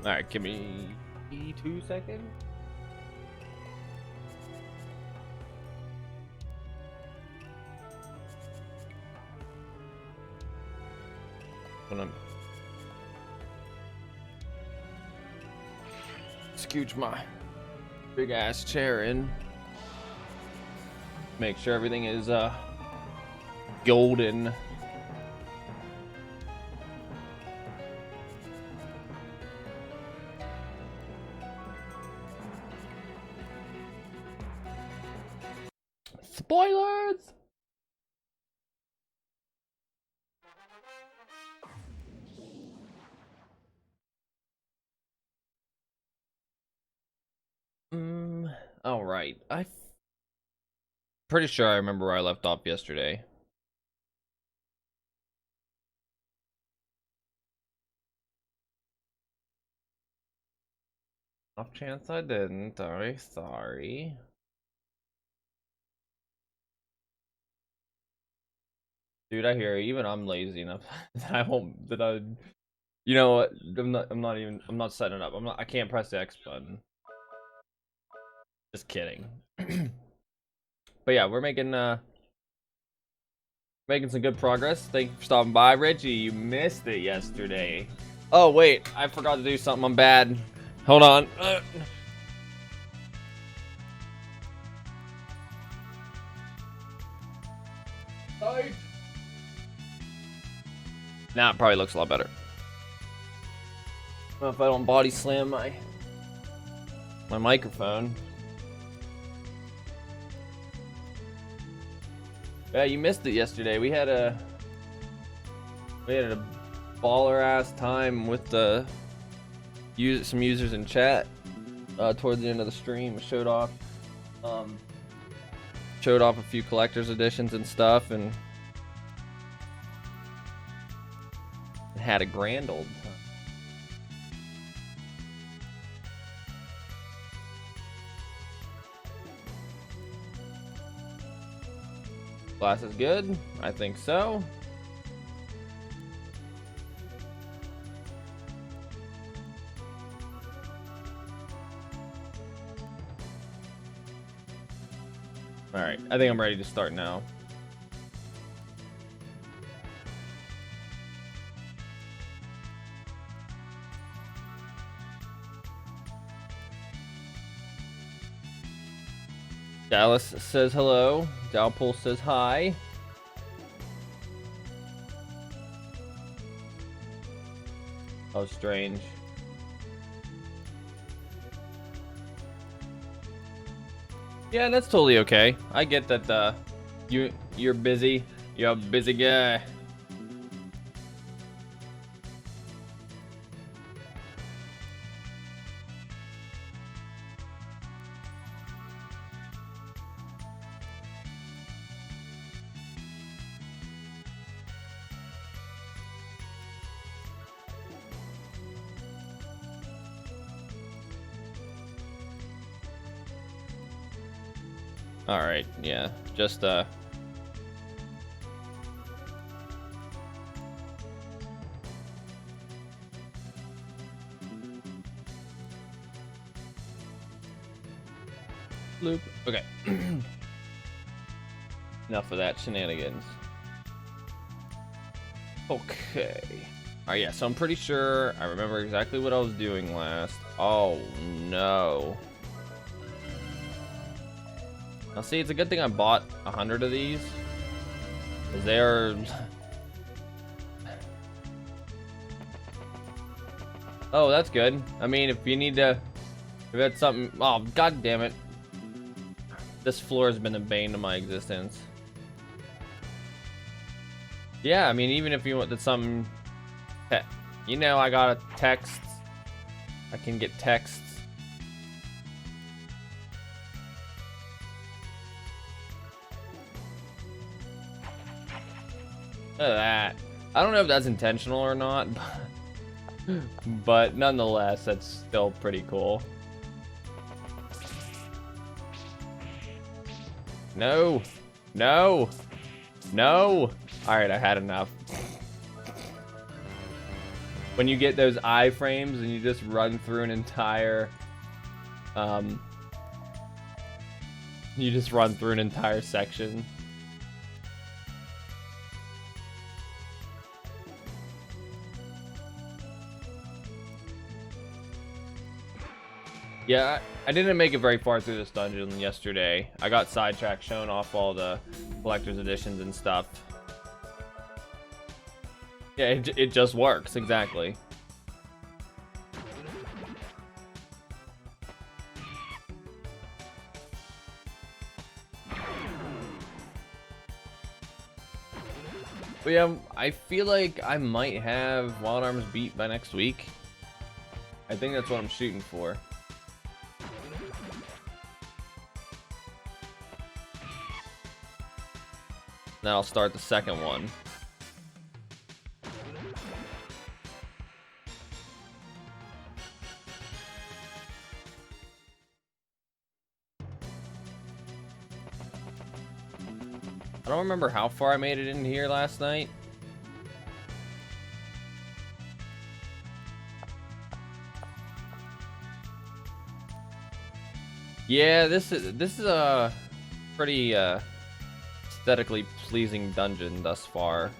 All right, give me 2 seconds. When I'm scooch my big ass chair in, make sure everything is golden. Spoilers. All right. I'm pretty sure I remember where I left off yesterday. Off chance I didn't. Sorry. Dude, I hear you. Even I'm lazy enough that I won't. That I. You know what? I'm not even. I'm not setting it up. I can't press the X button. Just kidding. But yeah, we're making some good progress. Thank you for stopping by, Richie. You missed it yesterday. Oh wait, I forgot to do something. I'm bad. Hold on. Now it probably looks a lot better. Well, if I don't body slam my microphone. Yeah, you missed it yesterday. We had a baller ass time with the some users in chat towards the end of the stream. Showed off a few collector's editions and stuff, and had a grand old time. Glass is good. I think so. All right, I think I'm ready to start now. Dallas says hello. Dalpool says hi. Oh, strange. Yeah, that's totally okay. I get that you're busy. You're a busy guy. All right, yeah, just loop. Okay. Enough of that shenanigans. Okay. All right, yeah, so I'm pretty sure I remember exactly what I was doing last. Oh no. Now see, it's a good thing I bought 100 of these, because they are... Oh, that's good. I mean, if you need to... If that's something... Oh, god damn it. This floor has been a bane to my existence. Yeah, I mean, even if you want something... You know, I got a text. I can get texts. Look at that. I don't know if that's intentional or not, but nonetheless, that's still pretty cool. No. No. No. Alright, I had enough. When you get those iframes and you just run through an entire... you just run through an entire section. Yeah, I didn't make it very far through this dungeon yesterday. I got sidetracked showing off all the collector's editions and stuff. Yeah, it just works, exactly. But yeah, I feel like I might have Wild Arms beat by next week. I think that's what I'm shooting for. Then I'll start the second one. I don't remember how far I made it in here last night. Yeah, this is a pretty aesthetically pleasing dungeon thus far.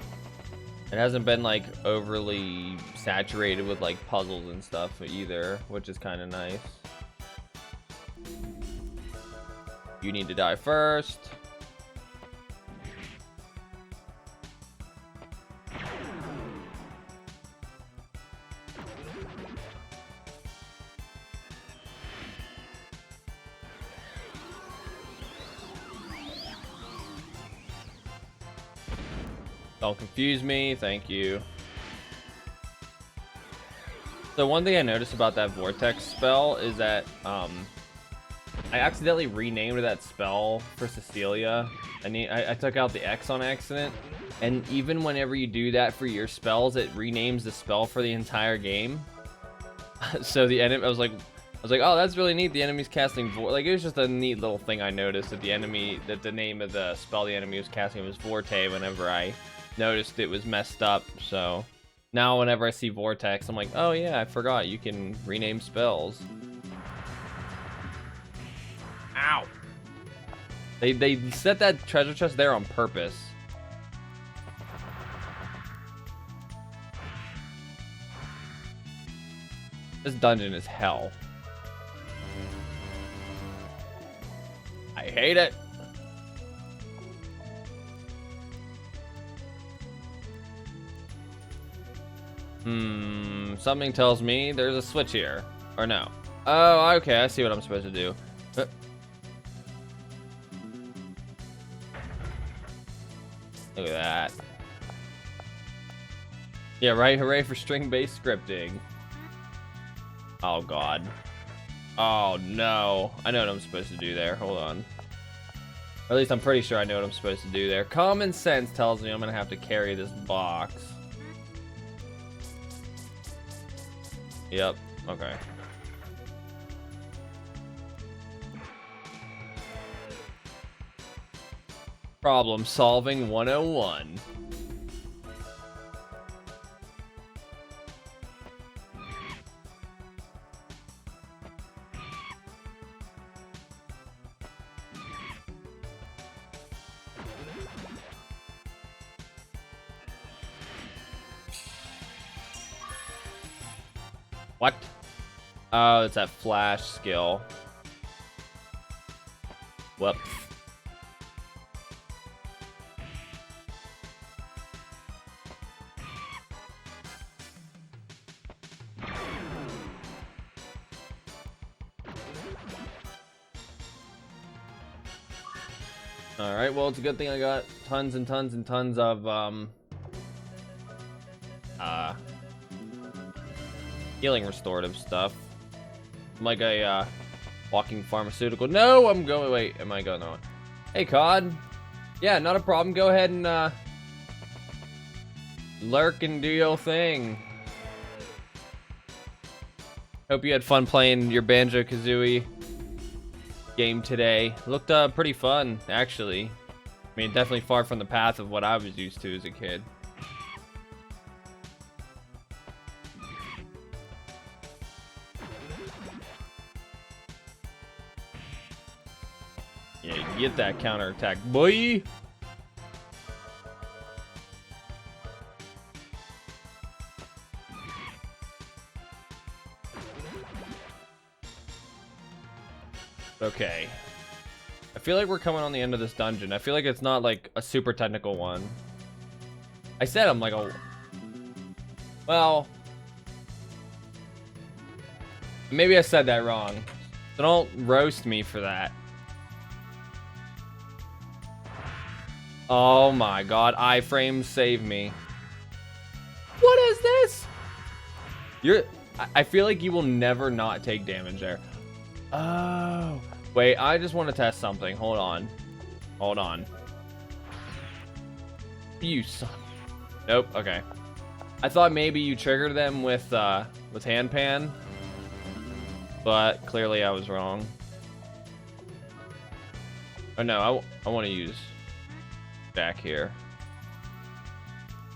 It hasn't been like overly saturated with like puzzles and stuff either, which is kind of nice. You need to die first. Don't confuse me, thank you. So one thing I noticed about that vortex spell is that I accidentally renamed that spell for Cecilia. I took out the X on accident, and even whenever you do that for your spells, it renames the spell for the entire game. So the enemy, I was like, oh, that's really neat. The enemy's casting like, it was just a neat little thing I noticed that the name of the spell the enemy was casting was Vorte. Whenever I noticed it was messed up, so now whenever I see Vortex, I'm like, oh yeah, I forgot you can rename spells. Ow! They set that treasure chest there on purpose. This dungeon is hell. I hate it. Something tells me there's a switch here. Or no. Oh, okay, I see what I'm supposed to do. Look at that. Yeah, right? Hooray for string-based scripting. Oh, God. Oh, no. I know what I'm supposed to do there. Hold on. Or at least I'm pretty sure I know what I'm supposed to do there. Common sense tells me I'm going to have to carry this box. Yep. Okay. Problem solving 101. What? Oh, it's that flash skill. Whoops. Alright, well, it's a good thing I got tons and tons and tons of, healing restorative stuff. I'm like a, walking pharmaceutical. No, I'm going, wait, am I going on? Hey, COD. Yeah, not a problem. Go ahead and, lurk and do your thing. Hope you had fun playing your Banjo-Kazooie game today. Looked pretty fun, actually. I mean, definitely far from the path of what I was used to as a kid. Yeah, you can get that counterattack, boy. Okay. I feel like we're coming on the end of this dungeon. I feel like it's not like a super technical one. I said I'm like a... Well... Maybe I said that wrong. So don't roast me for that. Oh my god, iframes save me. What is this? I feel like you will never not take damage there. Oh. Wait, I just want to test something. Hold on. Hold on. You son. Nope, okay. I thought maybe you triggered them with hand pan. But clearly I was wrong. Oh no, I want to use back here.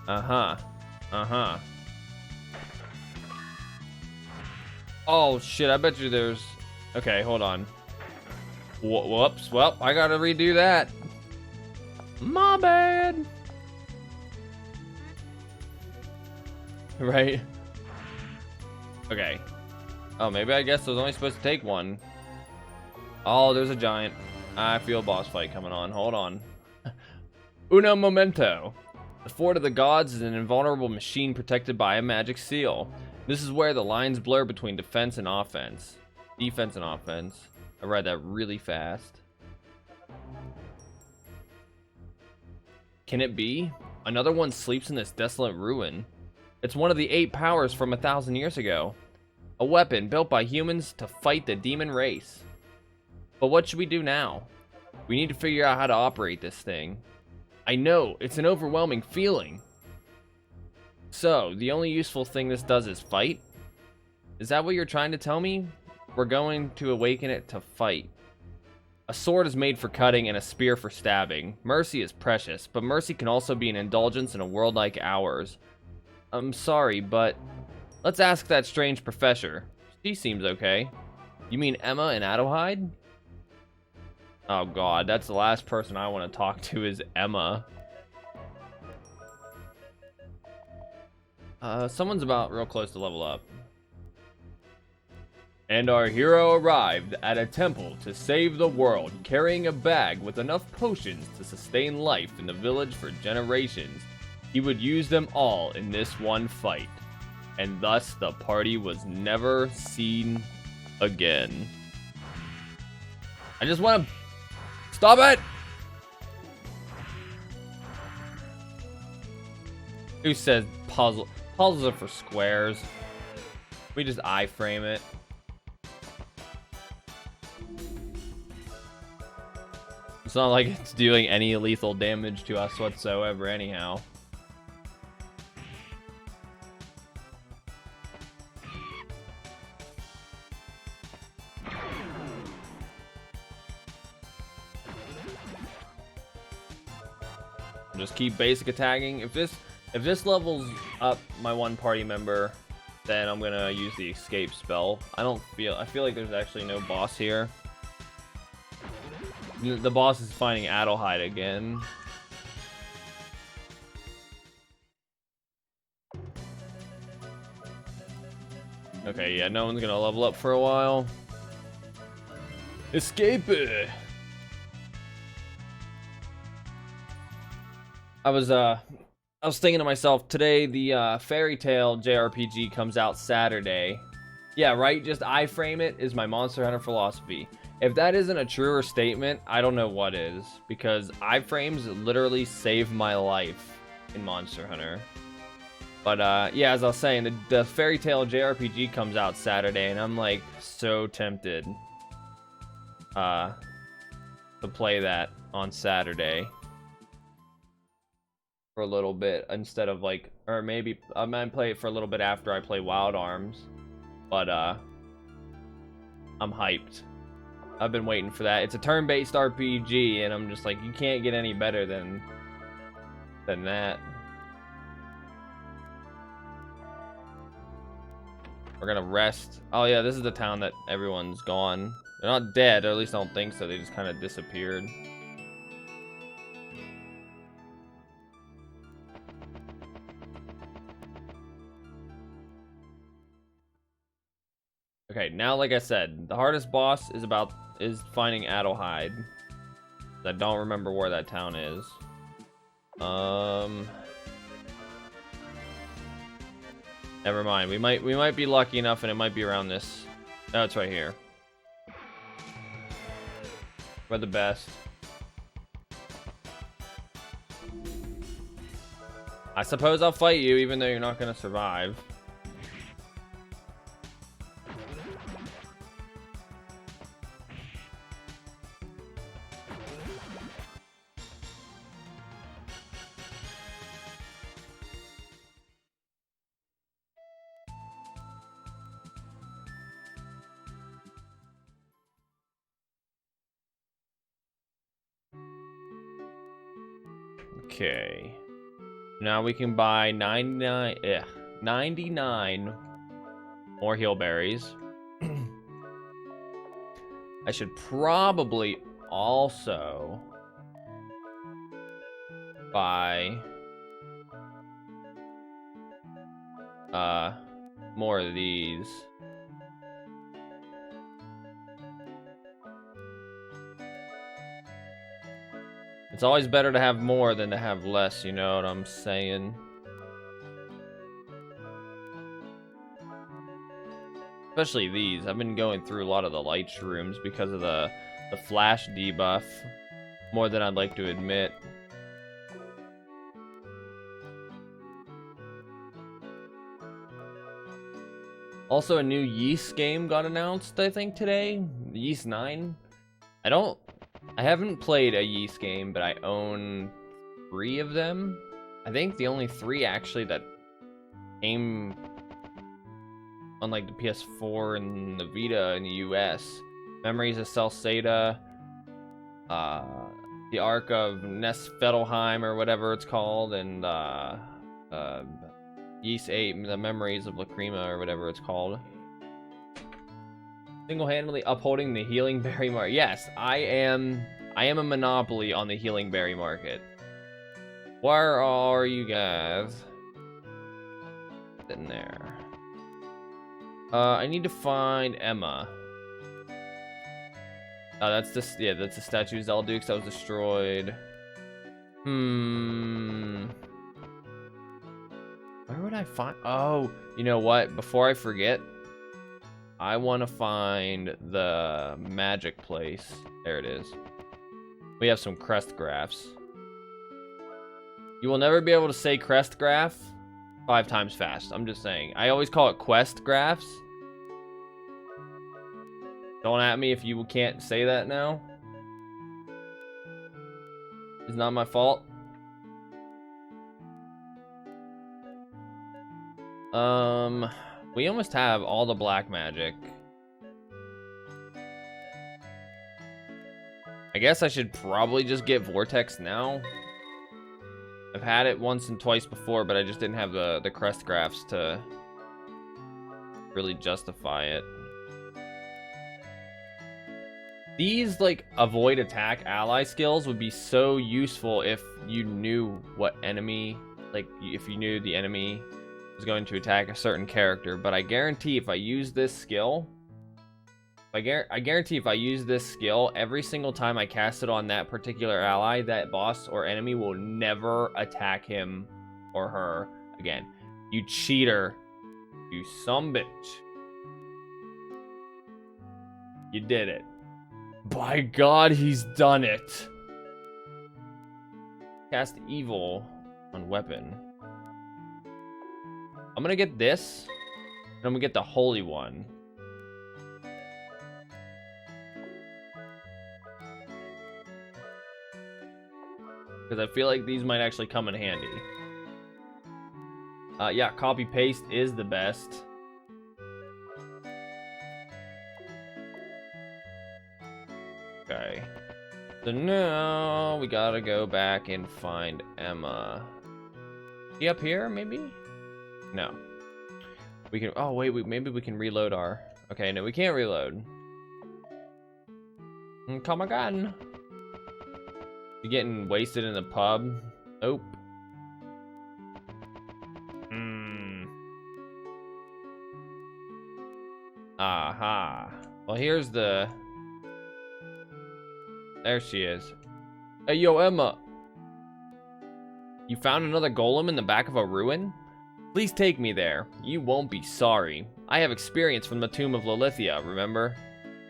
Uh-huh. Uh-huh. Oh shit, I bet you there's... Okay, hold on. Whoops, well, I gotta redo that. My bad. Right? Okay. Oh, maybe I guess I was only supposed to take one. Oh, there's a giant. I feel a boss fight coming on. Hold on. Uno momento. The Fort of the Gods is an invulnerable machine protected by a magic seal. This is where the lines blur between defense and offense. Defense and offense. I read that really fast. Can it be? Another one sleeps in this desolate ruin. It's one of the 8 powers from 1,000 years ago. A weapon built by humans to fight the demon race. But what should we do now? We need to figure out how to operate this thing. I know, it's an overwhelming feeling. So, the only useful thing this does is fight? Is that what you're trying to tell me? We're going to awaken it to fight. A sword is made for cutting and a spear for stabbing. Mercy is precious, but mercy can also be an indulgence in a world like ours. I'm sorry, but let's ask that strange professor. She seems okay. You mean Emma and Adelheid? Oh god, that's the last person I want to talk to is Emma. Someone's about real close to level up. And our hero arrived at a temple to save the world, carrying a bag with enough potions to sustain life in the village for generations. He would use them all in this one fight, and thus the party was never seen again. I just want to... Stop it! Who says puzzle? Puzzles are for squares. We just iframe it. It's not like it's doing any lethal damage to us whatsoever anyhow. Just keep basic attacking. If this levels up my one party member, then I'm gonna use the escape spell. I feel like there's actually no boss here. The boss is finding Adelheid again. Okay, yeah, no one's gonna level up for a while. Escape it! I was thinking to myself, today the Fairy Tail JRPG comes out Saturday. Yeah, right? Just iframe it is my Monster Hunter philosophy. If that isn't a truer statement, I don't know what is. Because iframes literally save my life in Monster Hunter. But yeah, as I was saying, the Fairy Tail JRPG comes out Saturday, and I'm like so tempted to play that on Saturday for a little bit instead of like, or maybe I might play it for a little bit after I play Wild Arms. But I'm hyped. I've been waiting for that. It's a turn-based RPG, and I'm just like, you can't get any better than that. We're gonna rest. Oh yeah, this is the town that everyone's gone. They're not dead, or at least I don't think so. They just kind of disappeared. Okay, now like I said, the hardest boss is finding Adelheid. I don't remember where that town is. Never mind. We might be lucky enough, and it might be around this. No, it's right here. We're the best. I suppose I'll fight you, even though you're not gonna survive. Okay. Now we can buy 99 more heal berries. I should probably also buy more of these. It's always better to have more than to have less, you know what I'm saying? Especially these. I've been going through a lot of the light shrooms because of the flash debuff. More than I'd like to admit. Also, a new Yeast game got announced, I think, today. Yeast 9. I haven't played a Yeast game, but I own 3 of them. I think the only 3 actually that came on like the PS4 and the Vita in the US. Memories of Celceta, the Ark of Nestfettelheim or whatever it's called, and Yeast 8, the Memories of Lacrima or whatever it's called. Single-handedly upholding the healing berry market. Yes, I am a monopoly on the healing berry market. Where are you guys? In there. I need to find Emma. Oh, that's the statue of Zeldukes that was destroyed. Where would I find? Oh, you know what? Before I forget, I want to find the magic place. There it is. We have some crest graphs. You will never be able to say crest graph 5 times fast. I'm just saying. I always call it quest graphs. Don't at me if you can't say that now. It's not my fault. We almost have all the black magic. I guess I should probably just get Vortex now. I've had it once and twice before, but I just didn't have the crest graphs to really justify it. These, like, avoid attack ally skills would be so useful if you knew what enemy, like, if you knew the enemy was going to attack a certain character. But I guarantee if I use this skill, I guarantee if I use this skill, every single time I cast it on that particular ally, that boss or enemy will never attack him or her again. You cheater. You sumbitch. You did it. By God, he's done it. Cast evil on weapon. I'm gonna get this, and I'm gonna get the holy one. Because I feel like these might actually come in handy. Yeah, copy paste is the best. Okay. So now we gotta go back and find Emma. Is he up here, maybe? No. We can. Oh wait, maybe we can reload our. Okay, no, we can't reload. Come again. You getting wasted in the pub? Nope. Aha. Well, here's the. There she is. Hey, yo, Emma. You found another golem in the back of a ruin? Please take me there. You won't be sorry. I have experience from the tomb of Lilithia, remember?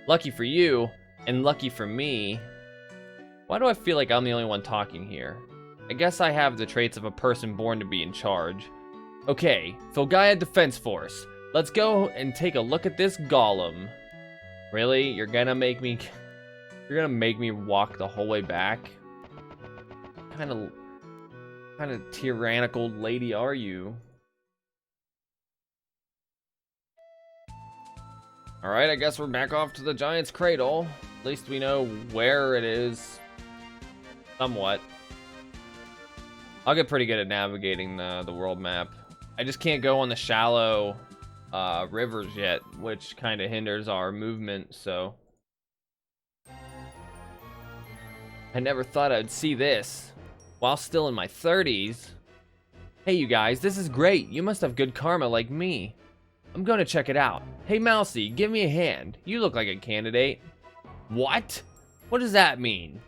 Lucky for you, and lucky for me. Why do I feel like I'm the only one talking here? I guess I have the traits of a person born to be in charge. Okay, Filgaia Defense Force. Let's go and take a look at this golem. Really? You're gonna make me walk the whole way back? What kind of tyrannical lady are you? Alright, I guess we're back off to the Giant's Cradle. At least we know where it is. Somewhat. I'll get pretty good at navigating the world map. I just can't go on the shallow rivers yet, which kind of hinders our movement, so. I never thought I'd see this. While still in my 30s. Hey you guys, this is great. You must have good karma like me. I'm gonna check it out. Hey Mousy, give me a hand. You look like a candidate. What? What does that mean?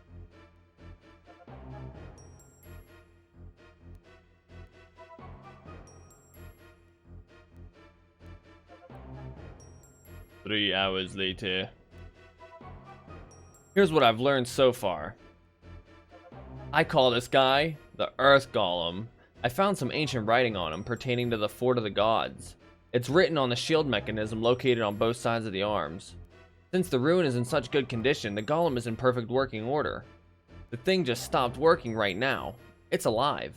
Three hours later. Here's what I've learned so far. I call this guy the Earth Golem. I found some ancient writing on him pertaining to the Fort of the Gods. It's written on the shield mechanism located on both sides of the arms. Since the rune is in such good condition, the golem is in perfect working order. The thing just stopped working right now. It's alive.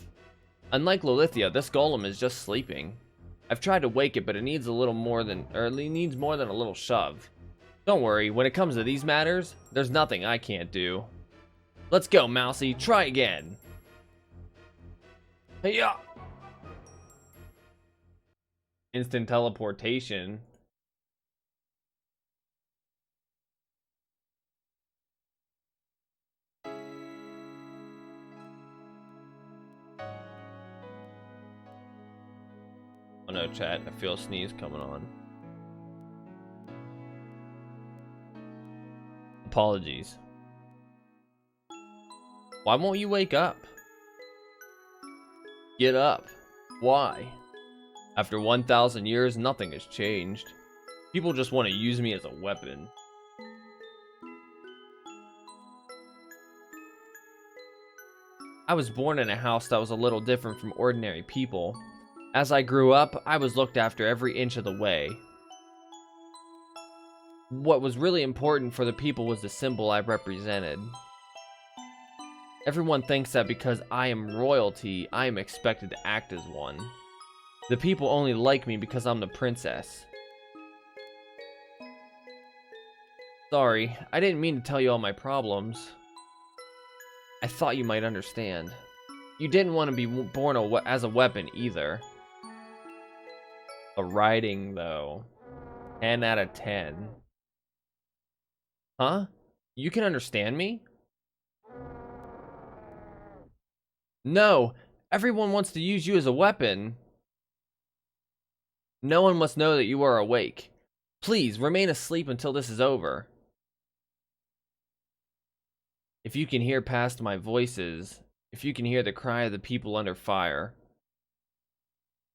Unlike Lolithia, this golem is just sleeping. I've tried to wake it, but it needs more than a little shove. Don't worry, when it comes to these matters, there's nothing I can't do. Let's go, Mousy, try again. Hey-ya! Instant teleportation. Oh no, chat, I feel a sneeze coming on. Apologies. Why won't you wake up? Get up. Why? After 1,000 years, nothing has changed. People just want to use me as a weapon. I was born in a house that was a little different from ordinary people. As I grew up, I was looked after every inch of the way. What was really important for the people was the symbol I represented. Everyone thinks that because I am royalty, I am expected to act as one. The people only like me because I'm the princess. Sorry, I didn't mean to tell you all my problems. I thought you might understand. You didn't want to be born as a weapon either. The writing, though. 10 out of 10. Huh? You can understand me? No! Everyone wants to use you as a weapon. No one must know that you are awake. Please, remain asleep until this is over. If you can hear past my voices, if you can hear the cry of the people under fire,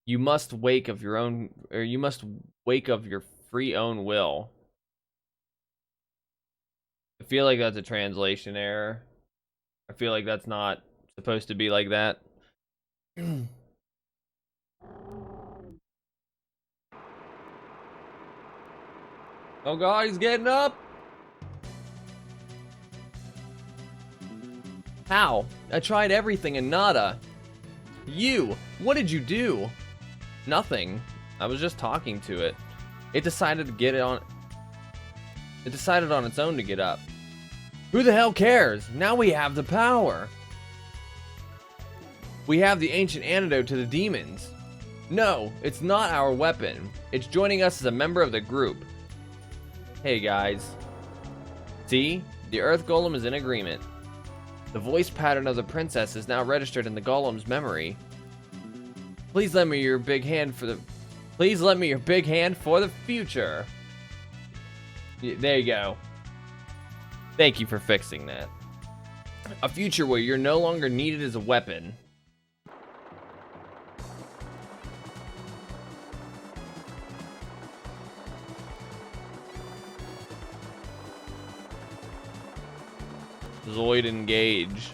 you must wake of your free own will. I feel like that's a translation error. I feel like that's not supposed to be like that. Oh god, he's getting up! How? I tried everything and nada. You! What did you do? Nothing. I was just talking to it. It decided on its own to get up. Who the hell cares? Now we have the power. We have the ancient antidote to the demons. No, it's not our weapon. It's joining us as a member of the group. Hey guys. See? The Earth Golem is in agreement. The voice pattern of the princess is now registered in the Golem's memory. Please lend me your big hand for the future. There you go. Thank you for fixing that. A future where you're no longer needed as a weapon. Zoid engage.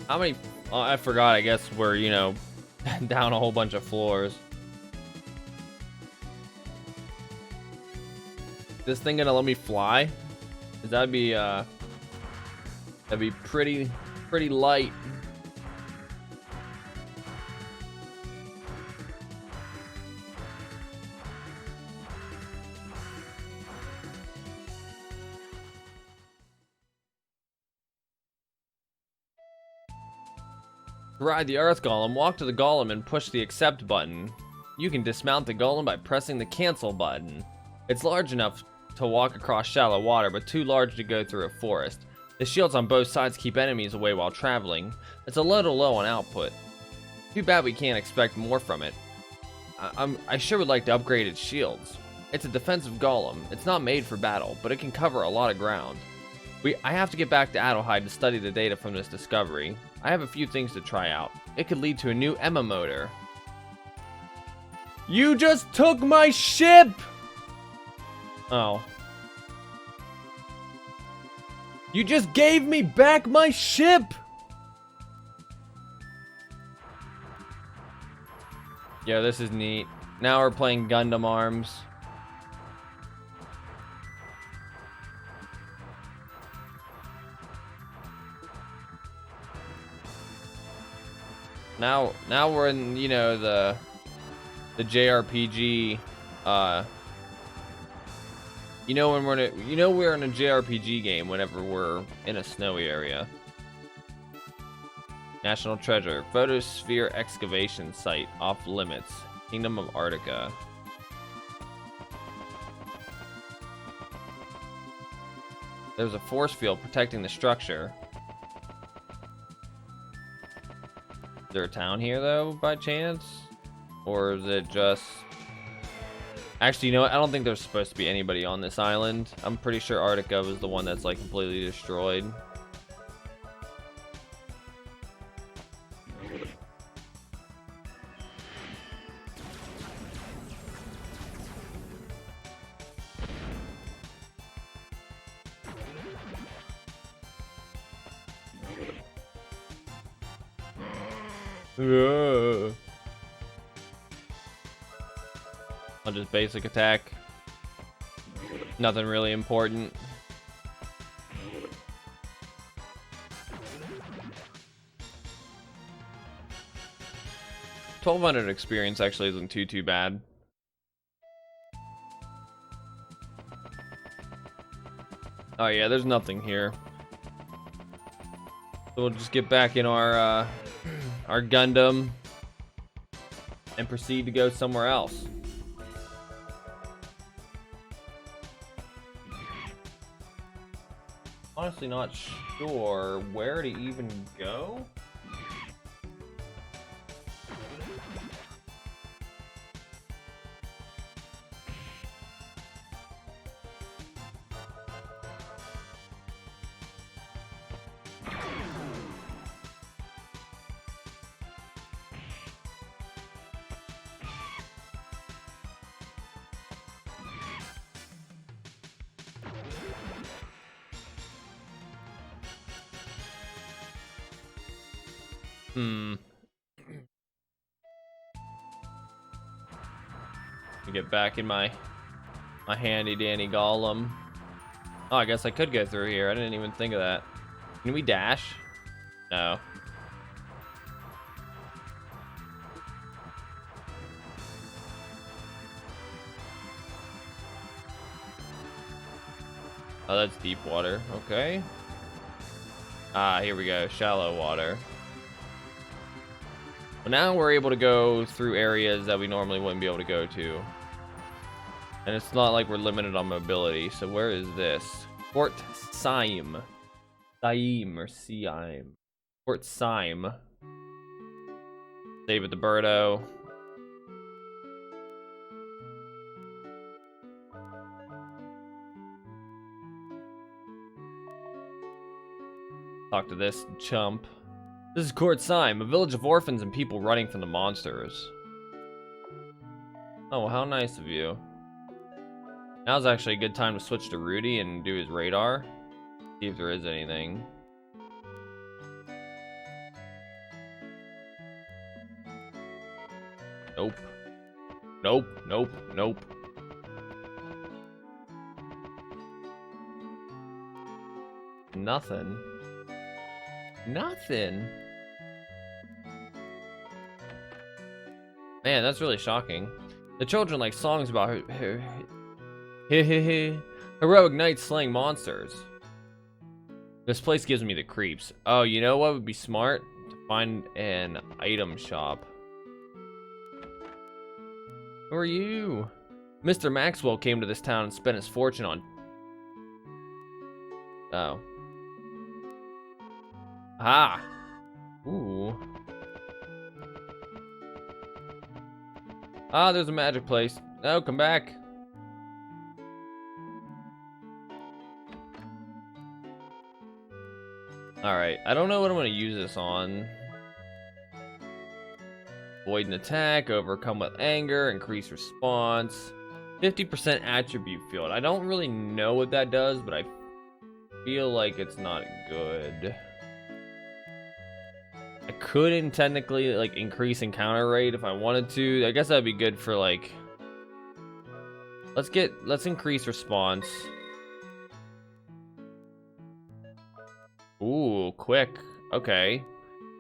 How many? Oh, I forgot. I guess we're, down a whole bunch of floors. This thing gonna let me fly? That'd be pretty light. To ride the Earth Golem, walk to the Golem and push the accept button. You can dismount the Golem by pressing the cancel button. It's large enough to walk across shallow water, but too large to go through a forest. The shields on both sides keep enemies away while traveling. It's a little low on output. Too bad we can't expect more from it. I sure would like to upgrade its shields. It's a defensive golem. It's not made for battle, but it can cover a lot of ground. I have to get back to Adelheid to study the data from this discovery. I have a few things to try out. It could lead to a new Emma motor. You just took my ship! Oh. You just gave me back my ship! Yeah, this is neat. Now we're playing Gundam Arms. Now we're in, you know, the JRPG, you know, when we're in a JRPG game whenever we're in a snowy area. National Treasure, Photosphere Excavation Site, off limits, Kingdom of Arctica. There's a force field protecting the structure. Is there a town here though, by chance? Or is it just... Actually, you know what? I don't think there's supposed to be anybody on this island. I'm pretty sure Arctica was the one that's like completely destroyed. I'll just basic attack. Nothing really important. $1,200 experience actually isn't too bad. Oh yeah, there's nothing here. So we'll just get back in our Gundam and proceed to go somewhere else. Honestly not sure where to even go. Get back in my handy dandy golem. Oh, I guess I could go through here. I didn't even think of that. Can we dash? No. Oh, that's deep water. Okay. Ah, here we go. Shallow water. But now we're able to go through areas that we normally wouldn't be able to go to. And it's not like we're limited on mobility. So where is this? Fort Syme. Syme or Siam. Fort Syme. Save at the Birdo. Talk to this chump. This is Fort Syme, a village of orphans and people running from the monsters. Oh, how nice of you. Now's actually a good time to switch to Rudy and do his radar. See if there is anything. Nope. Nope, nope, nope. Nothing. Nothing. Man, that's really shocking. The children like songs about heroic knights slaying monsters. This place gives me the creeps. Oh, you know what would be smart? To find an item shop. Who are you? Mr. Maxwell came to this town and spent his fortune on... Oh. Ah. Ooh. Ah, there's a magic place. Oh, come back. Alright, I don't know what I'm going to use this on. Avoid an attack, overcome with anger, increase response. 50% attribute field. I don't really know what that does, but I feel like it's not good. I couldn't technically like increase encounter rate if I wanted to. I guess that'd be good for like. Let's increase response. Ooh, quick. Okay.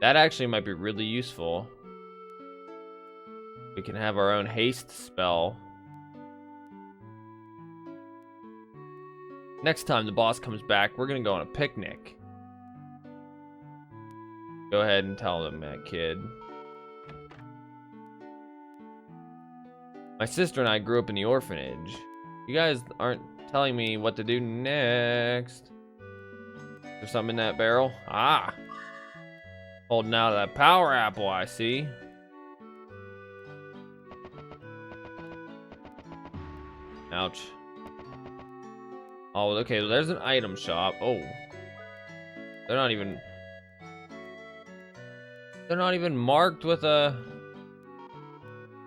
That actually might be really useful. We can have our own haste spell. Next time the boss comes back, we're gonna go on a picnic. Go ahead and tell them that, kid. My sister and I grew up in the orphanage. You guys aren't telling me what to do next. There's something in that barrel? Ah! Holding out of that power apple, I see. Ouch. Oh, okay, well, there's an item shop. Oh. They're not even marked with a...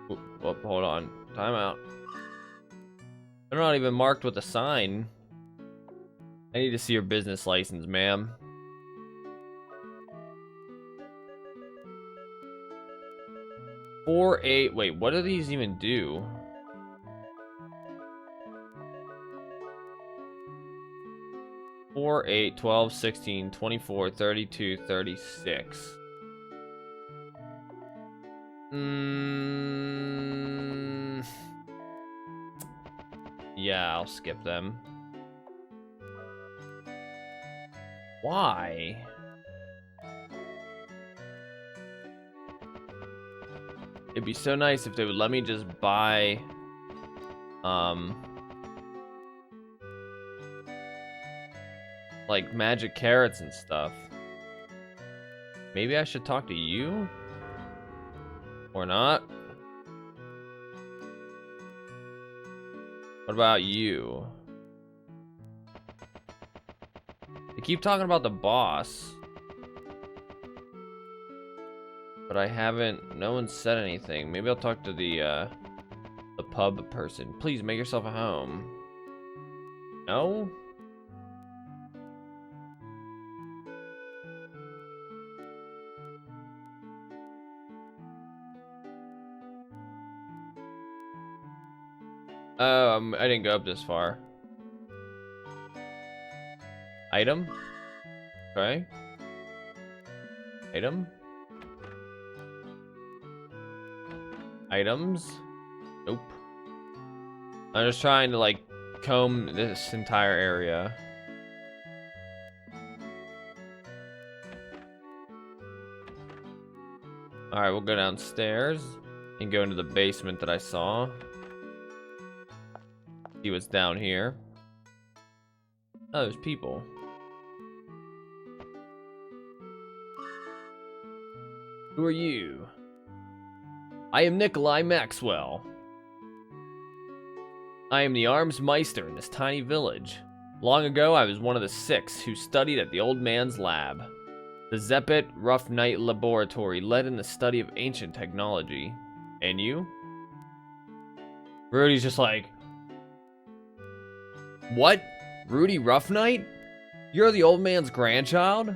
Oh, hold on. Time out. They're not even marked with a sign. I need to see your business license, ma'am. Wait, what do these even do? 4, 8, 12, 16, 24, 32, 36. Yeah, I'll skip them. Why? It'd be so nice if they would let me just buy like magic carrots and stuff. Maybe I should talk to you? Or not? What about you? They keep talking about the boss. But I haven't, no one said anything. Maybe I'll talk to the pub person. Please make yourself at home. No? I didn't go up this far. Item? Okay. Item? Items? Nope. I'm just trying to like comb this entire area. Alright, we'll go downstairs and go into the basement that I saw. See what's down here. Oh, there's people. Who are you? I am Nikolai Maxwell. I am the arms meister in this tiny village. Long ago, I was one of the 6 who studied at the old man's lab. The Zepet Rough Knight Laboratory led in the study of ancient technology. And you? Rudy's just like... What? Rudy Rough Knight? You're the old man's grandchild?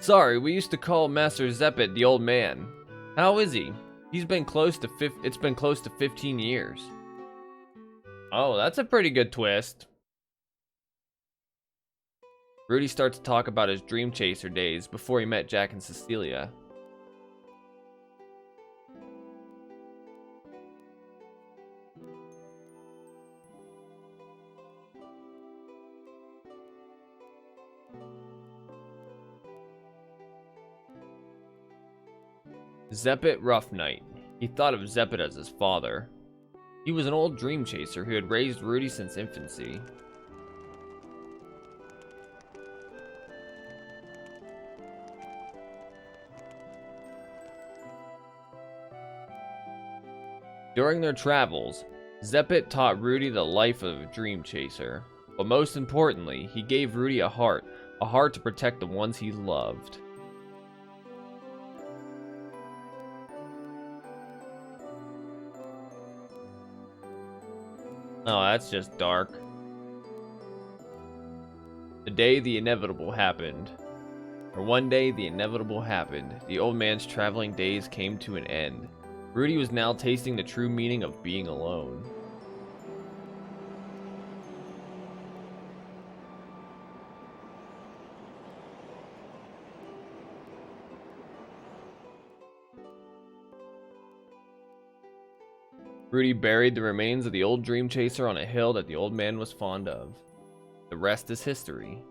Sorry, we used to call Master Zepet the old man. How is he? It's been close to 15 years. Oh, that's a pretty good twist. Rudy starts to talk about his dream chaser days before he met Jack and Cecilia. Zepet Rough Knight. He thought of Zepet as his father. He was an old dream chaser who had raised Rudy since infancy. During their travels, Zepet taught Rudy the life of a dream chaser. But most importantly, he gave Rudy a heart to protect the ones he loved. Oh, that's just dark. The day the inevitable happened. Or one day the inevitable happened. The old man's traveling days came to an end. Rudy was now tasting the true meaning of being alone. Rudy buried the remains of the old dream chaser on a hill that the old man was fond of. The rest is history.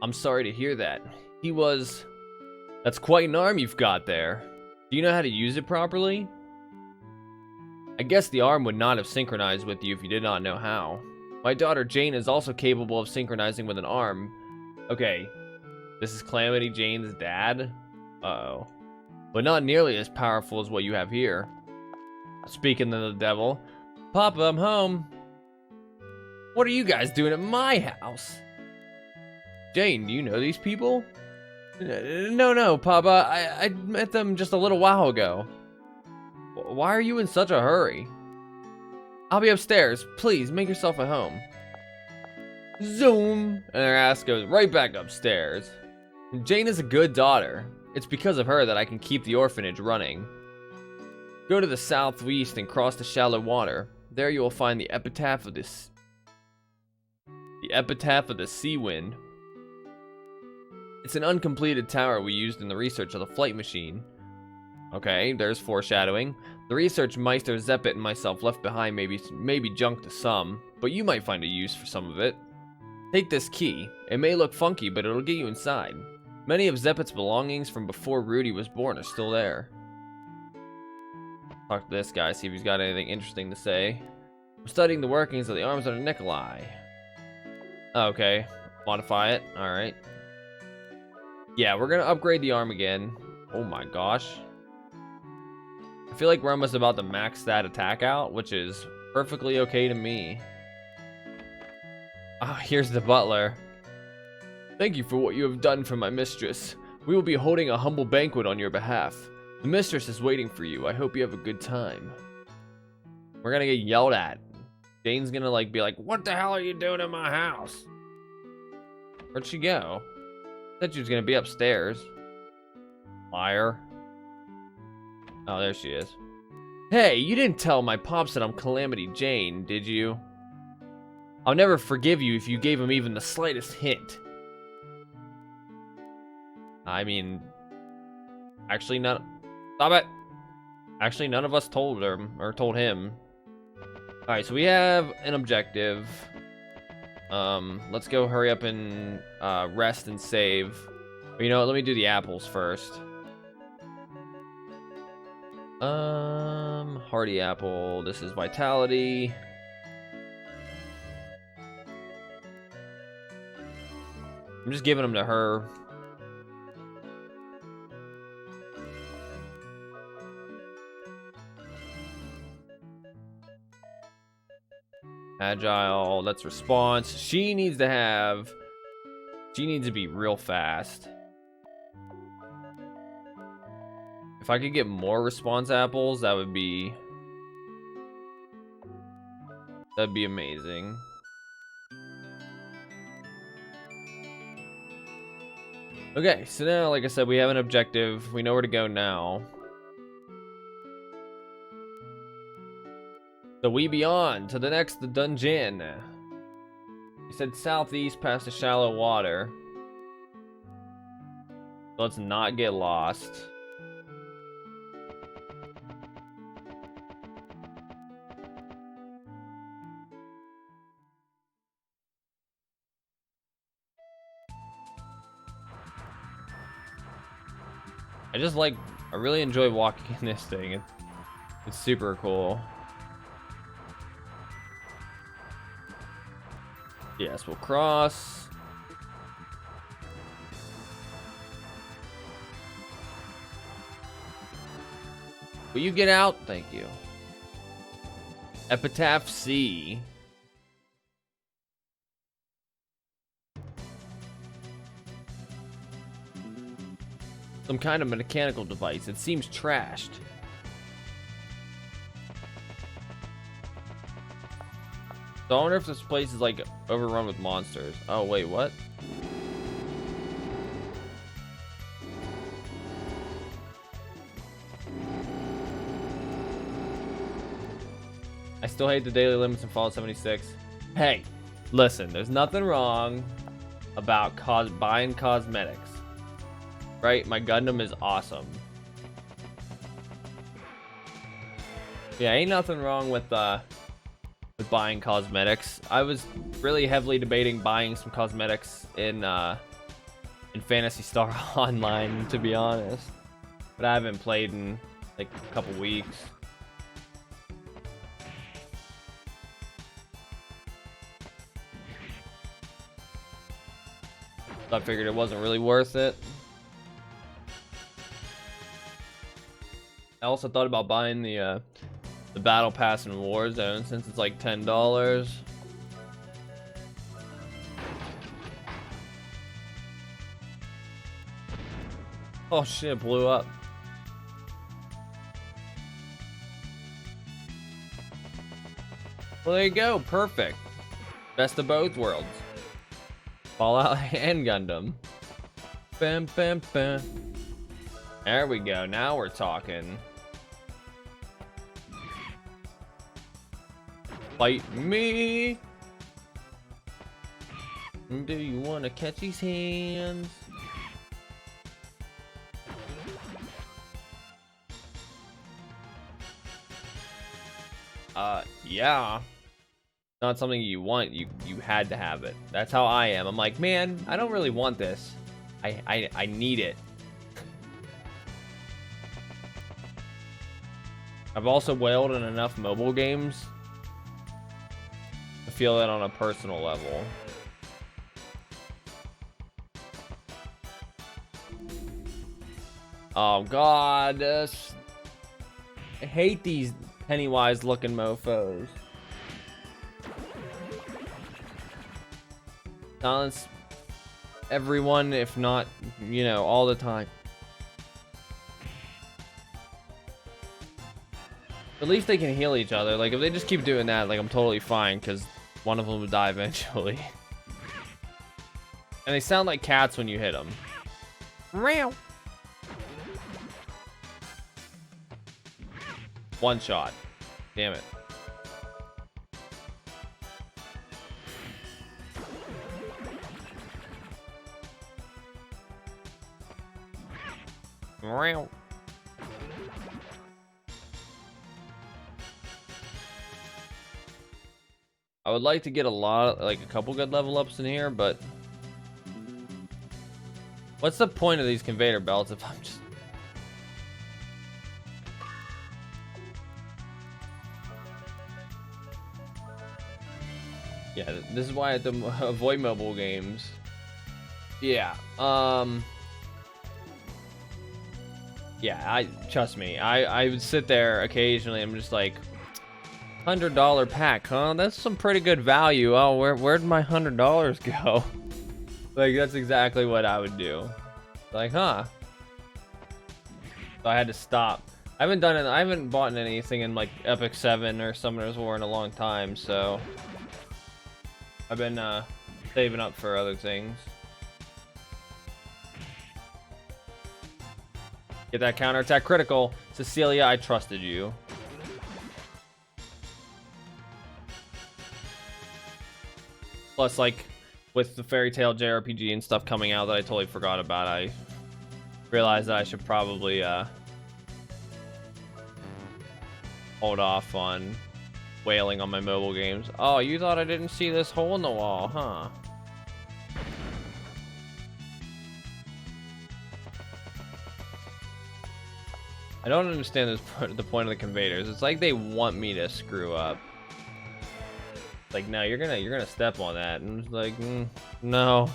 I'm sorry to hear that. That's quite an arm you've got there. Do you know how to use it properly? I guess the arm would not have synchronized with you if you did not know how. My daughter Jane is also capable of synchronizing with an arm. Okay, this is Calamity Jane's dad? Uh-oh. But not nearly as powerful as what you have here. Speaking of the devil, Papa, I'm home. What are you guys doing at my house? Jane, do you know these people? No, Papa. I met them just a little while ago. Why are you in such a hurry? I'll be upstairs. Please, make yourself at home. Zoom! And her ass goes right back upstairs. Jane is a good daughter. It's because of her that I can keep the orphanage running. Go to the southeast and cross the shallow water. There you will find the epitaph of the sea wind. It's an uncompleted tower we used in the research of the flight machine. Okay, there's foreshadowing. The research Meister Zeppet and myself left behind maybe junk to some, but you might find a use for some of it. Take this key. It may look funky, but it'll get you inside. Many of Zeppet's belongings from before Rudy was born are still there. Talk to this guy, see if he's got anything interesting to say. I'm studying the workings of the arms under Nikolai. Okay, modify it. Alright. Yeah, we're gonna upgrade the arm again. Oh my gosh. I feel like we're almost about to max that attack out, which is perfectly okay to me. Ah, here's the butler. Thank you for what you have done for my mistress. We will be holding a humble banquet on your behalf. The mistress is waiting for you. I hope you have a good time. We're gonna get yelled at. Jane's gonna be like, what the hell are you doing in my house? Where'd she go? Said she was gonna be upstairs. Liar. Oh, there she is. Hey, you didn't tell my pops that I'm Calamity Jane, did you? I'll never forgive you if you gave him even the slightest hint. I mean, actually none. Stop it. Actually, none of us told him. All right, so we have an objective. Let's go hurry up and rest and save. Or, you know what? Let me do the apples first. Hardy apple. This is vitality. I'm just giving them to her. Agile, that's response. She needs to be real fast. If I could get more response apples, that'd be amazing. Okay, so now, like I said, we have an objective. We know where to go now. So we be on to the next dungeon. You said southeast past the shallow water. Let's not get lost. I really enjoy walking in this thing. It's super cool. Yes, we'll cross. Will you get out? Thank you. Epitaph C. Some kind of mechanical device. It seems trashed. So I wonder if this place is like overrun with monsters. Oh wait, what? I still hate the daily limits in Fallout 76. Hey, listen, there's nothing wrong about buying cosmetics. Right? My Gundam is awesome. Yeah, ain't nothing wrong with buying cosmetics. I was really heavily debating buying some cosmetics in Phantasy Star Online, to be honest. But I haven't played in like a couple weeks. So I figured it wasn't really worth it. I also thought about buying the battle pass in Warzone since it's like $10. Oh shit, it blew up. Well, there you go, perfect. Best of both worlds. Fallout and Gundam. Bam, bam, bam. There we go, now we're talking. Fight me! Do you want to catch these hands? Yeah. Not something you want, you had to have it. That's how I am. I'm like, man, I don't really want this. I need it. I've also whaled in enough mobile games to feel that on a personal level. Oh god, I hate these Pennywise looking mofos. Silence everyone, if not, you know, all the time. At least they can heal each other. Like, if they just keep doing that, like, I'm totally fine, because one of them will die eventually. And they sound like cats when you hit them. Meow. One shot. Damn it. Meow. I would like to get a couple good level ups in here, but what's the point of these conveyor belts if I'm just... Yeah, this is why I have to avoid mobile games. Yeah, yeah, trust me, I would sit there occasionally, I'm just like, $100 pack, huh? That's some pretty good value. Oh, where'd my $100 go? Like, that's exactly what I would do. Like, huh? So I had to stop. I haven't bought anything in like Epic 7 or Summoner's War in a long time, so I've been saving up for other things. Get that counterattack critical. Cecilia, I trusted you. Plus, like, with the Fairy Tail JRPG and stuff coming out that I totally forgot about, I realized that I should probably hold off on wailing on my mobile games. Oh, you thought I didn't see this hole in the wall, huh? I don't understand the point of the conveyors. It's like they want me to screw up. Like, no, you're gonna step on that, and it's like, no.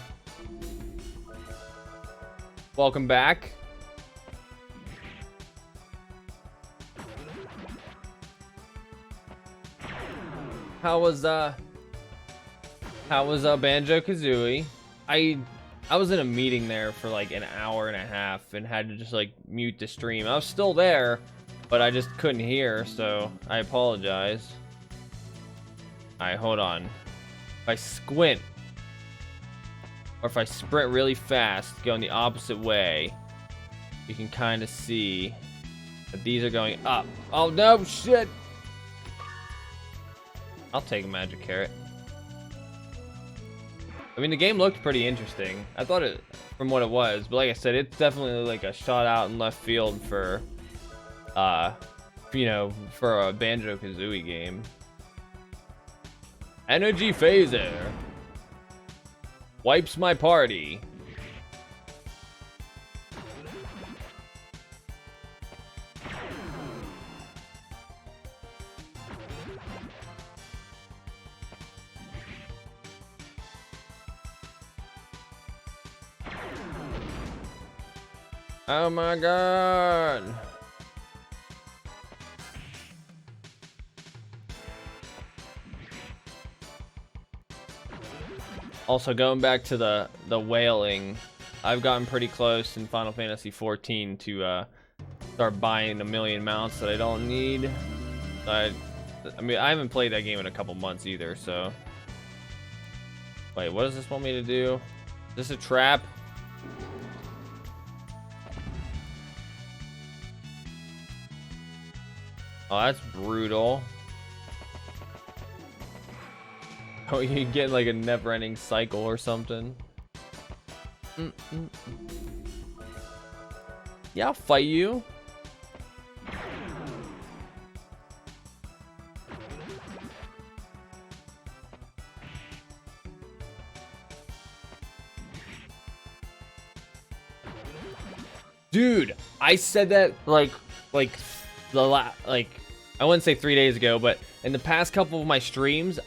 Welcome back. How was Banjo-Kazooie? I I was in a meeting there for like an hour and a half and had to just like mute the stream. I was still there, but I just couldn't hear, so I apologize. Alright, hold on. If I squint, or if I sprint really fast, going the opposite way, you can kind of see that these are going up. Oh no, shit! I'll take a magic carrot. I mean, the game looked pretty interesting. I thought it, from what it was, but like I said, it's definitely like a shot out in left field for, you know, for a Banjo-Kazooie game. Energy phaser wipes my party. Oh my god. Also, going back to the whaling, I've gotten pretty close in Final Fantasy XIV to start buying a million mounts that I don't need. I mean, I haven't played that game in a couple months either, so. Wait, what does this want me to do? Is this a trap? Oh, that's brutal. Oh, you get like a never-ending cycle or something. Yeah, I'll fight you. Dude, I said that like I wouldn't say 3 days ago, but in the past couple of my streams,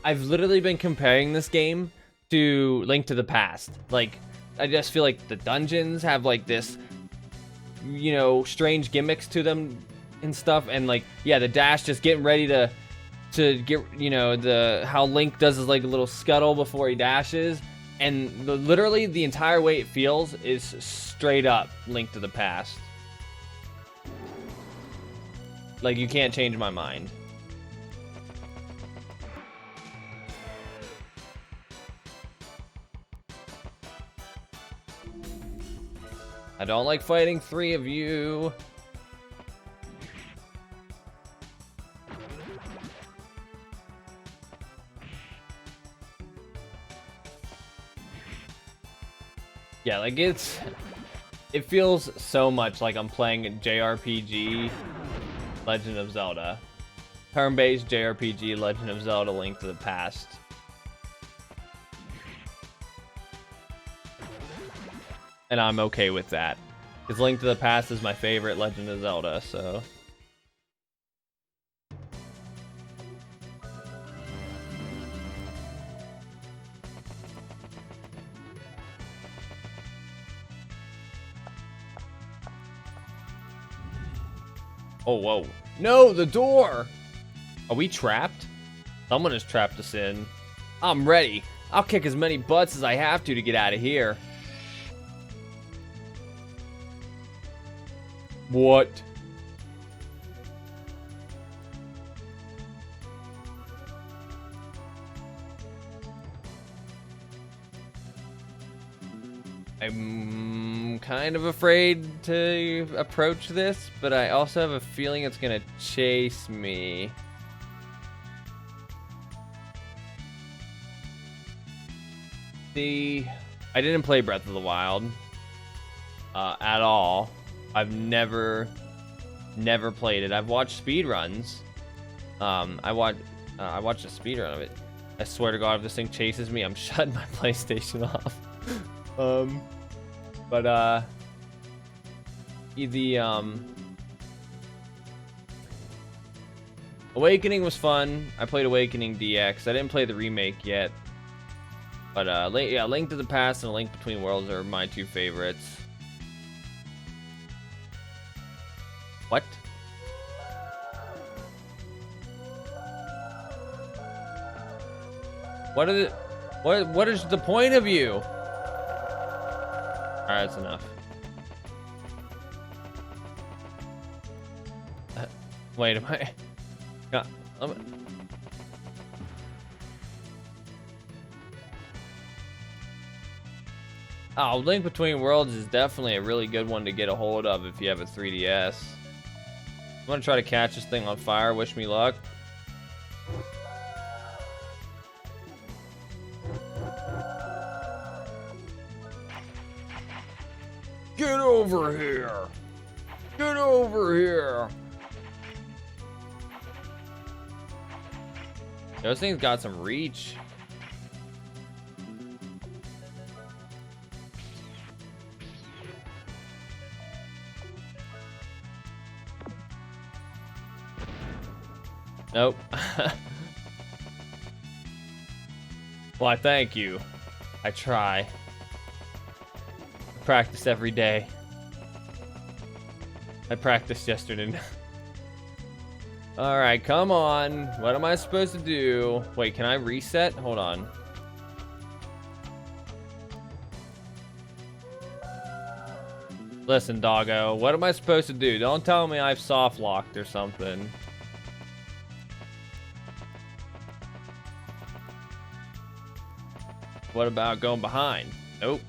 I've literally been comparing this game to Link to the Past. Like, I just feel like the dungeons have like this, you know, strange gimmicks to them and stuff, and like, yeah, the dash, just getting ready to get, you know, how Link does his like little scuttle before he dashes, and literally the entire way it feels is straight up Link to the Past. Like, you can't change my mind. I don't like fighting three of you. Yeah, like it feels so much like I'm playing a JRPG Legend of Zelda. Turn-based JRPG Legend of Zelda Link to the Past. And I'm okay with that. Because Link to the Past is my favorite Legend of Zelda, so. Oh, whoa. No, the door! Are we trapped? Someone has trapped us in. I'm ready. I'll kick as many butts as I have to get out of here. What? I'm kind of afraid to approach this, but I also have a feeling it's gonna chase me. See, I didn't play Breath of the Wild at all. I've never played it. I've watched speedruns. I watched a speedrun of it. I swear to God, if this thing chases me, I'm shutting my PlayStation off. Awakening was fun. I played Awakening DX. I didn't play the remake yet. But yeah, Link to the Past and A Link Between Worlds are my two favorites. What? What is the point of you? Alright, that's enough. Wait, am I? Yeah, oh, Link Between Worlds is definitely a really good one to get a hold of if you have a 3DS. I'm gonna try to catch this thing on fire. Wish me luck. Get over here! Get over here! Those things got some reach. Nope. Why, thank you. I try. I practice every day. I practiced yesterday. Alright, come on. What am I supposed to do? Wait, can I reset? Hold on. Listen, doggo. What am I supposed to do? Don't tell me I've soft locked or something. What about going behind? Nope.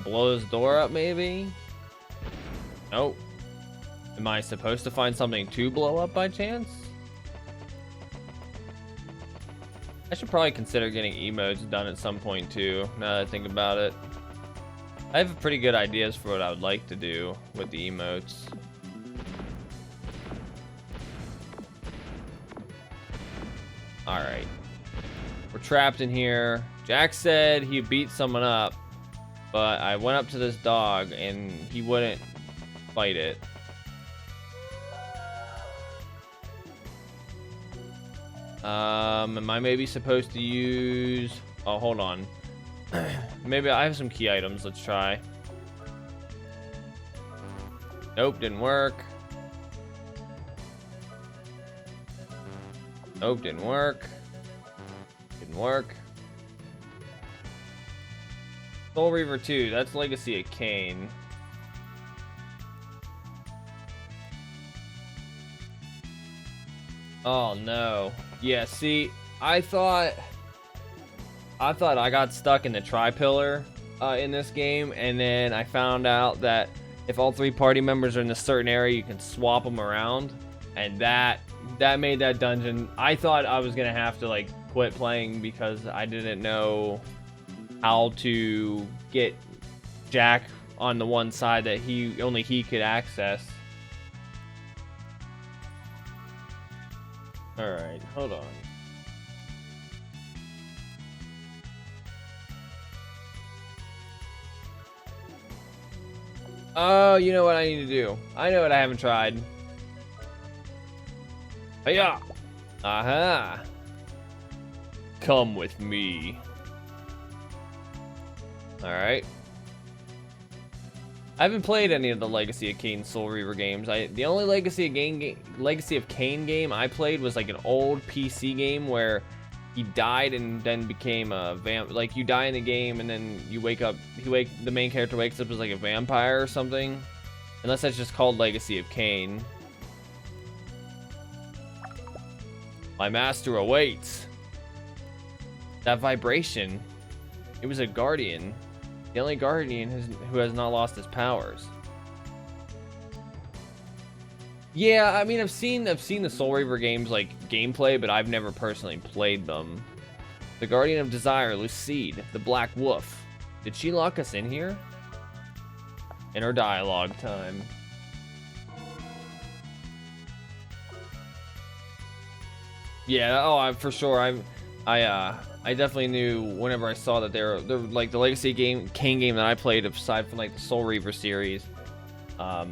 Blow this door up, maybe? Nope. Am I supposed to find something to blow up by chance? I should probably consider getting emotes done at some point too, now that I think about it. I have pretty good ideas for what I would like to do with the emotes. Alright. We're trapped in here. Jack said he beat someone up, but I went up to this dog and he wouldn't fight it. Am I maybe supposed to use... Oh, hold on. Maybe I have some key items. Let's try. Nope, didn't work. Nope, didn't work. Didn't work. Soul Reaver 2, that's Legacy of Kain. Oh no. Yeah, see, I thought I got stuck in the tri-pillar in this game, and then I found out that if all three party members are in a certain area, you can swap them around, and that made that dungeon. I thought I was gonna have to like quit playing because I didn't know how to get Jack on the one side that only he could access. All right, hold on. Oh, you know what I need to do? I know what I haven't tried. Hiya! Aha! Come with me. Alright. I haven't played any of the Legacy of Kain Soul Reaver games. The only Legacy of Kain game I played was like an old PC game where he died and then became a like you die in the game and then you wake up. The main character wakes up as like a vampire or something. Unless that's just called Legacy of Kain. My master awaits. That vibration. It was a guardian. The only guardian who has not lost his powers. Yeah, I mean, I've seen the Soul Reaver games like gameplay, but I've never personally played them. The Guardian of Desire, Lucide, the Black Wolf. Did she lock us in here? In our dialogue time. Yeah, oh, for sure. I definitely knew whenever I saw that they're like the Legacy Kain game that I played, aside from like the Soul Reaver series. I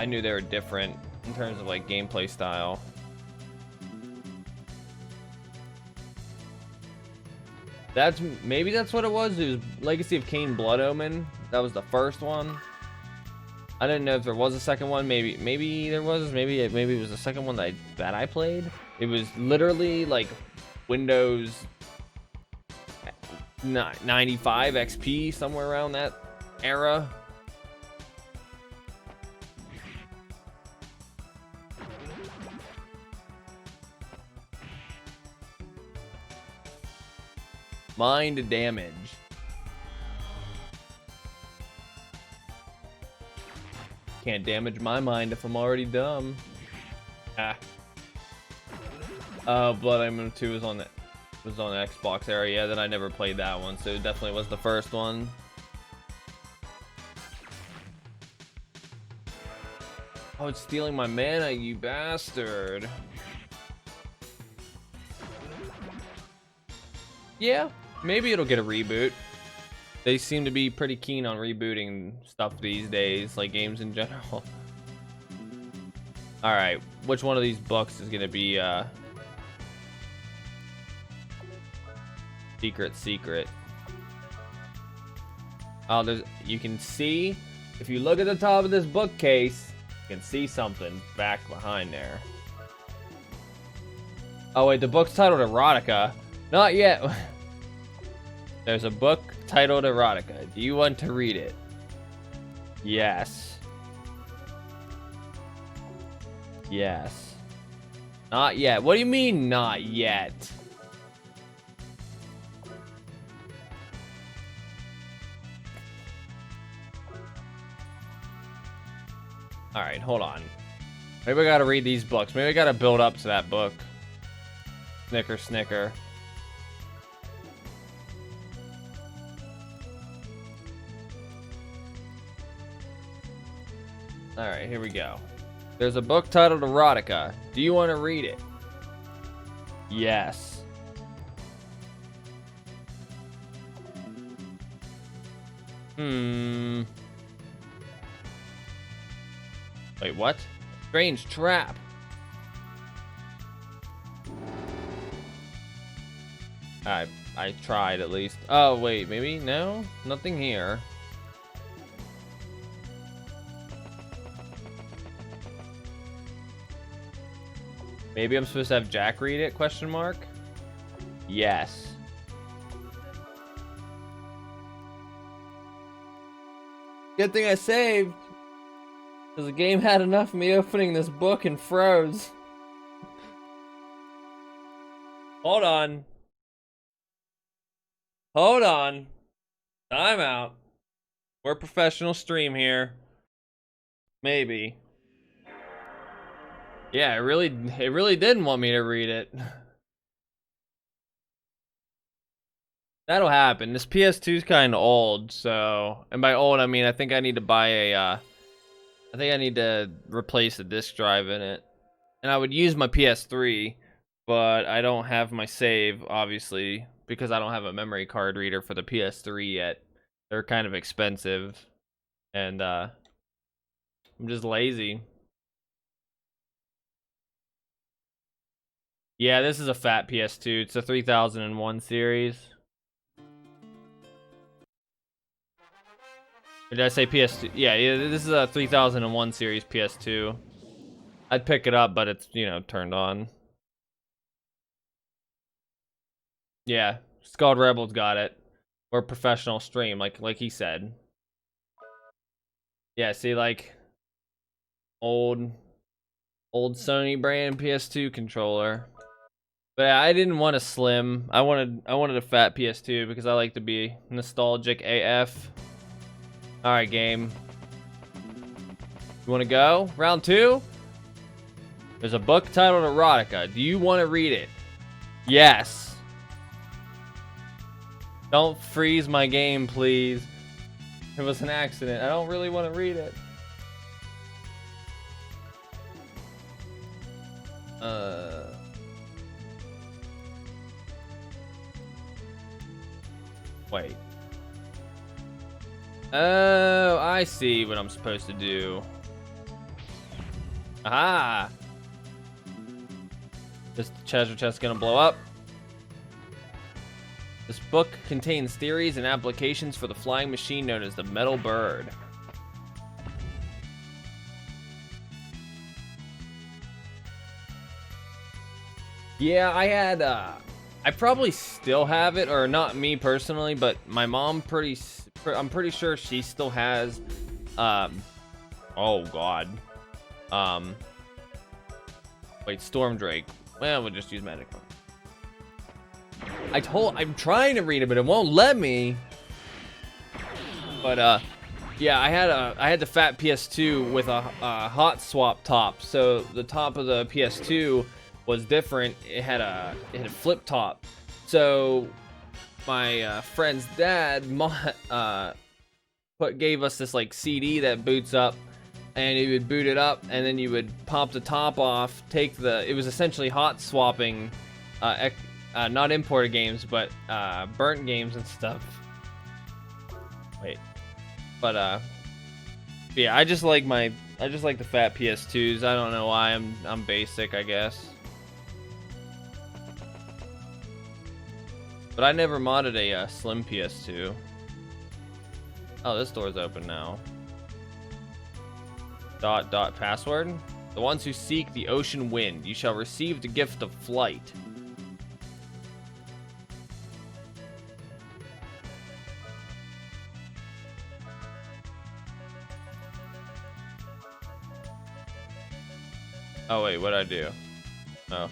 knew they were different in terms of like gameplay style. Maybe that's what it was. It was Legacy of Kain Blood Omen. That was the first one. I didn't know if there was a second one. Maybe there was. Maybe it was the second one that I played. It was literally like Windows 95 XP, somewhere around that era. Mind damage. Can't damage my mind if I'm already dumb. Ah. Blood Diamond 2 was on the Xbox era. Yeah, then I never played that one, so it definitely was the first one. Oh, it's stealing my mana, you bastard. Yeah, maybe it'll get a reboot. They seem to be pretty keen on rebooting stuff these days, like games in general. Alright, which one of these books is gonna be secret? Oh, you can see, if you look at the top of this bookcase, you can see something back behind there. Oh wait, the book's titled Erotica. Not yet. There's a book titled Erotica. Do you want to read it? Yes. Yes. Not yet. What do you mean, not yet? Alright, hold on. Maybe I gotta read these books. Maybe I gotta build up to that book. Snicker, snicker. Alright, here we go. There's a book titled Erotica. Do you want to read it? Yes. Wait, what? Strange trap. I tried at least. Oh, wait, maybe? No? Nothing here. Maybe I'm supposed to have Jack read it? Question mark. Yes. Good thing I saved. Because the game had enough of me opening this book and froze. Hold on. Hold on. Time out. We're a professional stream here. Maybe. Yeah, it really didn't want me to read it. That'll happen. This PS2 is kind of old, so, and by old I mean I think I need to buy a I think I need to replace the disc drive in it. And I would use my PS3, but I don't have my save obviously because I don't have a memory card reader for the PS3 yet. They're kind of expensive and I'm just lazy. Yeah, this is a fat PS2. It's a 3001 series. Or did I say PS2? Yeah, this is a 3001 series PS2. I'd pick it up, but it's, you know, turned on. Yeah, Scald Rebels got it. Or professional stream, like he said. Yeah, see, like old Sony brand PS2 controller. But yeah, I didn't want a slim. I wanted a fat PS2 because I like to be nostalgic AF. All right, game. You want to go? Round 2? There's a book titled Erotica. Do you want to read it? Yes. Don't freeze my game, please. It was an accident. I don't really want to read it. Wait. Oh, I see what I'm supposed to do. Aha! This treasure chest is gonna blow up. This book contains theories and applications for the flying machine known as the Metal Bird. Yeah, I I probably still have it, or not me personally, but my mom I'm pretty sure she still has, oh god. Wait, Storm Drake. Well, we'll just use Magic. I'm trying to read it, but it won't let me. But, yeah, I had the fat PS2 with a hot swap top. So the top of the PS2 was different. It had a flip top. So my friend's dad gave us this like CD that boots up, and you would boot it up, and then you would pop the top off, it was essentially hot swapping, not imported games, but burnt games and stuff. Wait, but yeah, I just like the fat PS2s. I don't know why. I'm basic, I guess. But I never modded a slim PS2. Oh, this door's open now. Password. The ones who seek the ocean wind, you shall receive the gift of flight. Oh wait, what'd I do? Oh.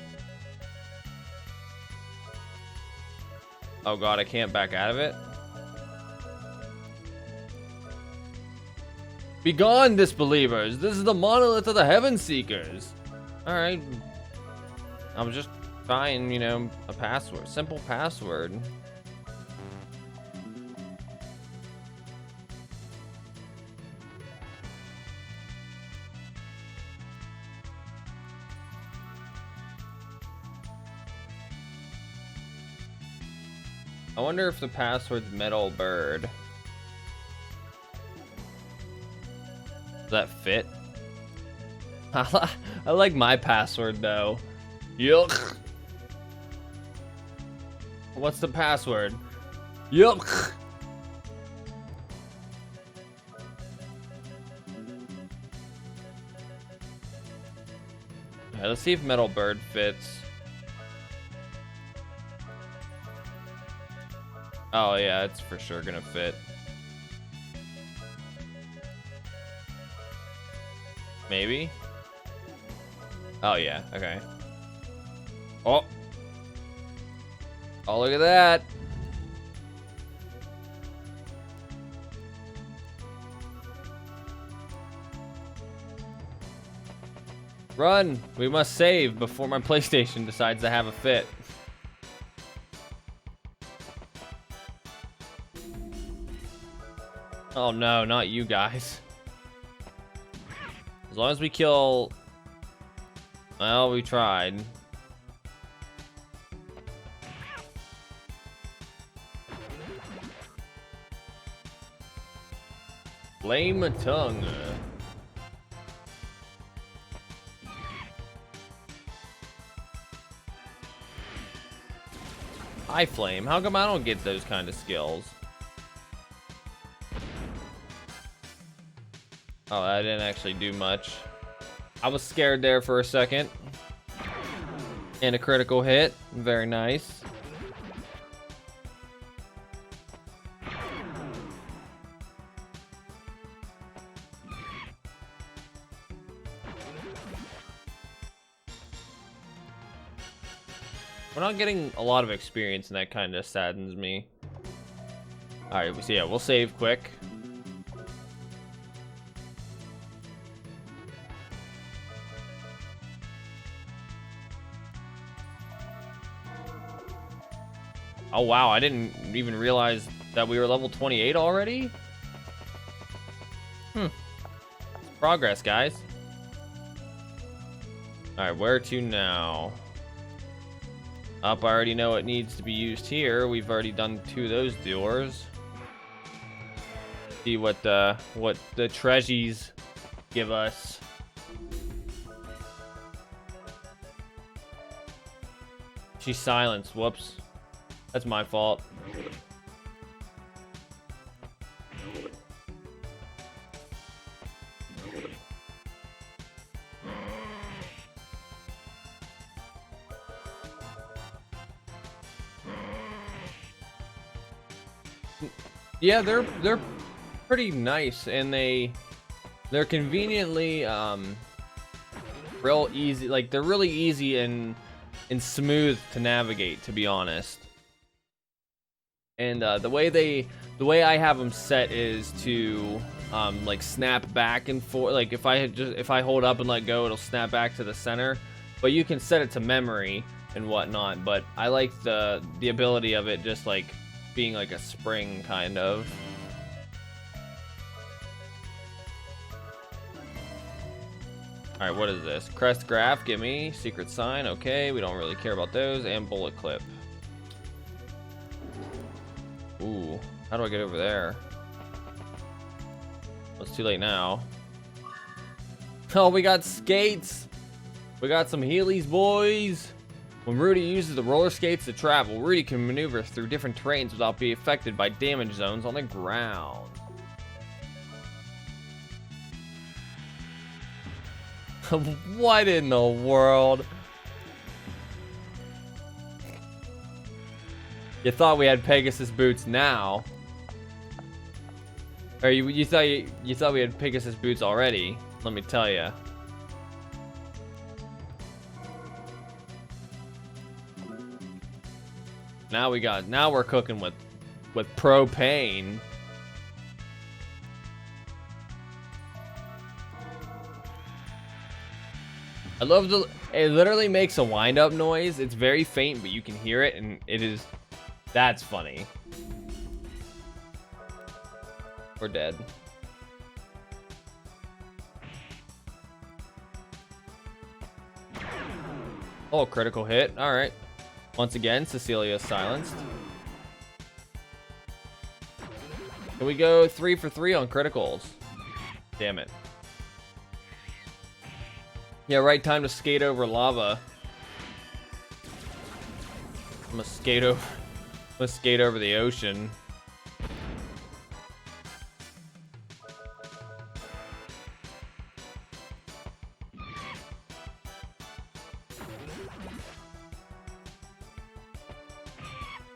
Oh god, I can't back out of it? Begone, disbelievers! This is the monolith of the Heaven Seekers! Alright. I'm just trying, you know, a password. Simple password. I wonder if the password's Metal Bird. Does that fit? I like my password though. Yuck. What's the password? Yuck. Alright, let's see if Metal Bird fits. Oh yeah, it's for sure gonna fit. Maybe? Oh yeah, okay. Oh! Oh, look at that! Run! We must save before my PlayStation decides to have a fit. Oh no, not you guys. As long as we kill... Well, we tried. Flame tongue. High flame. How come I don't get those kind of skills? Oh, that didn't actually do much. I was scared there for a second. And a critical hit. Very nice. We're not getting a lot of experience, and that kind of saddens me. Alright, so yeah, we'll save quick. Oh wow, I didn't even realize that we were level 28 already? Progress, guys. Alright, where to now? Up, I already know it needs to be used here. We've already done 2 of those doors. See what the treasures give us. She's silenced. Whoops. That's my fault. Yeah, they're pretty nice, and they're conveniently real easy. Like they're really easy and smooth to navigate, to be honest. And the way I have them set is to like snap back and forth. Like if I hold up and let go, it'll snap back to the center. But you can set it to memory and whatnot. But I like the ability of it just like being like a spring kind of. All right, what is this? Crest graph, give me. Secret sign, okay. We don't really care about those. And bullet clip. Ooh, how do I get over there? Well, it's too late now. Oh, we got skates. We got some Heelys, boys. When Rudy uses the roller skates to travel, Rudy can maneuver through different terrains without being affected by damage zones on the ground. What in the world? You thought we had Pegasus boots now. Or you thought we had Pegasus boots already. Let me tell you. Now we're cooking with propane. I love it literally makes a wind-up noise. It's very faint, but you can hear it, and that's funny. We're dead. Oh, critical hit. All right. Once again, Cecilia is silenced. Can we go 3 for 3 on criticals? Damn it. Yeah, right time to skate over lava. I'm gonna skate over the ocean.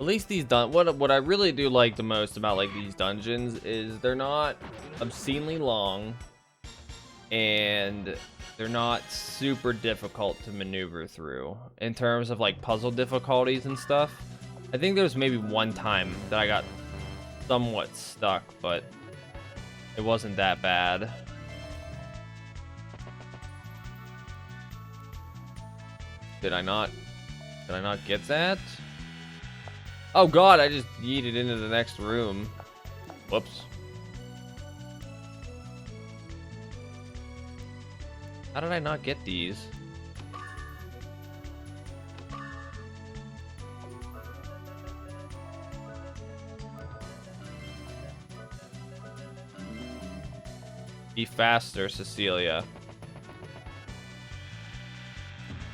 At least these what I really do like the most about like these dungeons is they're not obscenely long, and they're not super difficult to maneuver through in terms of like puzzle difficulties and stuff. I think there's maybe one time that I got somewhat stuck, but it wasn't that bad. Did I not get that? Oh god, I just yeeted into the next room. Whoops. How did I not get these? Be faster, Cecilia.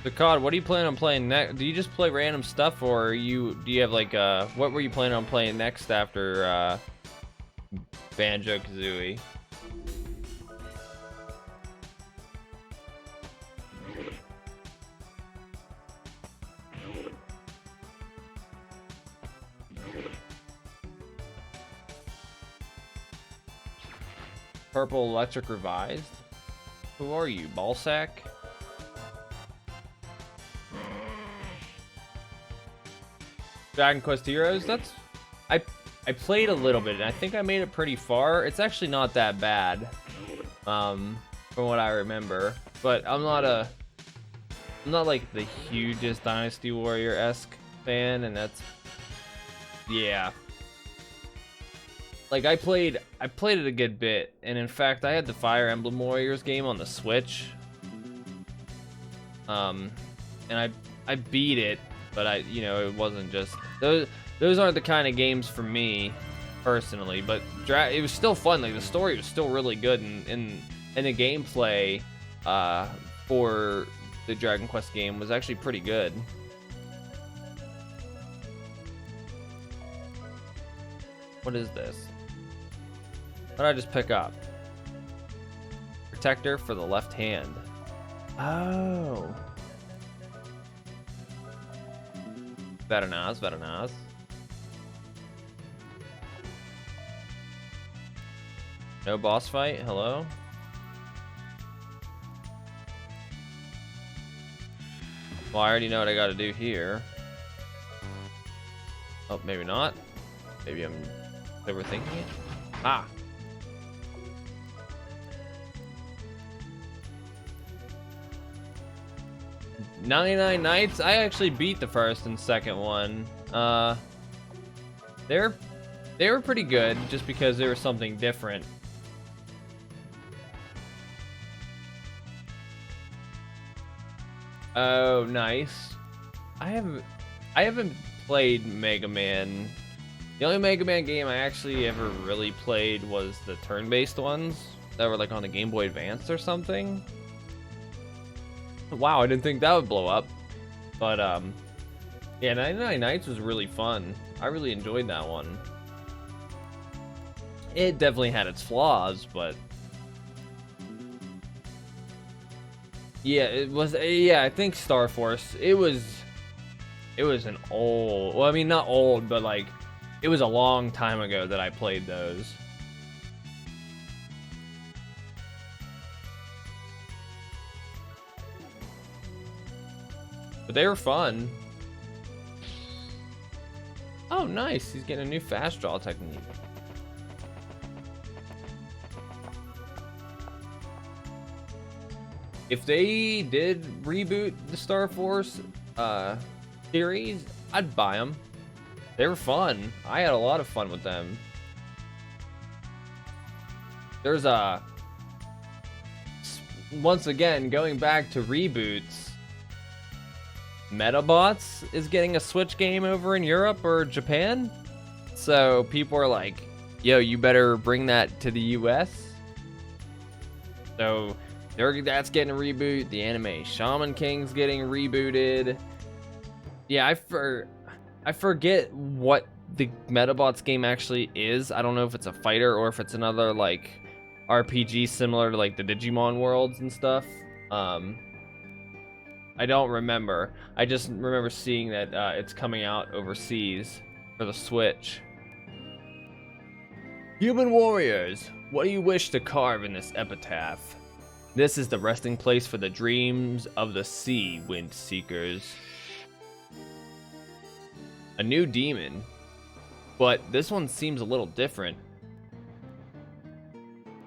So, COD, what are you planning on playing next? Do you just play random stuff, or do you have like what were you planning on playing next after Banjo-Kazooie? Purple Electric Revised? Who are you, Ballsack? Dragon Quest Heroes? I played a little bit, and I think I made it pretty far. It's actually not that bad, from what I remember. But I'm not like the hugest Dynasty Warrior-esque fan, and that's, yeah. Like I played it a good bit, and in fact I had the Fire Emblem Warriors game on the Switch. And I beat it, but it wasn't just those aren't the kind of games for me personally, but it was still fun. Like the story was still really good, and the gameplay for the Dragon Quest game was actually pretty good. What is this? What did I just pick up? Protector for the left hand. Oh. Very nice, very nice. No boss fight? Hello? Well, I already know what I gotta do here. Oh, maybe not. Maybe I'm overthinking it. Ah! 99 Nights? I actually beat the first and second one. They were pretty good just because there was something different. Oh, nice. I haven't played Mega Man. The only Mega Man game I actually ever really played was the turn-based ones that were like on the Game Boy Advance or something. Wow, I didn't think that would blow up. But yeah, 99 Nights was really fun. I really enjoyed that one. It definitely had its flaws, but yeah, it was. Yeah, I think Star Force. It was an old. Well, I mean, not old, but like, it was a long time ago that I played those. But they were fun. Oh, nice. He's getting a new fast draw technique. If they did reboot the Star Force series, I'd buy them. They were fun. I had a lot of fun with them. There's once again, going back to reboots, Metabots is getting a Switch game over in Europe or Japan. So people are like, yo, you better bring that to the US. So that's getting a reboot. The anime Shaman King's getting rebooted. Yeah, I forget what the Metabots game actually is. I don't know if it's a fighter or if it's another like RPG similar to like the Digimon worlds and stuff. I don't remember. I just remember seeing that it's coming out overseas for the Switch. Human warriors, what do you wish to carve in this epitaph? This is the resting place for the dreams of the sea, wind seekers. A new demon, but this one seems a little different.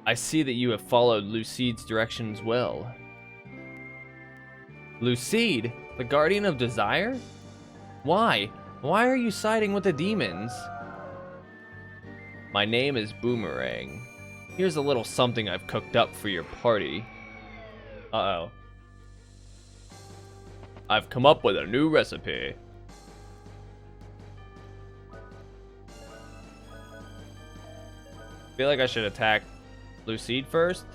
I see that you have followed Lucide's directions well. Lucide, the guardian of desire? Why? Why are you siding with the demons? My name is Boomerang. Here's a little something I've cooked up for your party. Uh-oh. I've come up with a new recipe. I feel like I should attack Lucide first.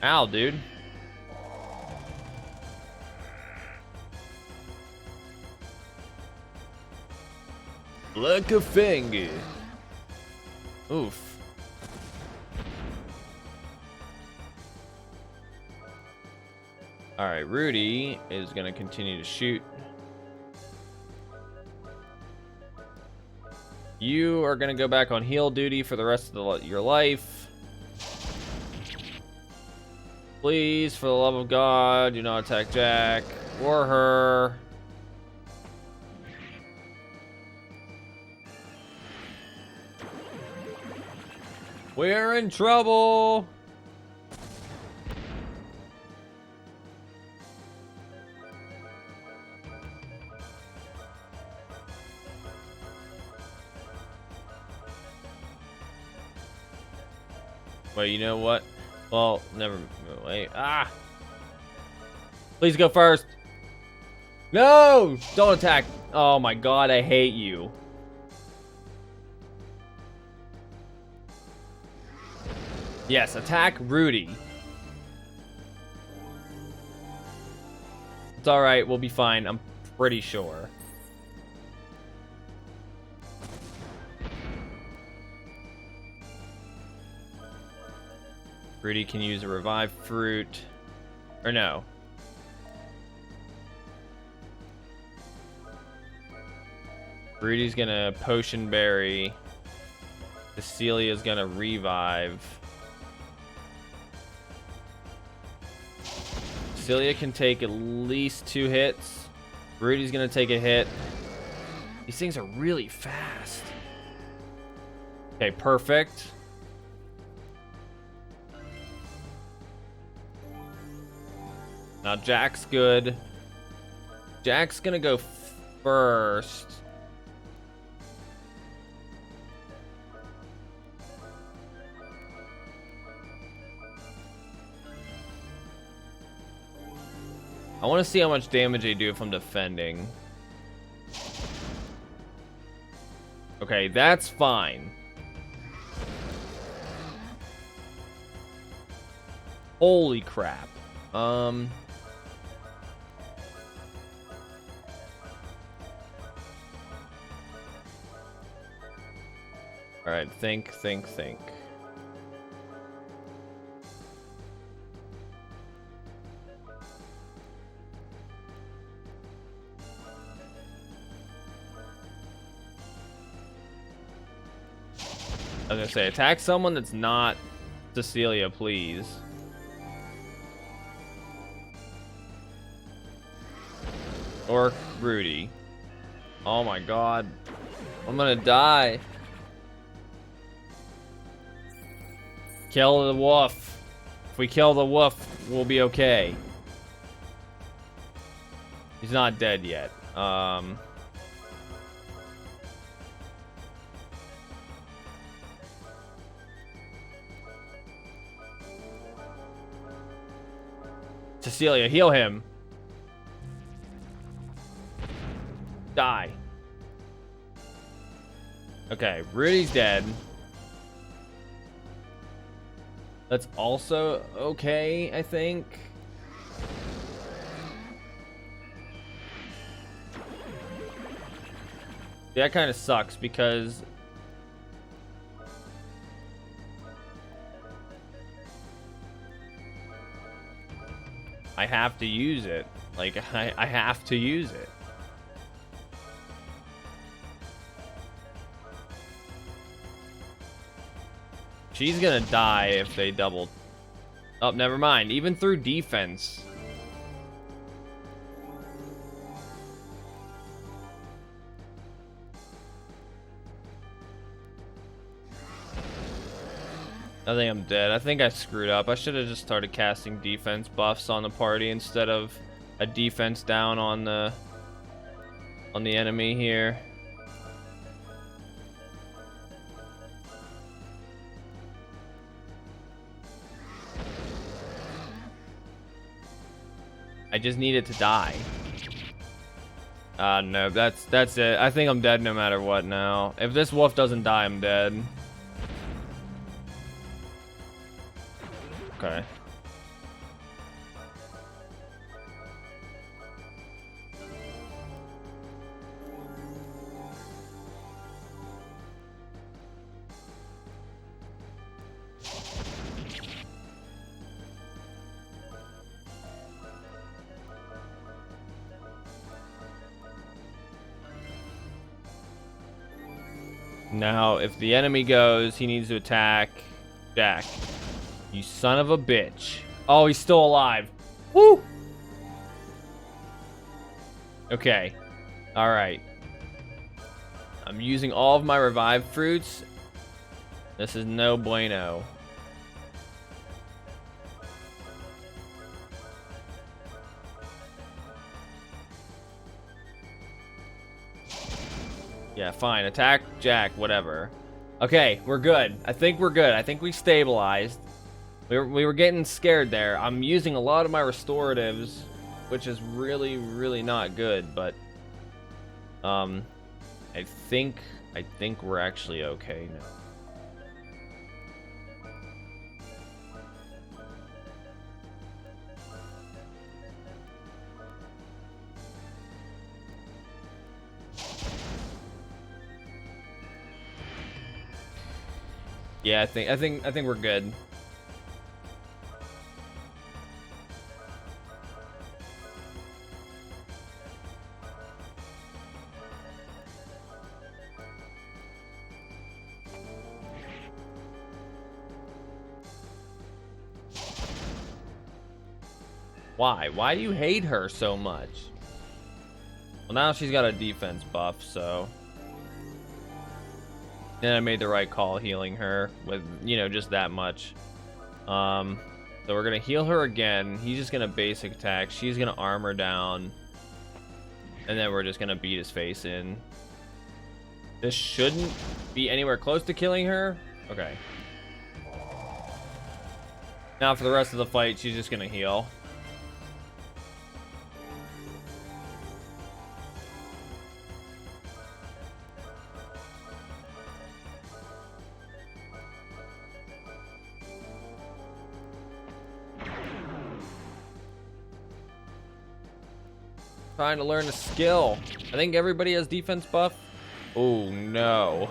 Ow, dude. Like a finger. Oof. Alright, Rudy is gonna continue to shoot. You are gonna go back on heal duty for the rest of your life. Please, for the love of God, do not attack Jack or her. We're in trouble. Wait, you know what? Well, never. Wait. Ah! Please go first. No! Don't attack. Oh my God, I hate you. Yes, attack Rudy. It's alright, we'll be fine. I'm pretty sure. Rudy can use a revive fruit. Or no. Rudy's gonna potion berry. Cecilia's gonna revive. Cecilia can take at least 2 hits. Rudy's gonna take a hit. These things are really fast. Okay, perfect. Now Jack's good. Jack's gonna go first. I want to see how much damage they do if I'm defending. Okay, that's fine. Holy crap. All right, think. I was gonna say, attack someone that's not Cecilia, please. Or Rudy. Oh my god. I'm gonna die. Kill the wolf. If we kill the wolf, we'll be okay. He's not dead yet. Cecilia, heal him. Die. Okay, Rudy's dead. That's also okay, I think. Yeah, that kind of sucks because I have to use it. Like, I have to use it. She's gonna die if they double. Oh, never mind. Even through defense. I think I'm dead. I think I screwed up. I should have just started casting defense buffs on the party instead of a defense down on the enemy here. I just need it to die. No, that's it. I think I'm dead no matter what now. If this wolf doesn't die, I'm dead. Okay. Now, if the enemy goes, he needs to attack Jack. You son of a bitch. Oh, he's still alive. Woo! Okay. Alright. I'm using all of my revived fruits. This is no bueno. Yeah, fine. Attack Jack, whatever. Okay, we're good. I think we're good. I think we stabilized. We were getting scared there. I'm using a lot of my restoratives, which is really, really not good, but I think we're actually okay now. Yeah, I think we're good. Why? Why do you hate her so much? Well, now she's got a defense buff, so... And I made the right call healing her with, you know, just that much. So we're gonna heal her again. He's just gonna basic attack. She's gonna armor down. And then we're just gonna beat his face in. This shouldn't be anywhere close to killing her. Okay. Now for the rest of the fight, she's just gonna heal. Trying to learn a skill. I think everybody has defense buff. Oh no.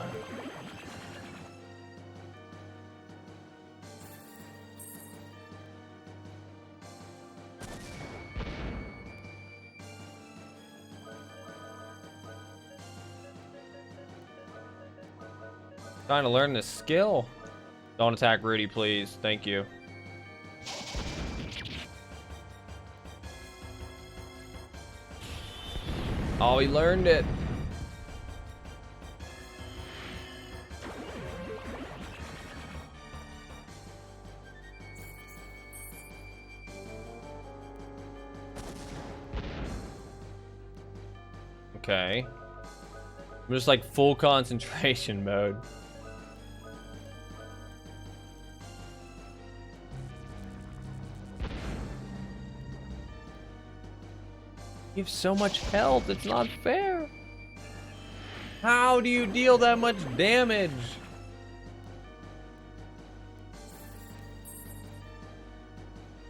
Trying to learn this skill. Don't attack Rudy, please. Thank you. Oh, he learned it. Okay. I'm just like full concentration mode. You have so much health, it's not fair. How do you deal that much damage?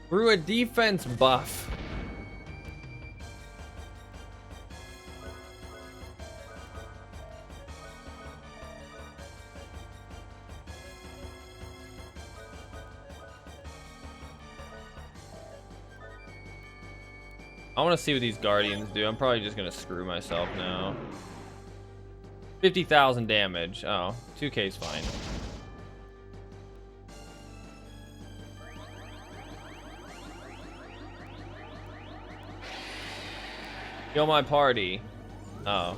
Through a defense buff. I want to see what these guardians do. I'm probably just gonna screw myself now. 50,000 damage. Oh, 2k is fine. Kill my party. Oh.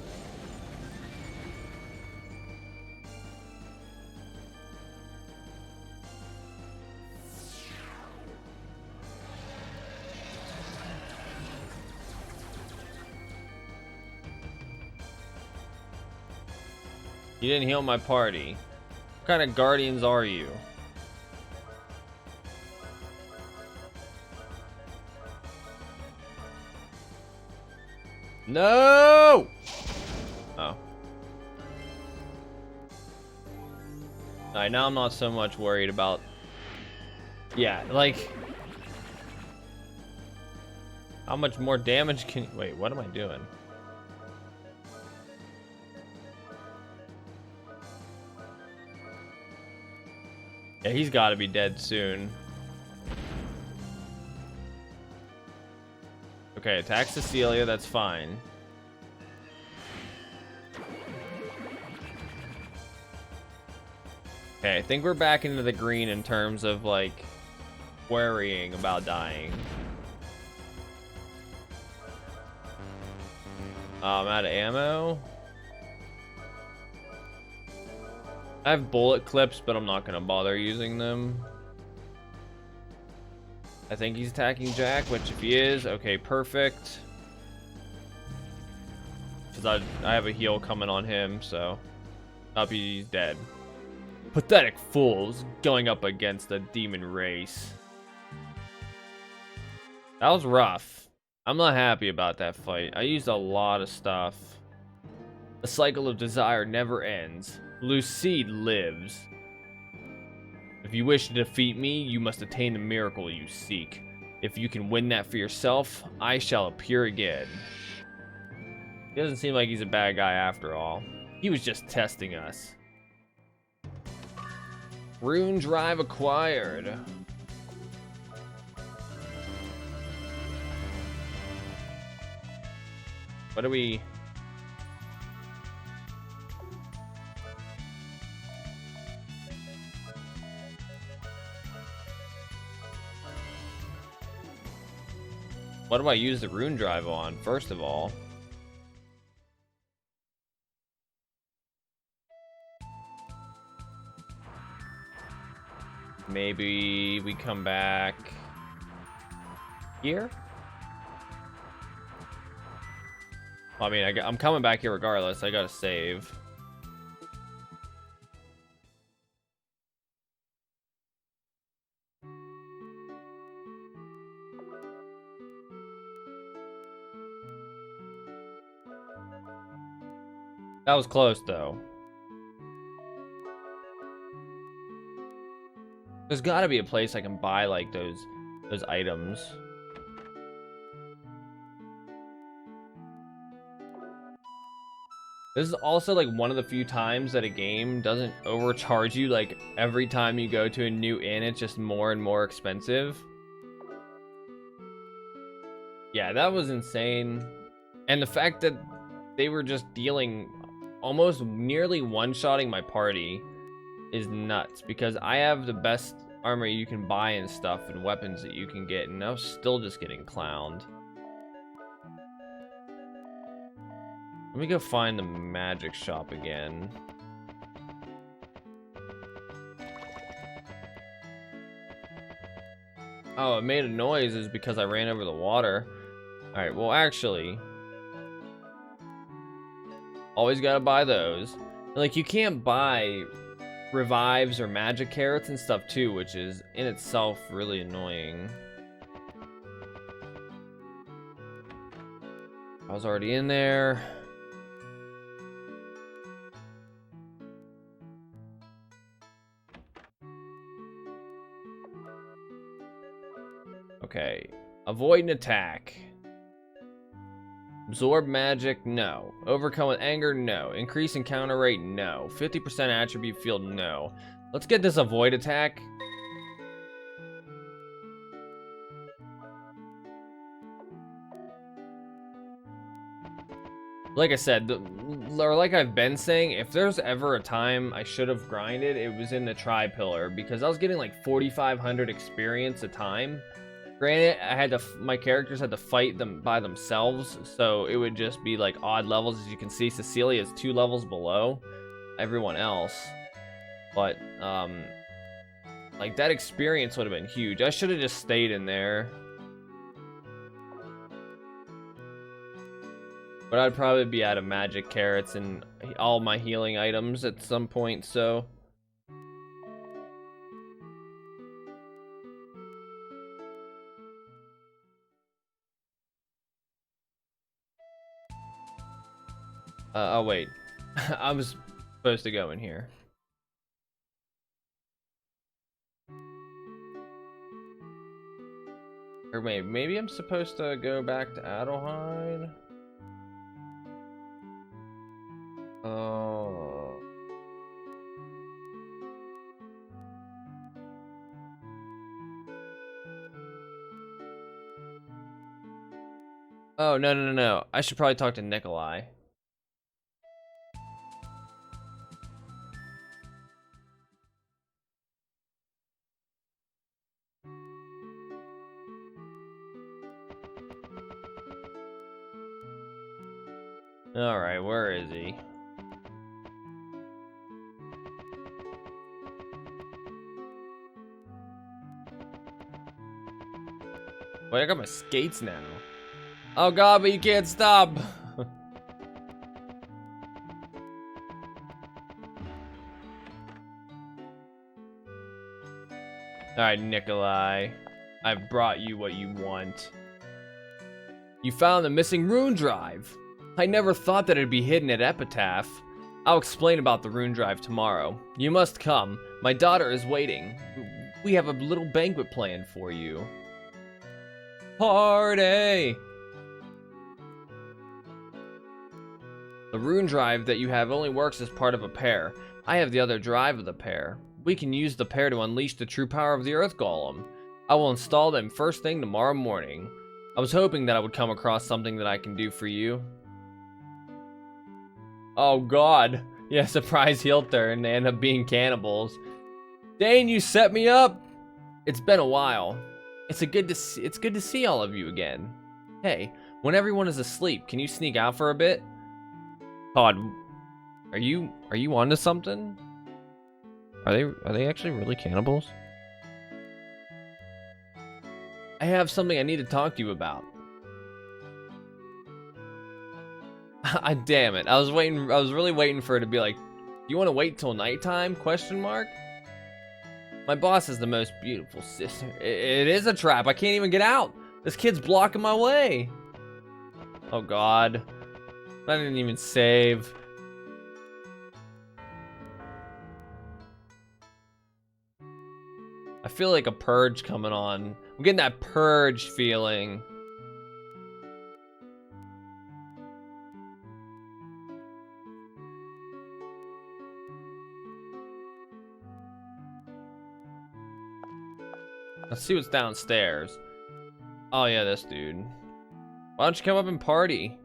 You didn't heal my party. What kind of guardians are you? No! Oh. Alright, now I'm not so much worried about... Yeah, like... How much more damage can... Wait, what am I doing? Yeah, he's got to be dead soon. Okay, attack Cecilia, that's fine. Okay, I think we're back into the green in terms of, like, worrying about dying. I'm out of ammo. I have bullet clips, but I'm not gonna bother using them. I think he's attacking Jack, which if he is, okay, perfect. Because I have a heal coming on him, so up he's dead. Pathetic fools going up against a demon race. That was rough. I'm not happy about that fight. I used a lot of stuff. The cycle of desire never ends. Lucide lives. If you wish to defeat me, you must attain the miracle you seek. If you can win that for yourself, I shall appear again. He doesn't seem like he's a bad guy after all. He was just testing us. Rune drive acquired. What do we... What do I use the rune drive on, first of all? Maybe we come back here? Well, I mean, I'm coming back here regardless. I gotta save. That was close, though. There's gotta be a place I can buy, like, those items. This is also, like, one of the few times that a game doesn't overcharge you, like, every time you go to a new inn, it's just more and more expensive. Yeah, that was insane. And the fact that they were just dealing almost nearly one-shotting my party is nuts, because I have the best armor you can buy and stuff and weapons that you can get, and I was still just getting clowned. Let me go find the magic shop again. Oh, it made a noise is because I ran over the water. Alright, well actually, always gotta buy those. Like, you can't buy revives or magic carrots and stuff too, which is in itself really annoying. I was already in there. Okay, avoid an attack. Absorb magic, no. Overcome with anger, no. Increase encounter rate, no. 50% attribute field, no. Let's get this avoid attack. Like I said, or like I've been saying, if there's ever a time I should have grinded, it was in the tri-pillar, because I was getting like 4,500 experience a time. Granted, my characters had to fight them by themselves, so it would just be like odd levels. As you can see, Cecilia is 2 levels below everyone else. But, like, that experience would have been huge. I should have just stayed in there. But I'd probably be out of magic carrots and all my healing items at some point, so... oh wait, I was supposed to go in here. Or maybe I'm supposed to go back to Adelheid? Oh. Oh, no. I should probably talk to Nikolai. Alright, where is he? Wait, I got my skates now. Oh god, but you can't stop! Alright, Nikolai. I've brought you what you want. You found the missing rune drive! I never thought that it'd be hidden at Epitaph. I'll explain about the rune drive tomorrow. You must come. My daughter is waiting. We have a little banquet planned for you. Party! The rune drive that you have only works as part of a pair. I have the other drive of the pair. We can use the pair to unleash the true power of the Earth Golem. I will install them first thing tomorrow morning. I was hoping that I would come across something that I can do for you. Oh god. Yeah, surprise heel turn. They end up being cannibals. Dane, you set me up! It's been a while. It's good to see all of you again. Hey, when everyone is asleep, can you sneak out for a bit? Todd, are you onto something? Are they actually really cannibals? I have something I need to talk to you about. Damn it. I was really waiting for it to be like, you want to wait till nighttime? Question mark. My boss is the most beautiful sister. It is a trap. I can't even get out. This kid's blocking my way. Oh god. I didn't even save. I feel like a purge coming on. I'm getting that purge feeling. Let's see what's downstairs. Oh yeah, this dude. Why don't you come up and party?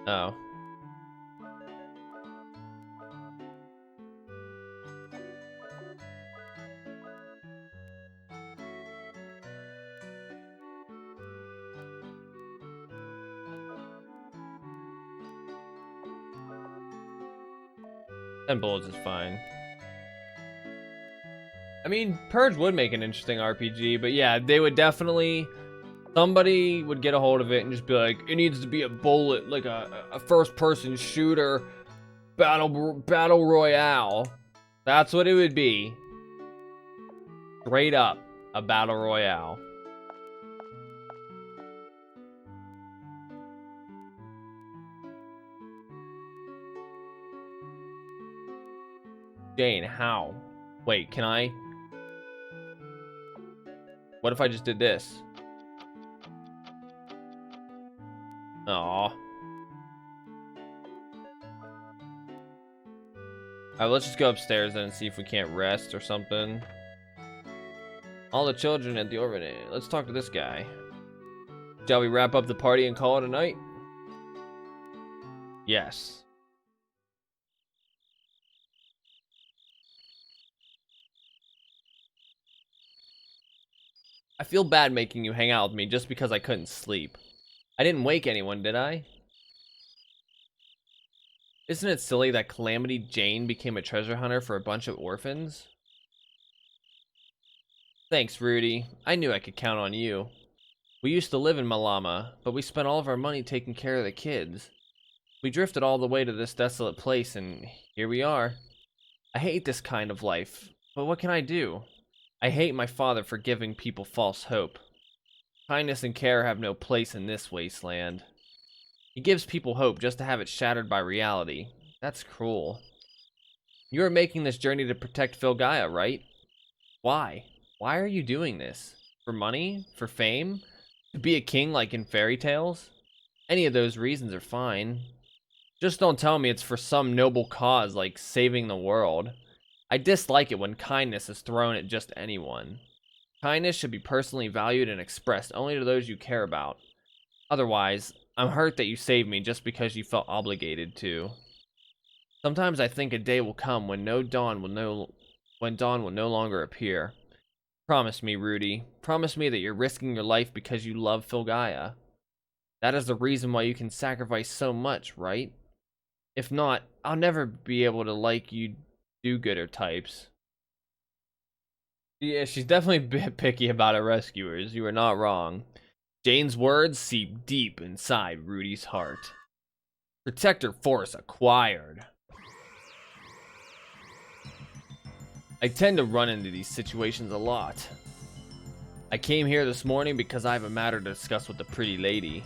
Oh. And bullets is fine. I mean, Purge would make an interesting RPG, but yeah, they would definitely... Somebody would get a hold of it and just be like, it needs to be a bullet, like a first-person shooter battle royale. That's what it would be. Straight up, a battle royale. Jane, how? Wait, can I? What if I just did this? Aww. Alright, let's just go upstairs then and see if we can't rest or something. All the children at the orphanage. Let's talk to this guy. Shall we wrap up the party and call it a night? Yes. I feel bad making you hang out with me just because I couldn't sleep. I didn't wake anyone, did I? Isn't it silly that Calamity Jane became a treasure hunter for a bunch of orphans? Thanks, Rudy. I knew I could count on you. We used to live in Malama, but we spent all of our money taking care of the kids. We drifted all the way to this desolate place, and here we are. I hate this kind of life, but what can I do? I hate my father for giving people false hope. Kindness and care have no place in this wasteland. He gives people hope just to have it shattered by reality. That's cruel. You are making this journey to protect Filgaia, right? Why? Why are you doing this? For money? For fame? To be a king like in fairy tales? Any of those reasons are fine. Just don't tell me it's for some noble cause like saving the world. I dislike it when kindness is thrown at just anyone. Kindness should be personally valued and expressed only to those you care about. Otherwise, I'm hurt that you saved me just because you felt obligated to. Sometimes I think a day will come when dawn will no longer appear. Promise me, Rudy. Promise me that you're risking your life because you love Filgaia. That is the reason why you can sacrifice so much, right? If not, I'll never be able to like you do-gooder types. Yeah, she's definitely a bit picky about her rescuers. You are not wrong. Jane's words seep deep inside Rudy's heart. Protector force acquired. I tend to run into these situations a lot. I came here this morning because I have a matter to discuss with the pretty lady.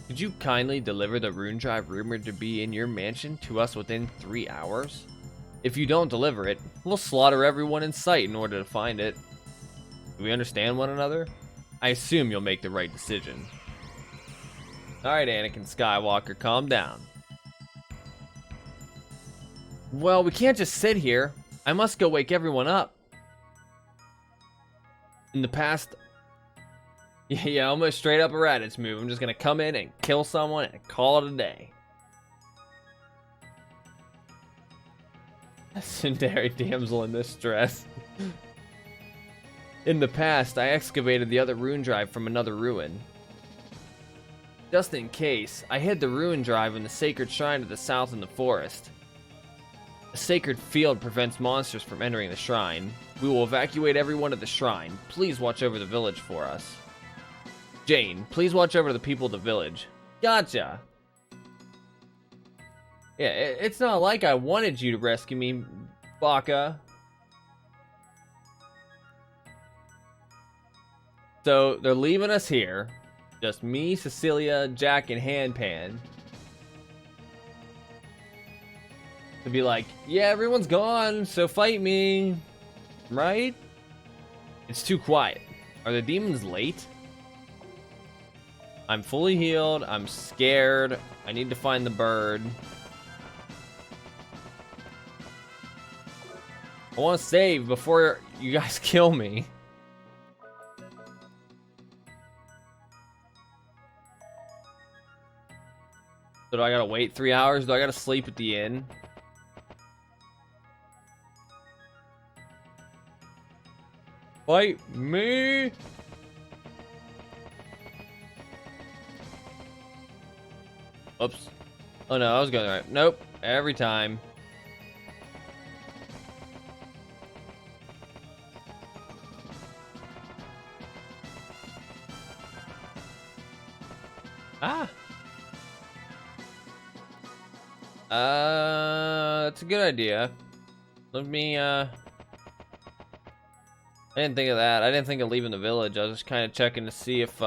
Could you kindly deliver the rune drive rumored to be in your mansion to us within 3 hours? If you don't deliver it, we'll slaughter everyone in sight in order to find it. Do we understand one another? I assume you'll make the right decision. Alright, Anakin Skywalker, calm down. Well, we can't just sit here. I must go wake everyone up. In the past... Yeah, almost straight up a Raditz move. I'm just gonna come in and kill someone and call it a day. A Tsundere damsel in distress. In the past, I excavated the other rune drive from another ruin. Just in case, I hid the ruin drive in the sacred shrine to the south in the forest. The sacred field prevents monsters from entering the shrine. We will evacuate everyone at the shrine. Please watch over the village for us. Jane, please watch over the people of the village. Gotcha. Yeah, it's not like I wanted you to rescue me, Baka. So they're leaving us here. Just me, Cecilia, Jack, and Handpan. To be like, yeah, everyone's gone, so fight me. Right? It's too quiet. Are the demons late? I'm fully healed. I'm scared. I need to find the bird. I want to save before you guys kill me. So do I gotta wait 3 hours? Do I gotta sleep at the inn? Fight me! Oops. Oh no, I was going right. Nope. Every time. Ah! That's a good idea. Let me, I didn't think of that. I didn't think of leaving the village. I was just kind of checking to see if,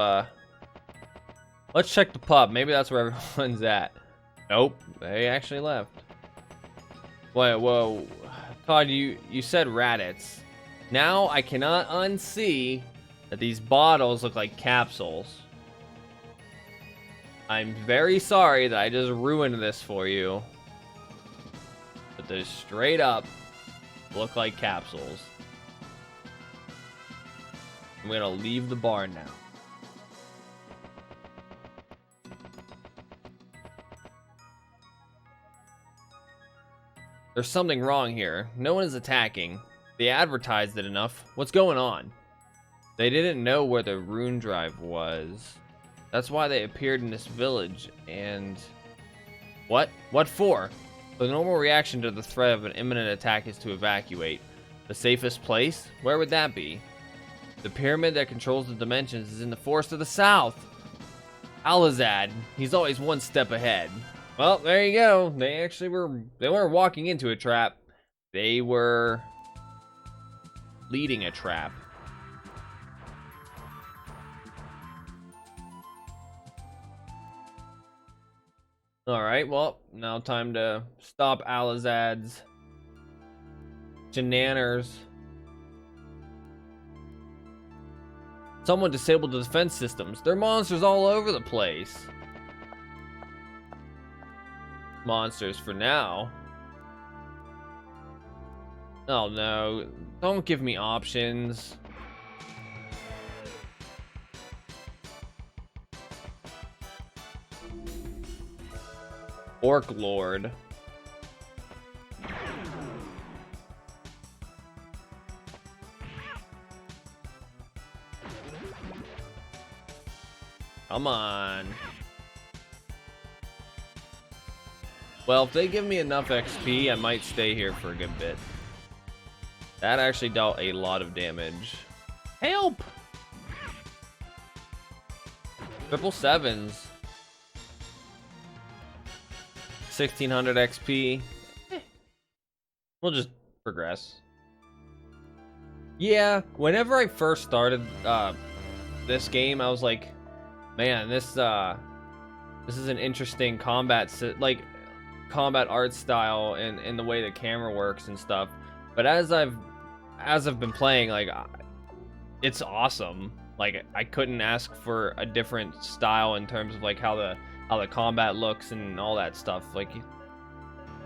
let's check the pub. Maybe that's where everyone's at. Nope. They actually left. Wait, whoa. Todd, you said Raditz. Now I cannot unsee that these bottles look like capsules. I'm very sorry that I just ruined this for you. But they straight up look like capsules. I'm gonna leave the bar now. There's something wrong here. No one is attacking. They advertised it enough. What's going on? They didn't know where the rune drive was. That's why they appeared in this village, and... What? What for? The normal reaction to the threat of an imminent attack is to evacuate. The safest place? Where would that be? The pyramid that controls the dimensions is in the forest of the south. Alazad, he's always one step ahead. Well, there you go. They weren't walking into a trap. They were leading a trap. Alright, well, now time to stop Alazad's shenanigans. Someone disabled the defense systems. There are monsters all over the place. Monsters for now. Oh no, don't give me options. Orc Lord. Come on. Well, if they give me enough XP, I might stay here for a good bit. That actually dealt a lot of damage. Help! 777s. 1600 XP. We'll just progress. Yeah, whenever I first started this game, I was like, man, this is an interesting combat art style and the way the camera works and stuff. But as I've been playing, like, it's awesome. Like, I couldn't ask for a different style in terms of like how the combat looks and all that stuff. Like,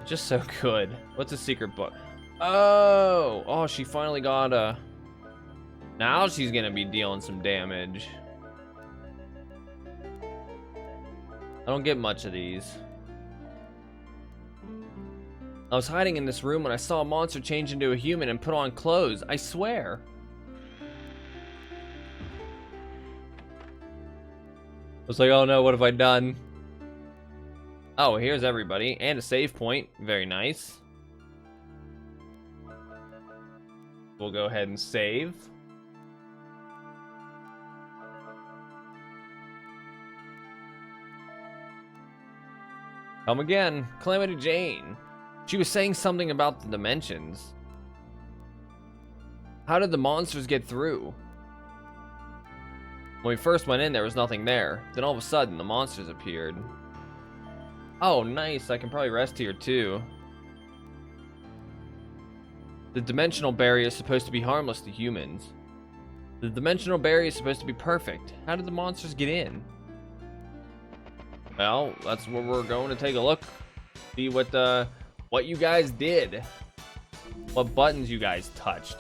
it's just so good. What's a secret book? Oh, she finally got a... Now she's gonna be dealing some damage. I don't get much of these. I was hiding in this room when I saw a monster change into a human and put on clothes. I swear. was like, oh no, what have I done? Oh, here's everybody. And a save point. Very nice. We'll go ahead and save. Come again. Calamity Jane. She was saying something about the dimensions. How did the monsters get through? When we first went in, there was nothing there. Then all of a sudden, the monsters appeared. Oh, nice. I can probably rest here, too. The dimensional barrier is supposed to be harmless to humans. The dimensional barrier is supposed to be perfect. How did the monsters get in? Well, that's where we're going to take a look. See what you guys did. What buttons you guys touched.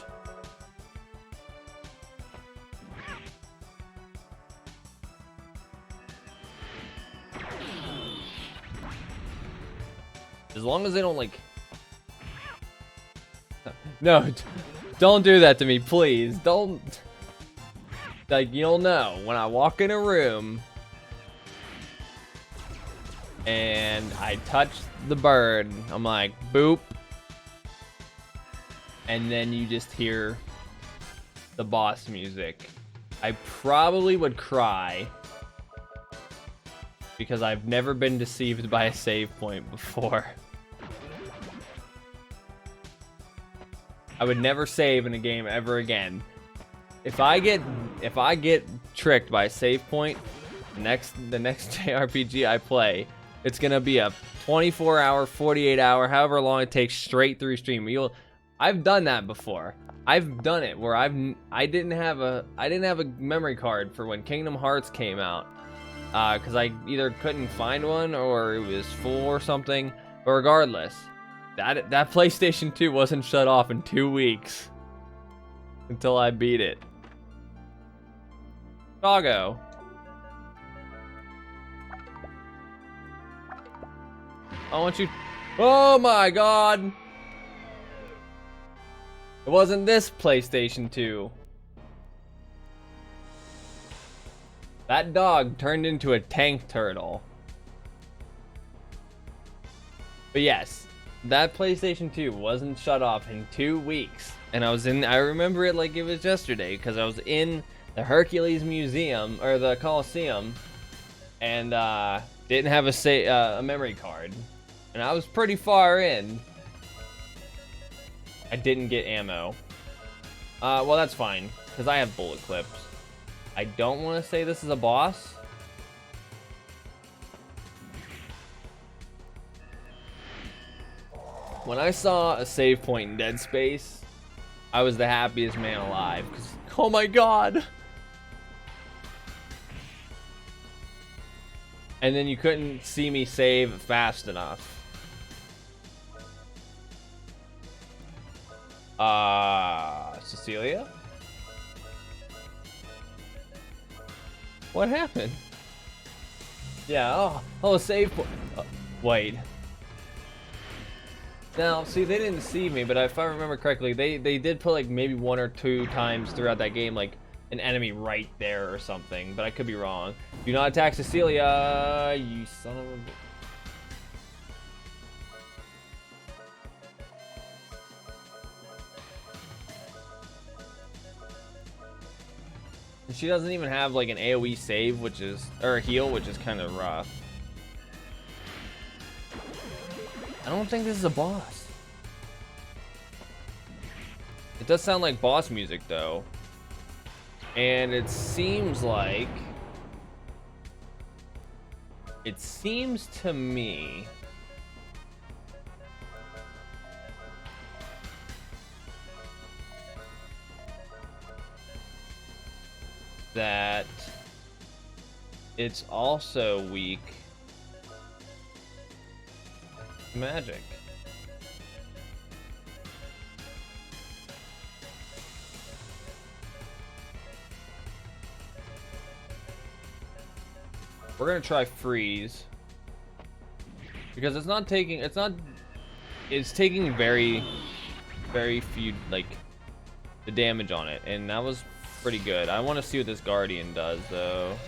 As long as they don't, like... No, don't do that to me, please. Don't... Like, you'll know, when I walk in a room... and I touch the bird, I'm like, boop. And then you just hear the boss music. I probably would cry. Because I've never been deceived by a save point before. I would never save in a game ever again. If I get tricked by a save point, the next JRPG I play, it's gonna be a 24-hour, 48-hour, however long it takes straight through stream. I've done that before. I've done it where I didn't have a memory card for when Kingdom Hearts came out. Because I either couldn't find one or it was full or something. But regardless, that PlayStation 2 wasn't shut off in 2 weeks until I beat it. Doggo. I want you. Oh my god! It wasn't this PlayStation 2. That dog turned into a tank turtle. But yes, that PlayStation 2 wasn't shut off in 2 weeks. And I remember it like it was yesterday, because I was in the Hercules Museum, or the Coliseum, and didn't have a memory card. And I was pretty far in. I didn't get ammo. Well, that's fine, because I have bullet clips. I don't want to say this is a boss. When I saw a save point in Dead Space, I was the happiest man alive. 'Cause, oh my god! And then you couldn't see me save fast enough. Cecilia? What happened? Yeah, oh, save point. Wait. Now, see, they didn't see me, but if I remember correctly, they did put like maybe 1 or 2 times throughout that game, like an enemy right there or something, but I could be wrong. Do not attack Cecilia, you son of a... She doesn't even have like an AoE save, or a heal, which is kind of rough. I don't think this is a boss. It does sound like boss music though. And it seems to me that it's also weak to magic. We're gonna try freeze because it's taking very few, like, the damage on it, and that was pretty good. I want to see what this Guardian does, though.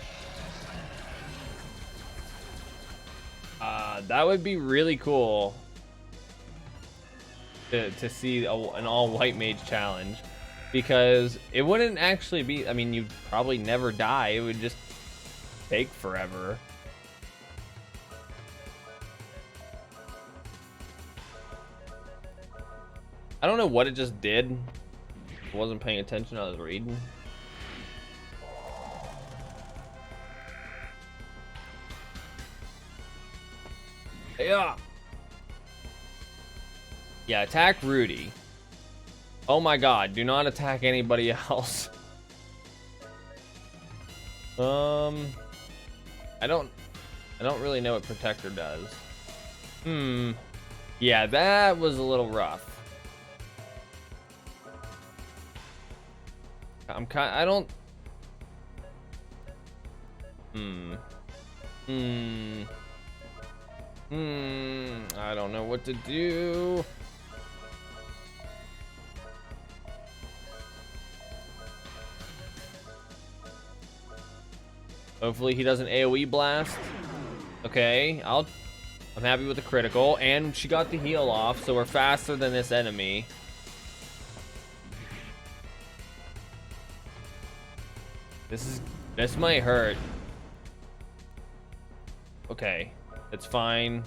That would be really cool to see an all white mage challenge, because it wouldn't actually be, I mean, you'd probably never die. It would just take forever. I don't know what it just did. I wasn't paying attention. I was reading. Yeah. Yeah, attack Rudy. Oh my god, do not attack anybody else. I don't really know what Protector does. Yeah, that was a little rough. I don't I don't know what to do. Hopefully he doesn't AoE blast. Okay, I'm happy with the critical, and she got the heal off, so we're faster than this enemy. This might hurt. Okay, it's fine.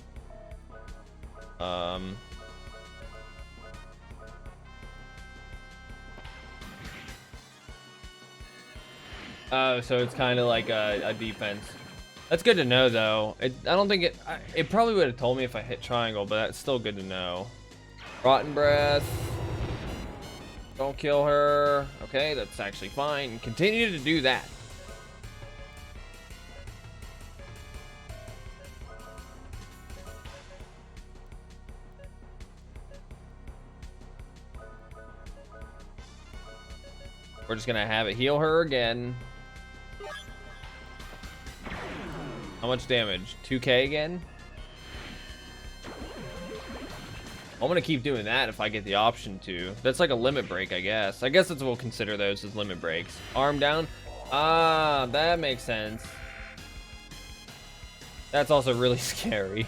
Oh, so it's kind of like a defense. That's good to know, though. I don't think it probably would have told me if I hit triangle, but that's still good to know. Rotten breath. Don't kill her. Okay, that's actually fine. Continue to do that. We're just gonna have it heal her again. How much damage? 2k again? I'm gonna keep doing that if I get the option to. That's like a limit break, I guess. I guess we'll consider those as limit breaks. Arm down. Ah, that makes sense. That's also really scary.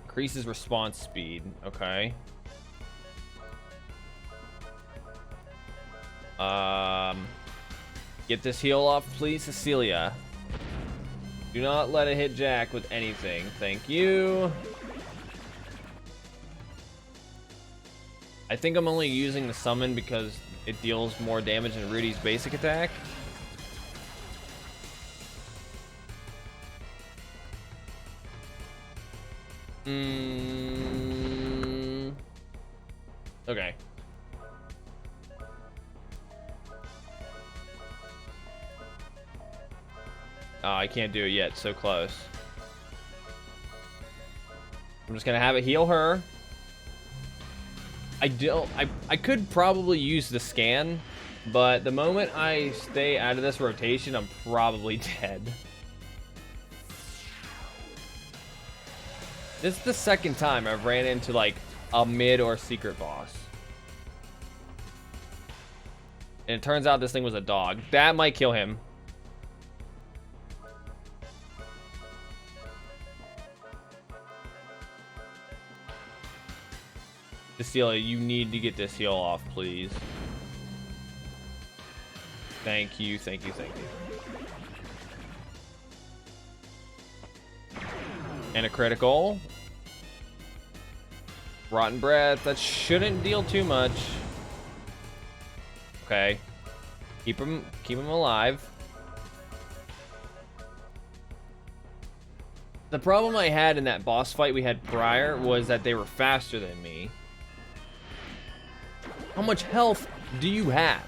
Increases response speed. Okay. Get this heal off, please, Cecilia. Do not let it hit Jack with anything. Thank you. I think I'm only using the summon because it deals more damage than Rudy's basic attack. Okay. Oh, I can't do it yet. So close. I'm just gonna have it heal her. I could probably use the scan, but the moment I stay out of this rotation, I'm probably dead. This is the second time I've ran into like a mid or secret boss. And it turns out this thing was a dog. That might kill him. Cecilia, you need to get this heal off, please. Thank you, thank you, thank you. And a critical. Rotten breath. That shouldn't deal too much. Okay. Keep him alive. The problem I had in that boss fight we had prior was that they were faster than me. How much health do you have?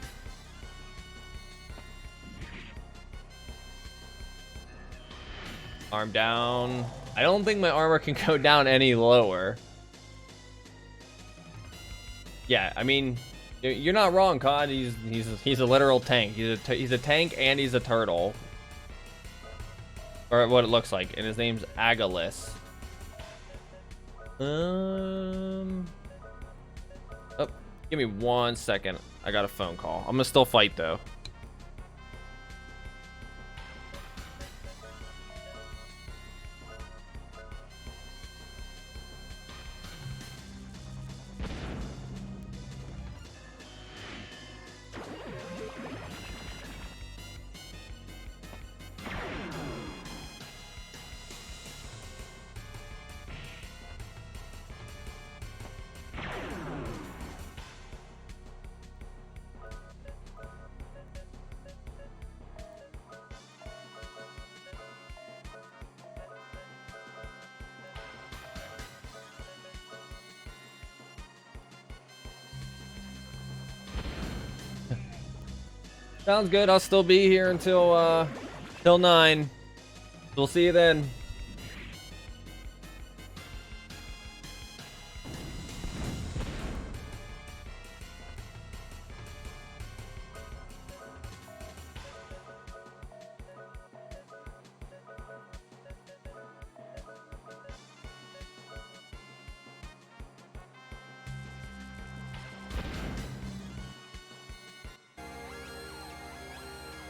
Arm down. I don't think my armor can go down any lower. Yeah, I mean, you're not wrong, Cod. He's a literal tank. He's a tank and he's a turtle, or what it looks like. And his name's Agalis. Oh, give me 1 second. I got a phone call. I'm gonna still fight though. Sounds good. I'll still be here until till 9. We'll see you then.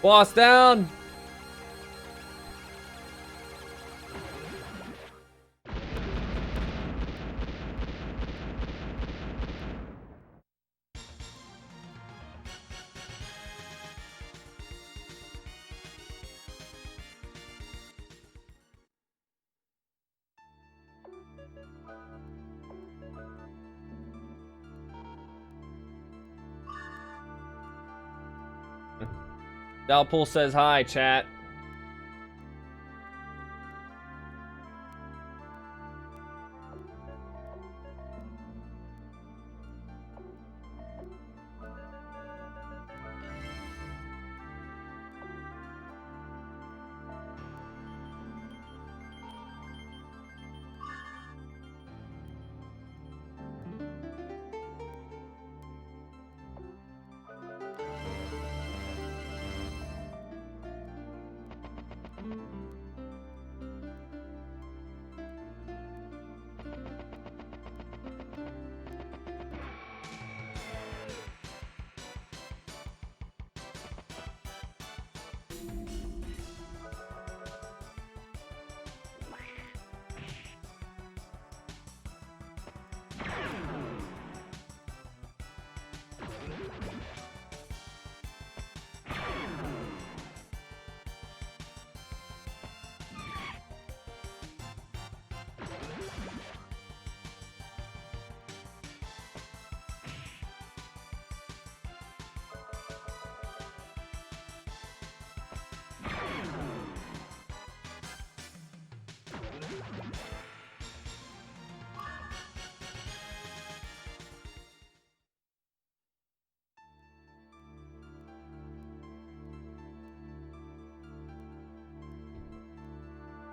Boss down. Dalpool says hi, chat.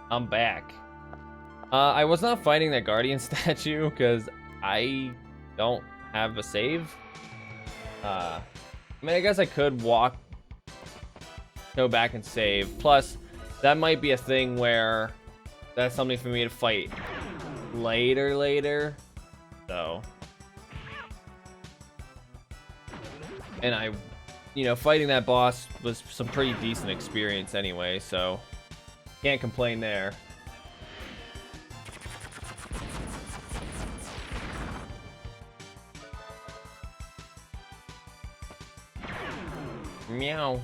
I'm back. I was not fighting that guardian statue because I don't have a save. I mean, I guess I could go back and save. Plus, that might be a thing where that's something for me to fight later. So, and fighting that boss was some pretty decent experience anyway, so can't complain there. Meow.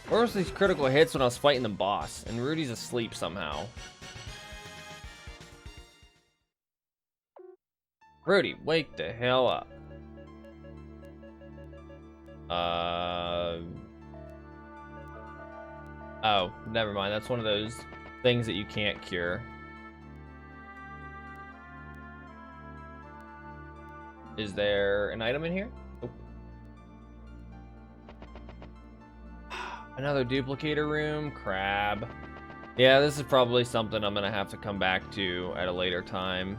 Where was these critical hits when I was fighting the boss? And Rudy's asleep somehow. Rudy, wake the hell up. Oh, never mind. That's one of those things that you can't cure. Is there an item in here? Nope. Another duplicator room. Crab. Yeah, this is probably something I'm gonna have to come back to at a later time.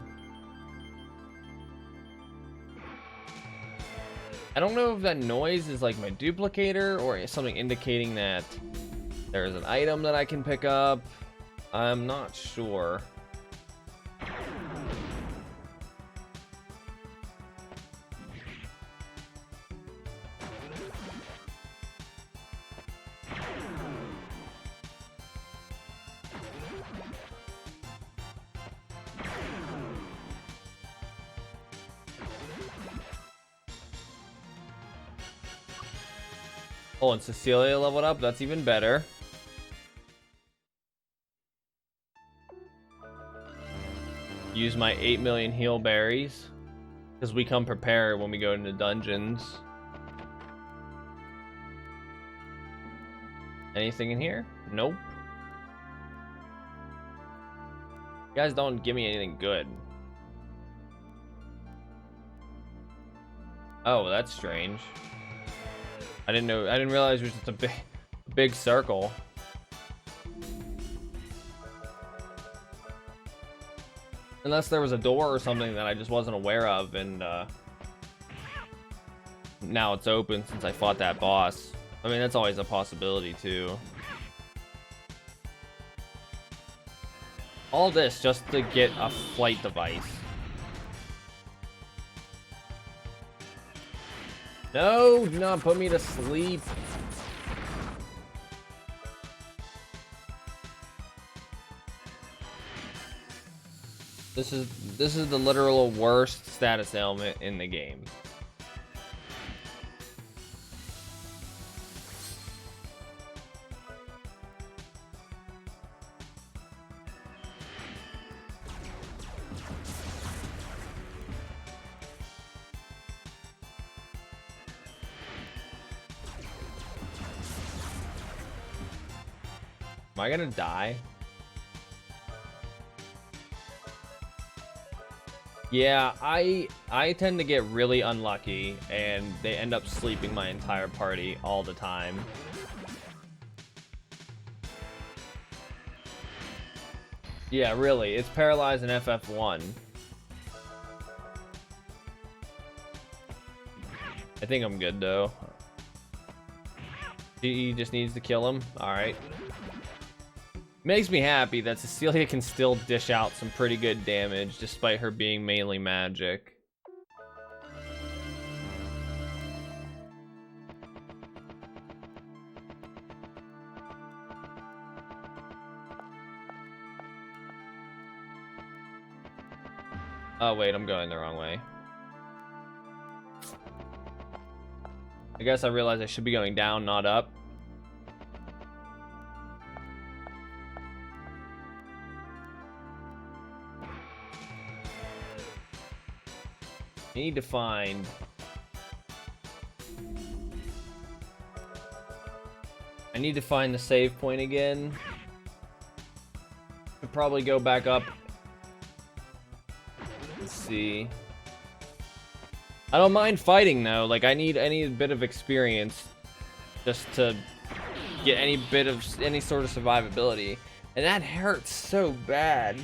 I don't know if that noise is like my duplicator or something indicating that there's an item that I can pick up. I'm not sure. Oh, and Cecilia leveled up. That's even better. Use my 8 million heal berries. Because we come prepared when we go into dungeons. Anything in here? Nope. You guys don't give me anything good. Oh, that's strange. I didn't realize it was just a big circle. Unless there was a door or something that I just wasn't aware of, and now it's open since I fought that boss. I mean, that's always a possibility too. All this just to get a flight device. No, do not put me to sleep. This is the literal worst status ailment in the game. Am I gonna die? Yeah, I tend to get really unlucky, and they end up sleeping my entire party all the time. Yeah, really, it's paralyzed in FF1. I think I'm good though. He just needs to kill him. All right. Makes me happy that Cecilia can still dish out some pretty good damage despite her being mainly magic. Oh wait, I'm going the wrong way. I guess I realized I should be going down, not up. I need to find the save point again. Could probably go back up. Let's see. I don't mind fighting though. Like I need any bit of experience just to get any sort of survivability. And that hurts so bad.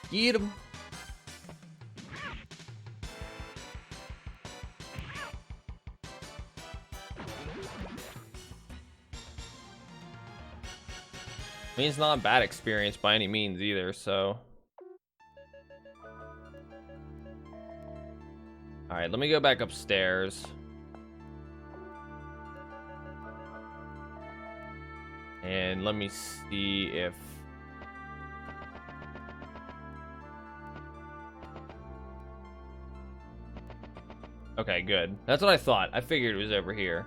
Get him. I mean, it's not a bad experience by any means either, so. Alright, let me go back upstairs. And let me see if... Okay, good. That's what I thought. I figured it was over here.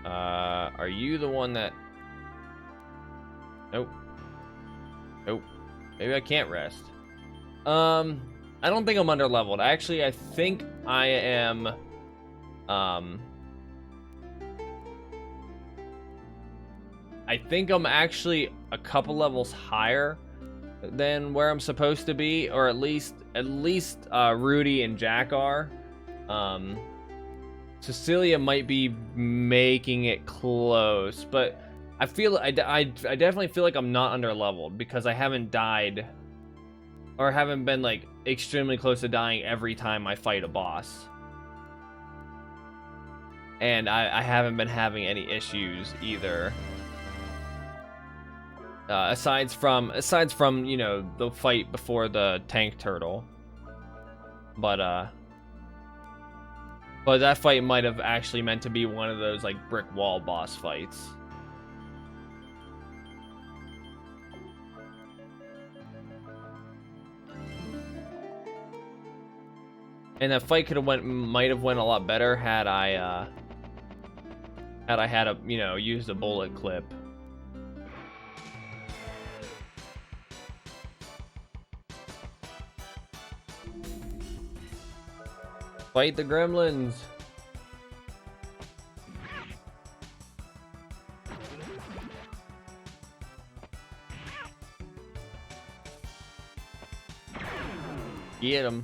Are you the one that... Nope. Nope. Maybe I can't rest. I don't think I'm under leveled. Actually, I think I am, I think I'm actually a couple levels higher than where I'm supposed to be, or at least Rudy and Jack are. Cecilia might be making it close, but I definitely feel like I'm not under leveled because I haven't died or haven't been like extremely close to dying every time I fight a boss. And I haven't been having any issues either. Aside from, you know, the fight before the tank turtle. But that fight might have actually meant to be one of those like brick wall boss fights. And that fight might have went a lot better had I had a, you know, used a bullet clip. Fight the gremlins. Get him.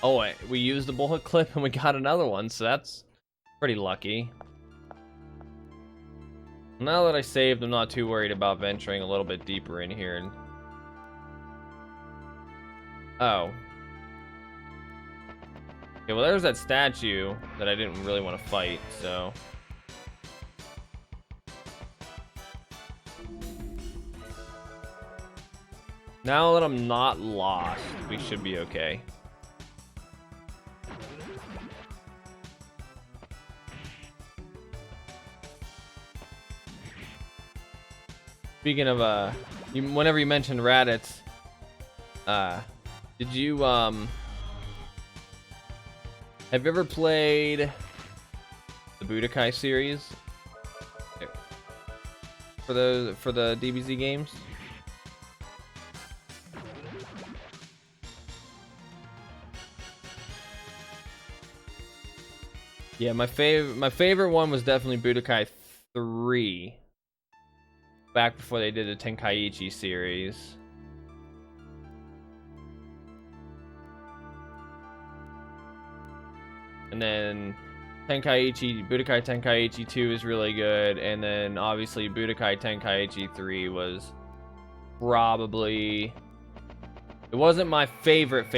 Oh, wait, we used the bullet clip and we got another one, so that's pretty lucky. Now that I saved, I'm not too worried about venturing a little bit deeper in here. Oh. Okay, well, there's that statue that I didn't really want to fight, so... Now that I'm not lost, we should be okay. Speaking of, whenever you mentioned Raditz, did you, have you ever played the Budokai series? For the DBZ games? Yeah, my favorite one was definitely Budokai 3. Back before they did the Tenkaichi series. And then Budokai Tenkaichi 2 is really good, and then obviously Budokai Tenkaichi 3 was probably... It wasn't my favorite,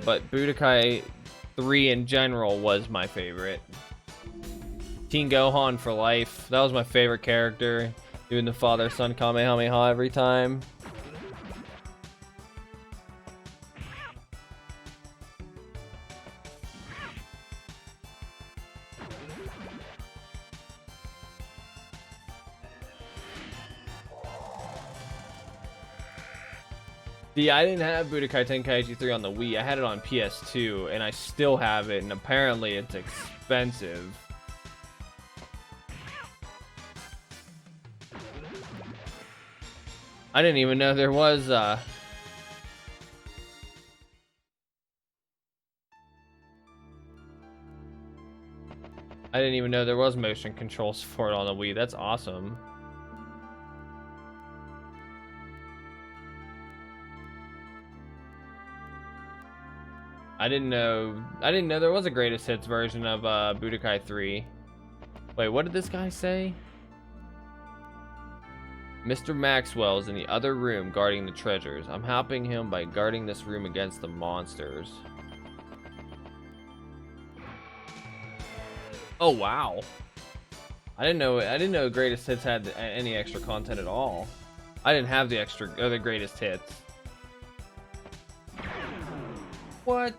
but Budokai 3 in general was my favorite. Teen Gohan for life. That was my favorite character. Doing the father-son Kamehameha every time. See, I didn't have Budokai Tenkaichi 3 on the Wii. I had it on PS2, and I still have it, and apparently it's expensive. I didn't even know there was, I didn't even know there was motion controls for it on the Wii. That's awesome. I didn't know there was a greatest hits version of Budokai 3. Wait, what did this guy say? Mr. Maxwell is in the other room guarding the treasures. I'm helping him by guarding this room against the monsters. Oh wow. I didn't know greatest hits had any extra content at all. I didn't have the other greatest hits. What?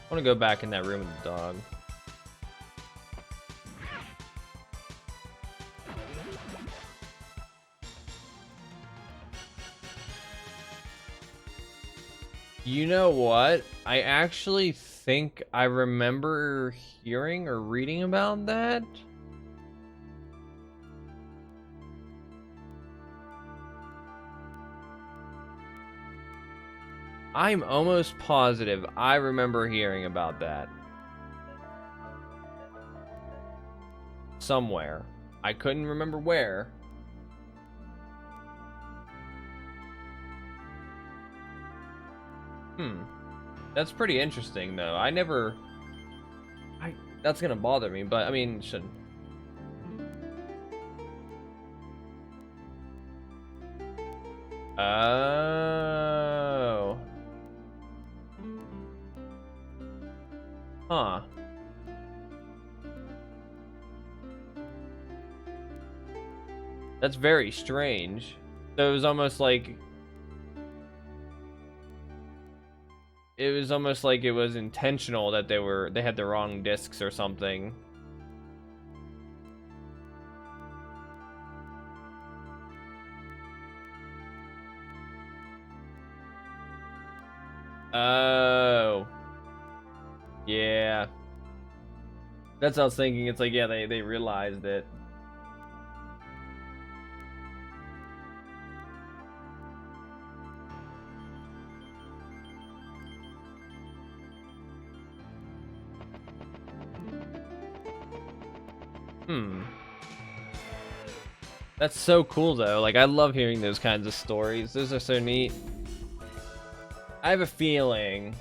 I want to go back in that room with the dog. You know what? I actually think I remember hearing or reading about that. I'm almost positive I remember hearing about that. Somewhere. I couldn't remember where. That's pretty interesting though. That's gonna bother me, but I mean, shouldn't. Oh. Huh. That's very strange. So it was almost like it was intentional that they had the wrong discs or something. Oh. Yeah. That's what I was thinking. It's like, yeah, they realized it. Hmm. That's so cool though. Like I love hearing those kinds of stories. Those are so neat. I have a feeling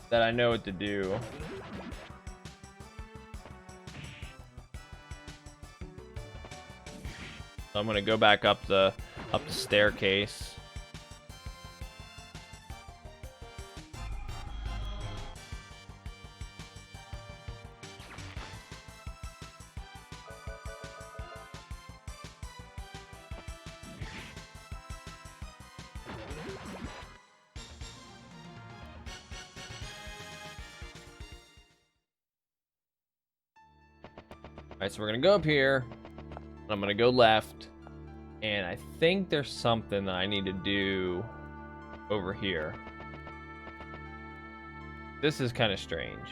that I know what to do. So I'm gonna go back up the staircase. Alright, so we're gonna go up here. I'm gonna go left. And I think there's something that I need to do over here. This is kind of strange.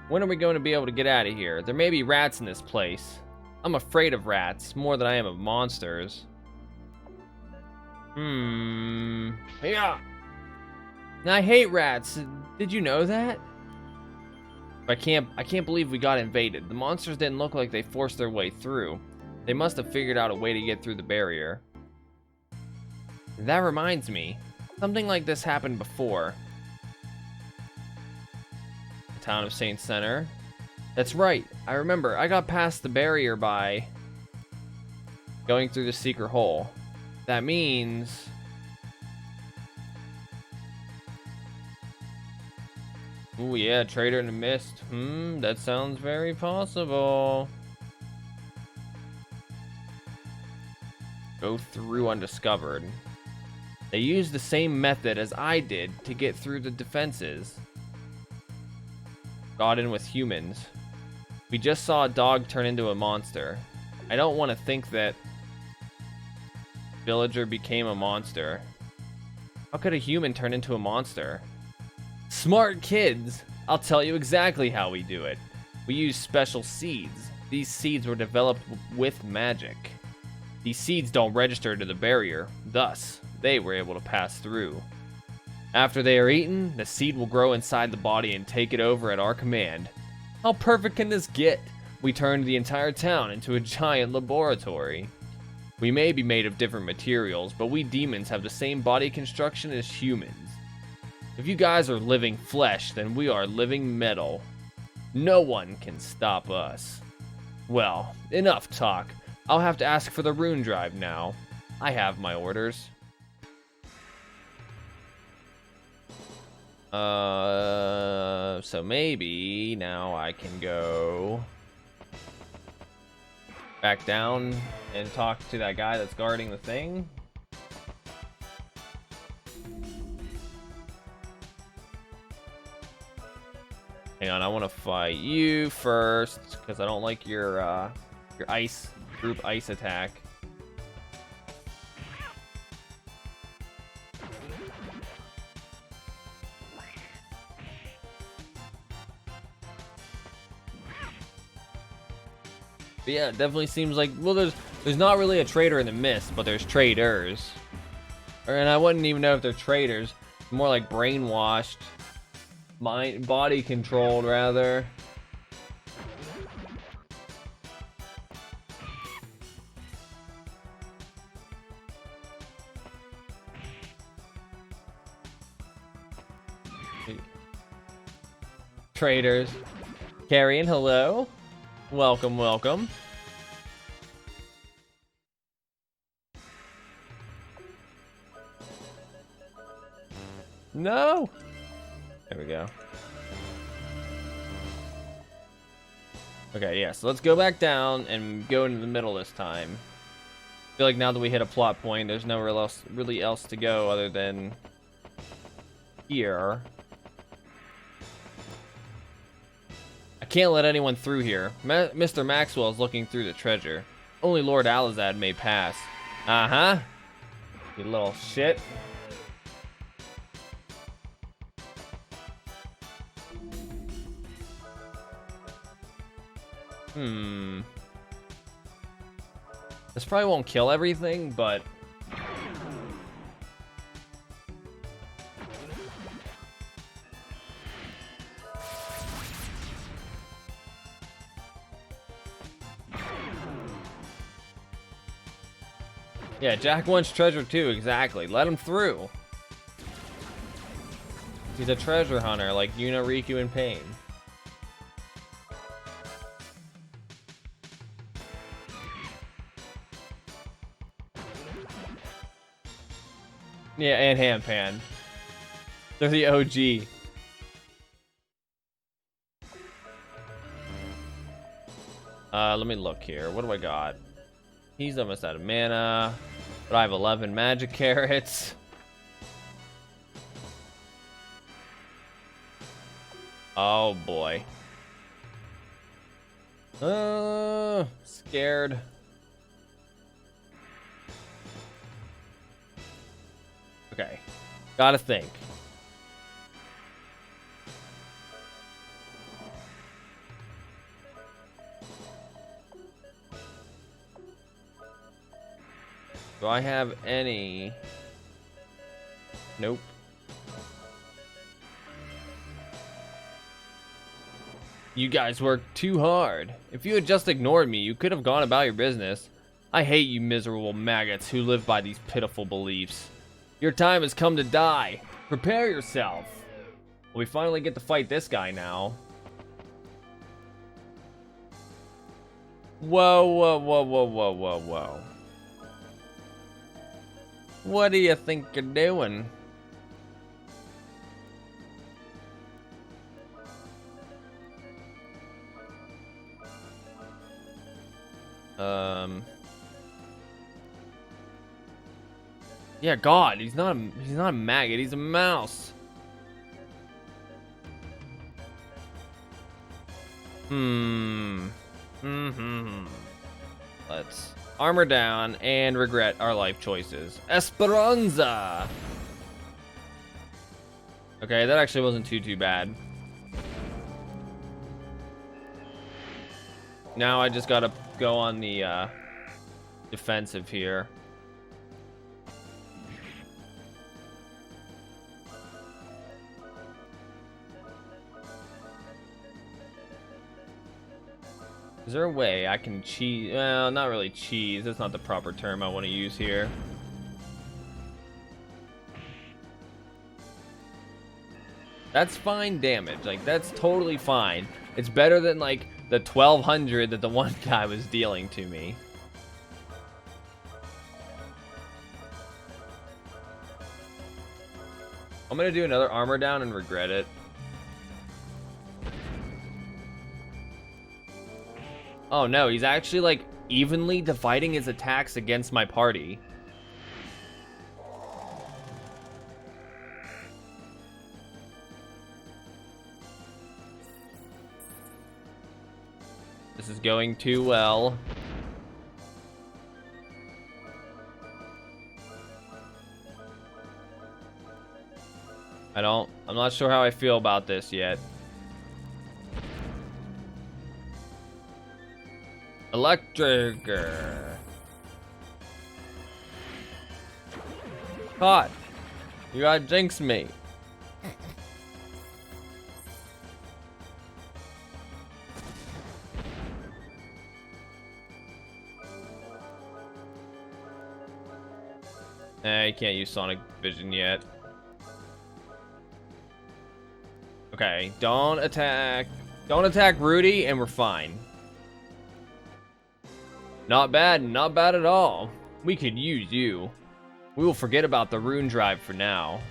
When are we going to be able to get out of here? There may be rats in this place. I'm afraid of rats more than I am of monsters. Yeah. I hate rats. Did you know that? I can't believe we got invaded. The monsters didn't look like they forced their way through. They must have figured out a way to get through the barrier. That reminds me. Something like this happened before. The town of Saint Center. That's right. I remember. I got past the barrier by going through the secret hole. That means... Ooh, yeah, Traitor in the Mist. That sounds very possible. Go through undiscovered. They used the same method as I did to get through the defenses. Got in with humans. We just saw a dog turn into a monster. I don't want to think that villager became a monster. How could a human turn into a monster? Smart kids! I'll tell you exactly how we do it. We use special seeds. These seeds were developed with magic. These seeds don't register to the barrier, thus, they were able to pass through. After they are eaten, the seed will grow inside the body and take it over at our command. How perfect can this get? We turned the entire town into a giant laboratory. We may be made of different materials, but we demons have the same body construction as humans. If you guys are living flesh, then we are living metal. No one can stop us. Well, enough talk. I'll have to ask for the rune drive now. I have my orders. So maybe now I can go back down and talk to that guy that's guarding the thing. Hang on, I want to fight you first because I don't like your ice group ice attack. But yeah, it definitely seems like, well, there's not really a traitor in the mist, but there's traitors. And I wouldn't even know if they're traitors. More like brainwashed. Body controlled, rather. Traitors. Carrion, hello. Welcome, welcome. No. There we go. Okay, yeah, so let's go back down and go into the middle this time. I feel like now that we hit a plot point, there's nowhere else really else to go other than here. I can't let anyone through here. Mr. Maxwell is looking through the treasure. Only Lord Alizad may pass. Uh-huh. You little shit. This probably won't kill everything, but... yeah, Jack wants treasure too, exactly. Let him through. He's a treasure hunter like Riku in Pain. Yeah, and Handpan. They're the OG. Let me look here. What do I got? He's almost out of mana, but I have 11 magic carrots. Oh boy. Scared. Okay, gotta think. Do I have any? Nope. You guys worked too hard. If you had just ignored me, you could have gone about your business. I hate you miserable maggots who live by these pitiful beliefs. Your time has come to die. Prepare yourself. Well, we finally get to fight this guy now. Whoa, whoa, whoa, whoa, whoa, whoa, whoa. What do you think you're doing? Yeah, God, he's not a maggot, he's a mouse. Let's armor down and regret our life choices. Esperanza. Okay, that actually wasn't too bad. Now I just gotta go on the defensive here. Is there a way I can cheese? Well, not really cheese. That's not the proper term I want to use here. That's fine damage. Like, that's totally fine. It's better than, like, the 1200 that the one guy was dealing to me. I'm gonna do another armor down and regret it. Oh no, he's actually like evenly dividing his attacks against my party. This is going too well. I'm not sure how I feel about this yet. Electric. God, you gotta jinx me. You can't use Sonic Vision yet. Okay, don't attack Rudy, and we're fine. Not bad at all. We could use you. We will forget about the rune drive for now.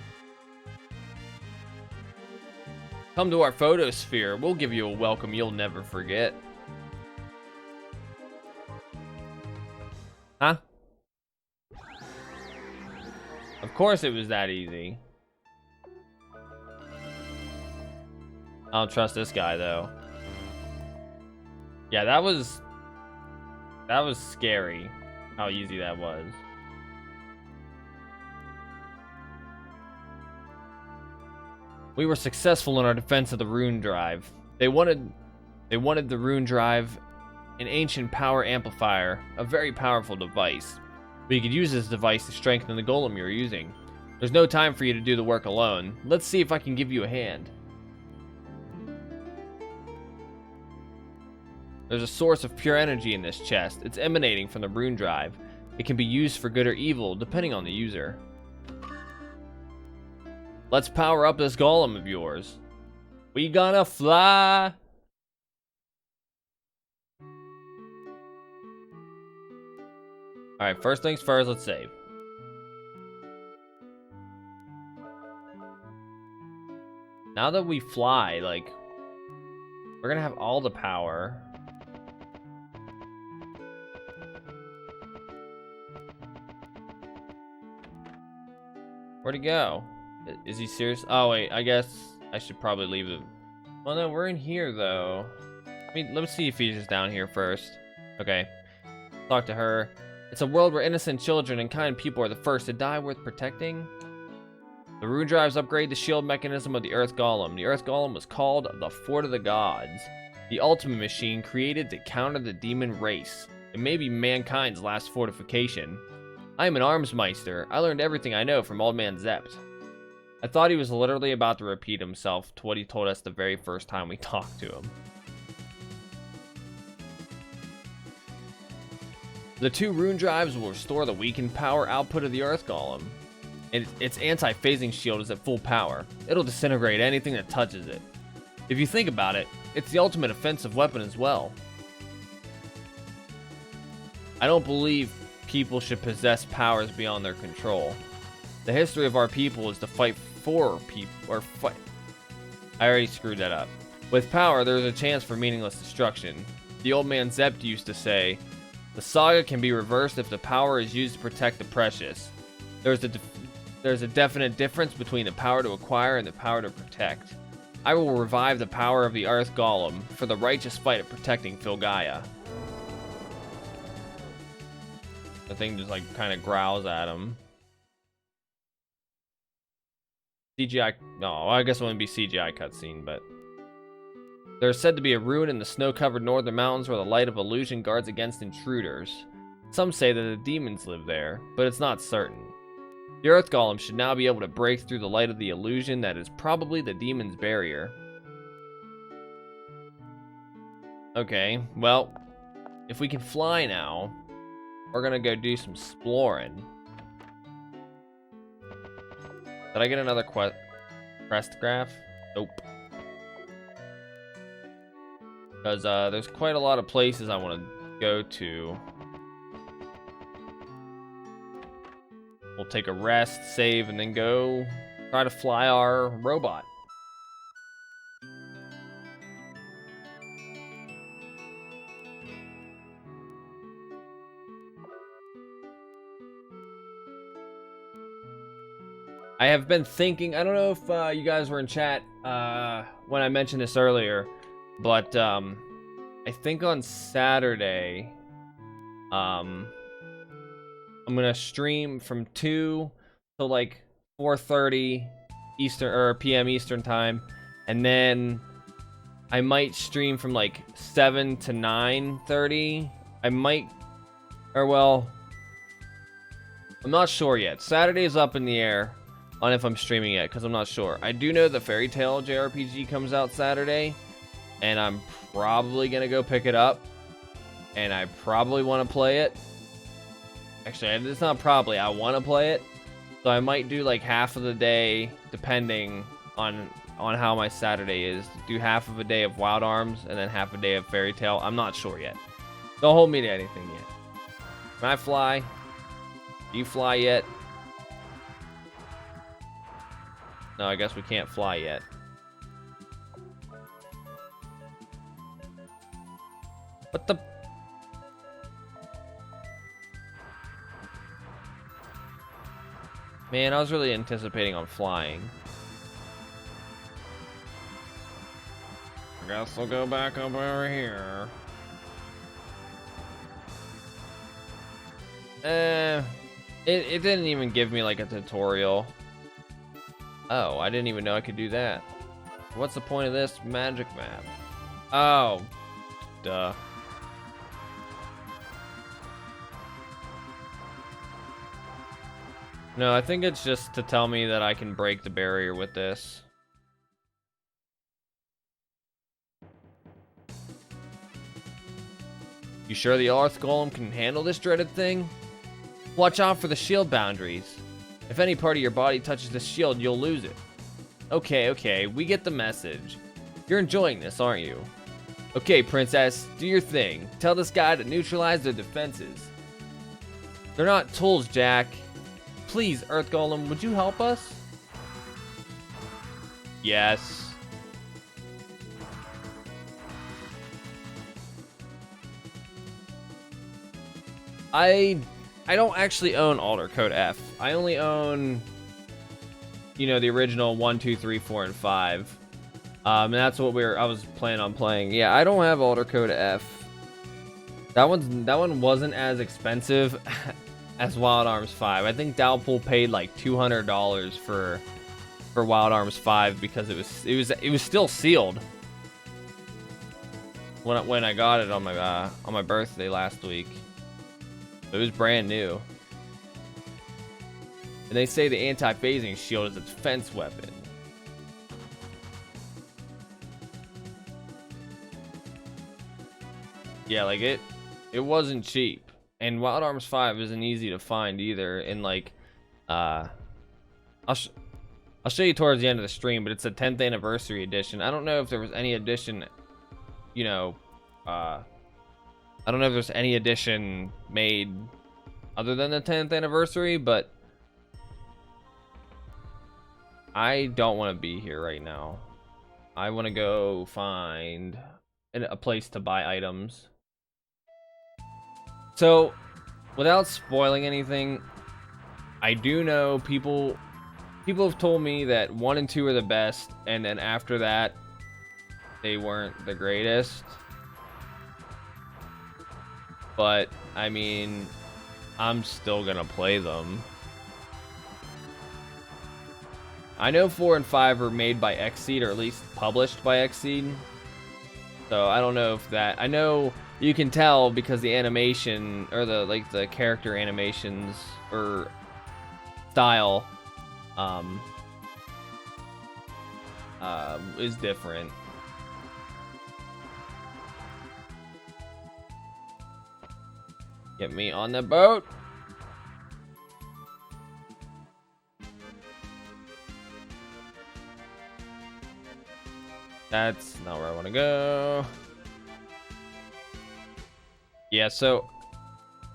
Come to our photosphere. We'll give you a welcome you'll never forget. Huh? Of course it was that easy. I don't trust this guy though. Yeah, that was scary how easy that was. We were successful in our defense of the rune drive. They wanted the rune drive, an ancient power amplifier, a very powerful device. We could use this device to strengthen the golem you're using. There's no time for you to do the work alone. Let's see if I can give you a hand. There's a source of pure energy in this chest. It's emanating from the rune drive. It can be used for good or evil, depending on the user. Let's power up this golem of yours. We gonna fly. Alright, first things first, let's save. Now that we fly, like, we're gonna have all the power. Where'd he go? Is he serious? Oh wait, I guess I should probably leave it. Well no, we're in here though. I mean, let's see if he's just down here first. Okay. Talk to her. It's a world where innocent children and kind people are the first to die worth protecting. The rune drives upgrade the shield mechanism of the Earth Golem. The Earth Golem was called the Fort of the Gods. The ultimate machine created to counter the demon race. It may be mankind's last fortification. I am an Armsmeister. I learned everything I know from Old Man Zept. I thought he was literally about to repeat himself to what he told us the very first time we talked to him. The 2 rune drives will restore the weakened power output of the Earth Golem. Its anti-phasing shield is at full power. It'll disintegrate anything that touches it. If you think about it, it's the ultimate offensive weapon as well. I don't believe people should possess powers beyond their control. The history of our people is to fight for people, or fight. I already screwed that up. With power, there's a chance for meaningless destruction. The old man Zept used to say, the saga can be reversed if the power is used to protect the precious. There's a definite difference between the power to acquire and the power to protect. I will revive the power of the Earth Golem for the righteous fight of protecting Filgaia. The thing just like kind of growls at him. CGI, no, I guess it wouldn't be CGI cutscene, but there is said to be a ruin in the snow-covered northern mountains where the light of illusion guards against intruders. Some say that the demons live there, but it's not certain. The Earth Golem should now be able to break through the light of the illusion that is probably the demon's barrier. Okay, well, if we can fly now, we're gonna go do some exploring. Did I get another quest graph? Nope. Because there's quite a lot of places I want to go to. We'll take a rest, save, and then go try to fly our robot. I have been thinking, I don't know if you guys were in chat when I mentioned this earlier, but I think on Saturday, I'm gonna stream from 2 to like 4:30 Eastern or PM Eastern time, and then I might stream from like 7 to 9:30. I might, or well, I'm not sure yet. Saturday's up in the air on if I'm streaming it, because I'm not sure. I do know the Fairy Tail JRPG comes out Saturday, and I'm probably gonna go pick it up, and I probably want to play it. Actually, it's not probably, I want to play it, so I might do like half of the day, depending on how my Saturday is. Do half of a day of Wild Arms, and then half a day of Fairy Tail. I'm not sure yet. Don't hold me to anything yet. Can I fly? Do you fly yet? No, I guess we can't fly yet. What the? Man, I was really anticipating on flying. I guess I'll go back up over here. It didn't even give me like a tutorial. Oh, I didn't even know I could do that. What's the point of this magic map? Oh, duh. No, I think it's just to tell me that I can break the barrier with this. You sure the Earth Golem can handle this dreaded thing? Watch out for the shield boundaries. If any part of your body touches the shield, you'll lose it. Okay, we get the message. You're enjoying this, aren't you? Okay, princess, do your thing. Tell this guy to neutralize their defenses. They're not tools, Jack. Please, Earth Golem, would you help us? Yes. I don't actually own Alter Code F. I only own, you know, the original 1, 2, 3, 4, and 5. And that's what I was planning on playing. Yeah, I don't have Alter Code F. That one wasn't as expensive as Wild Arms 5. I think Dalpool paid like $200 for Wild Arms 5 because it was still sealed when I got it on my birthday last week. It was brand new. And they say the anti-phasing shield is a defense weapon. Yeah, like it wasn't cheap. And Wild Arms 5 isn't easy to find either. And like, I'll show you towards the end of the stream, but it's a 10th anniversary edition. I don't know if there was any edition, you know, I don't know if there's any edition made other than the 10th anniversary, but I don't want to be here right now. I want to go find a place to buy items. So, without spoiling anything, I do know people have told me that 1 and 2 are the best, and then after that, they weren't the greatest. But, I mean, I'm still gonna play them. I know 4 and 5 are made by Xseed, or at least published by Xseed. So I don't know if that... I know you can tell because the animation, or the character animations, or style, is different. Get me on the boat. That's not where I want to go. Yeah, so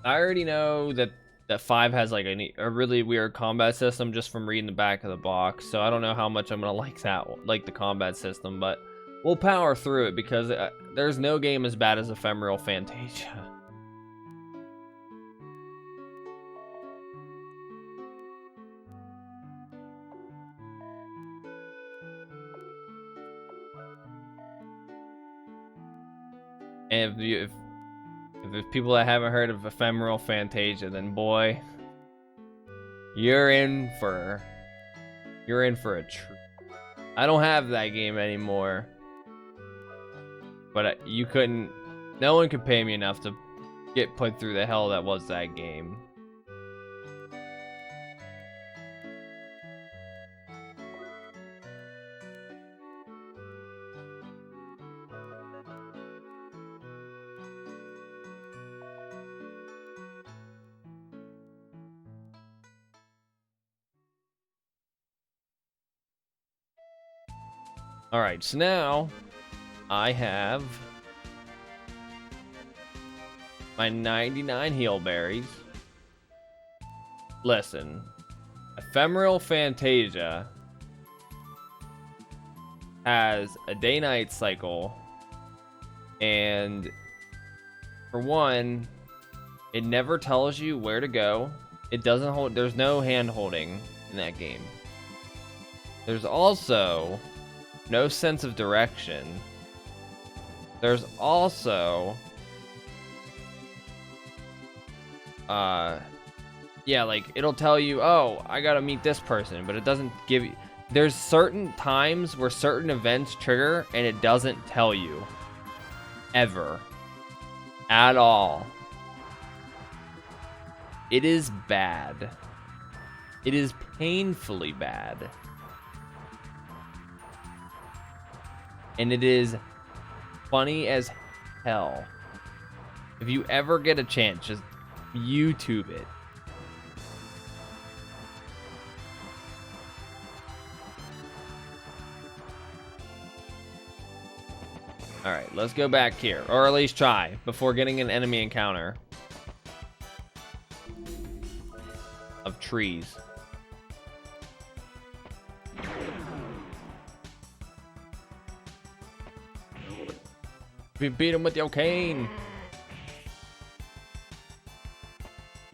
I already know that 5 has like a really weird combat system just from reading the back of the box. So I don't know how much I'm gonna like the combat system, but we'll power through it because there's no game as bad as Ephemeral Fantasia. And if there's people that haven't heard of Ephemeral Fantasia, then boy, you're in for a treat. I don't have that game anymore, but no one could pay me enough to get put through the hell that was that game. Alright, so now I have my 99 heal berries. Listen, Ephemeral Fantasia has a day-night cycle, and for one, it never tells you where to go. It doesn't hold, there's no hand holding in that game. There's also no sense of direction. There's also yeah, like it'll tell you, oh, I gotta meet this person, but it doesn't give you, there's certain times where certain events trigger and it doesn't tell you ever at all. It is bad. It is painfully bad. And it is funny as hell. If you ever get a chance, just YouTube it. Alright, let's go back here. Or at least try, before getting an enemy encounter. Of trees. Beat him with your cane.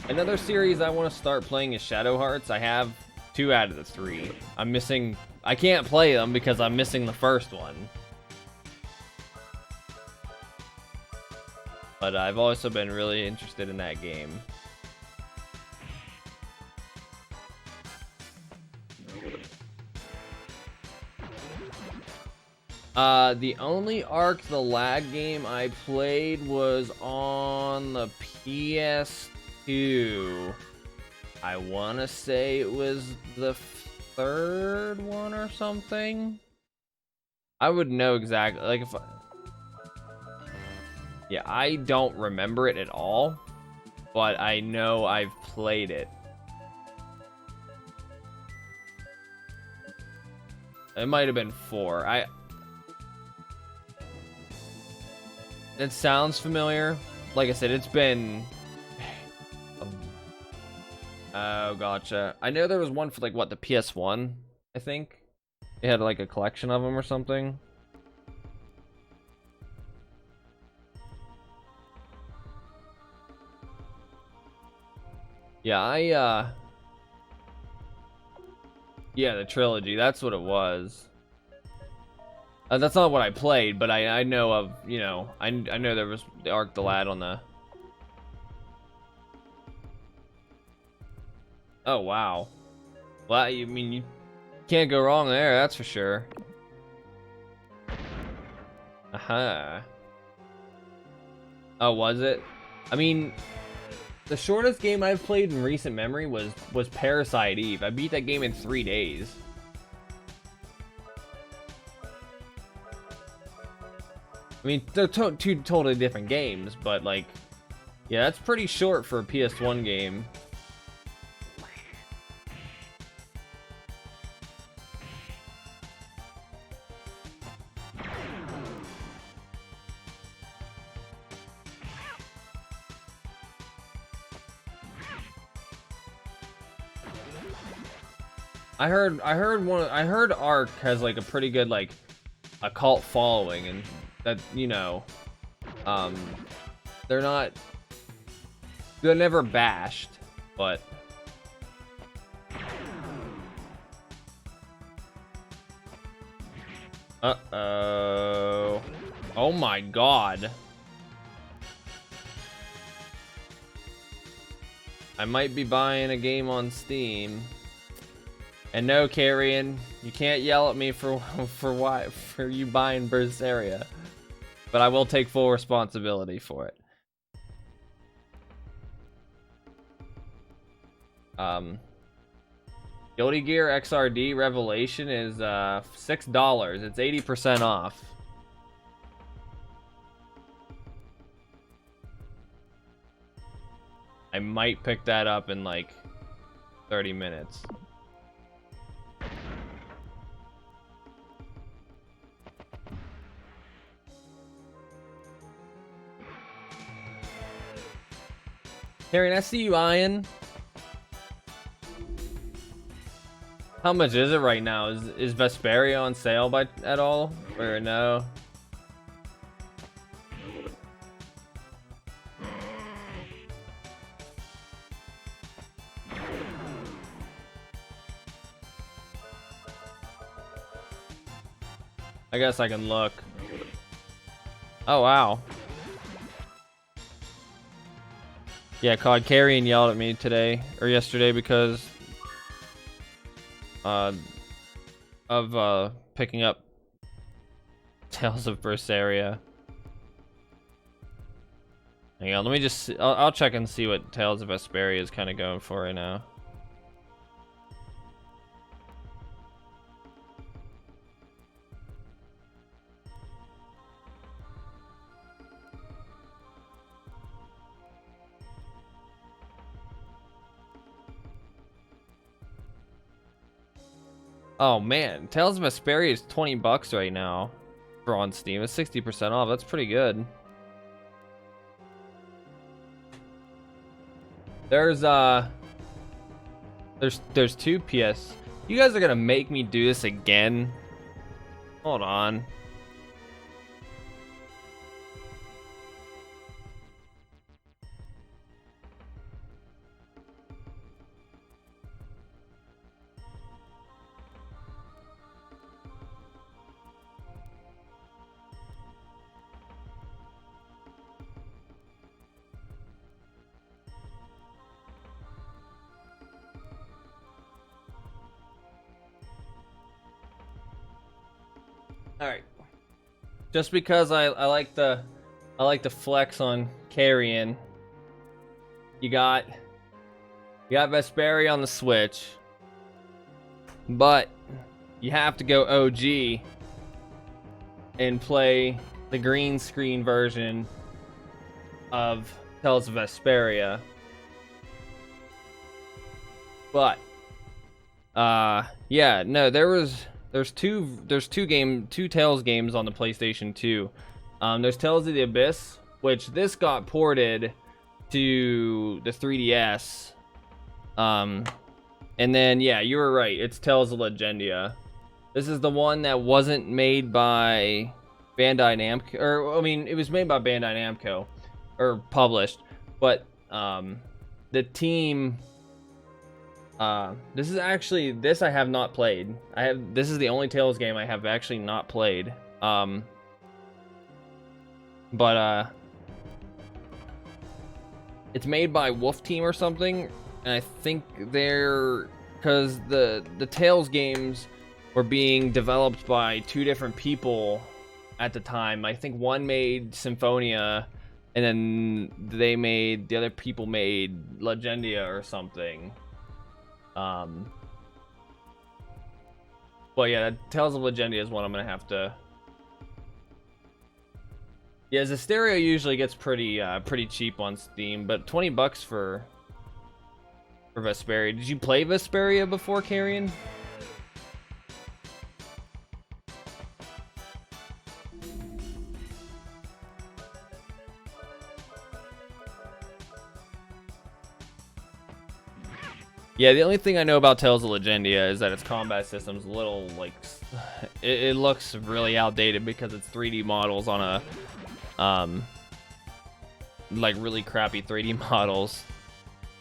Another series I want to start playing is Shadow Hearts. I have 2 out of the 3. I'm missing... I can't play them because I'm missing the first one. But I've also been really interested in that game. The only Ark the Lag game I played was on the PS2. I want to say it was the 3rd one or something. I would know exactly, like if yeah, I don't remember it at all, but I know I've played it. It might have been 4. It sounds familiar. Like I said, it's been... Oh, gotcha. I know there was one for, like, what, the PS1, I think? It had, like, a collection of them or something. Yeah, yeah, the trilogy, that's what it was. That's not what I played, but I know of, you know, I know there was the Ark the Lad on the... Oh, wow. Well, I mean, you can't go wrong there, that's for sure. Uh-huh. Oh, was it? I mean, the shortest game I've played in recent memory was Parasite Eve. I beat that game in 3 days. I mean, they're two totally different games, but like, yeah, that's pretty short for a PS1 game. I heard Ark has like a pretty good like a cult following, and that, you know, they're never bashed, but uh-oh. Oh my god. I might be buying a game on Steam. And no, Carrion, you can't yell at me for you buying Berseria. But I will take full responsibility for it. Guilty Gear XRD Revelation is $6. It's 80% off. I might pick that up in like 30 minutes. Harry, I see you eyeing. How much is it right now? Is Vesperia on sale at all? Or no? I guess I can look. Oh, wow. Yeah, COD Carrion yelled at me today, or yesterday, because of picking up Tales of Berseria. Hang on, let me just see. I'll check and see what Tales of Vesperia is kind of going for right now. Oh man, Tales of Vesperia is $20 right now for on Steam. It's 60% off. That's pretty good. There's two PS. You guys are gonna make me do this again. Hold on. All right. Just because I like the flex on Carrion. You got Vesperia on the Switch, but you have to go OG and play the green screen version of Tales of Vesperia. But yeah, no, there's two Tales games on the PlayStation 2. There's Tales of the Abyss, which this got ported to the 3DS. And then yeah, you were right. It's Tales of Legendia. This is the one that wasn't made by Bandai Namco, or I mean, it was made by Bandai Namco, or published, but the team. This I have not played. This is the only Tales game I have actually not played. But it's made by Wolf Team or something, and I think because the Tales games were being developed by two different people at the time. I think one made Symphonia, and then the other people made Legendia or something. But yeah, Tales of Legendia is one I'm gonna have to. Yeah, Zesteria usually gets pretty cheap on Steam, but $20 for Vesperia. Did you play Vesperia before, Carrion? Yeah, the only thing I know about Tales of Legendia is that its combat system's a little, like, it looks really outdated because it's 3D models on a, like, really crappy 3D models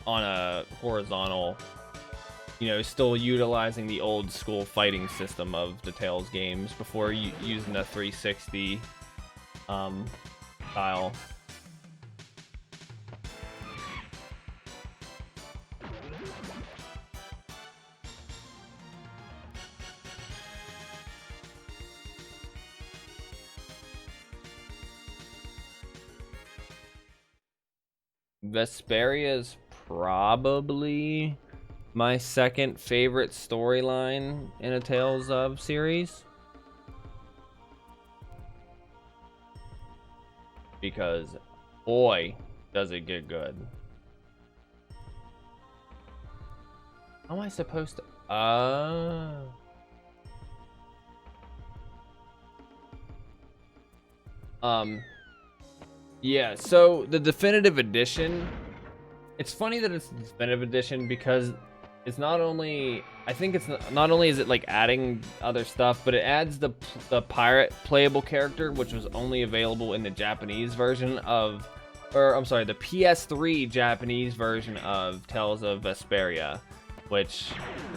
on a horizontal, you know, still utilizing the old school fighting system of the Tales games before using the 360, style. Vesperia is probably my second favorite storyline in a Tales of series, because boy does it get good. How am I supposed to yeah, so the definitive edition, it's funny that it's the definitive edition because it's not only, I think it's not only is it like adding other stuff, but it adds the pirate playable character, which was only available in the Japanese version of, or I'm sorry, the PS3 Japanese version of Tales of Vesperia, which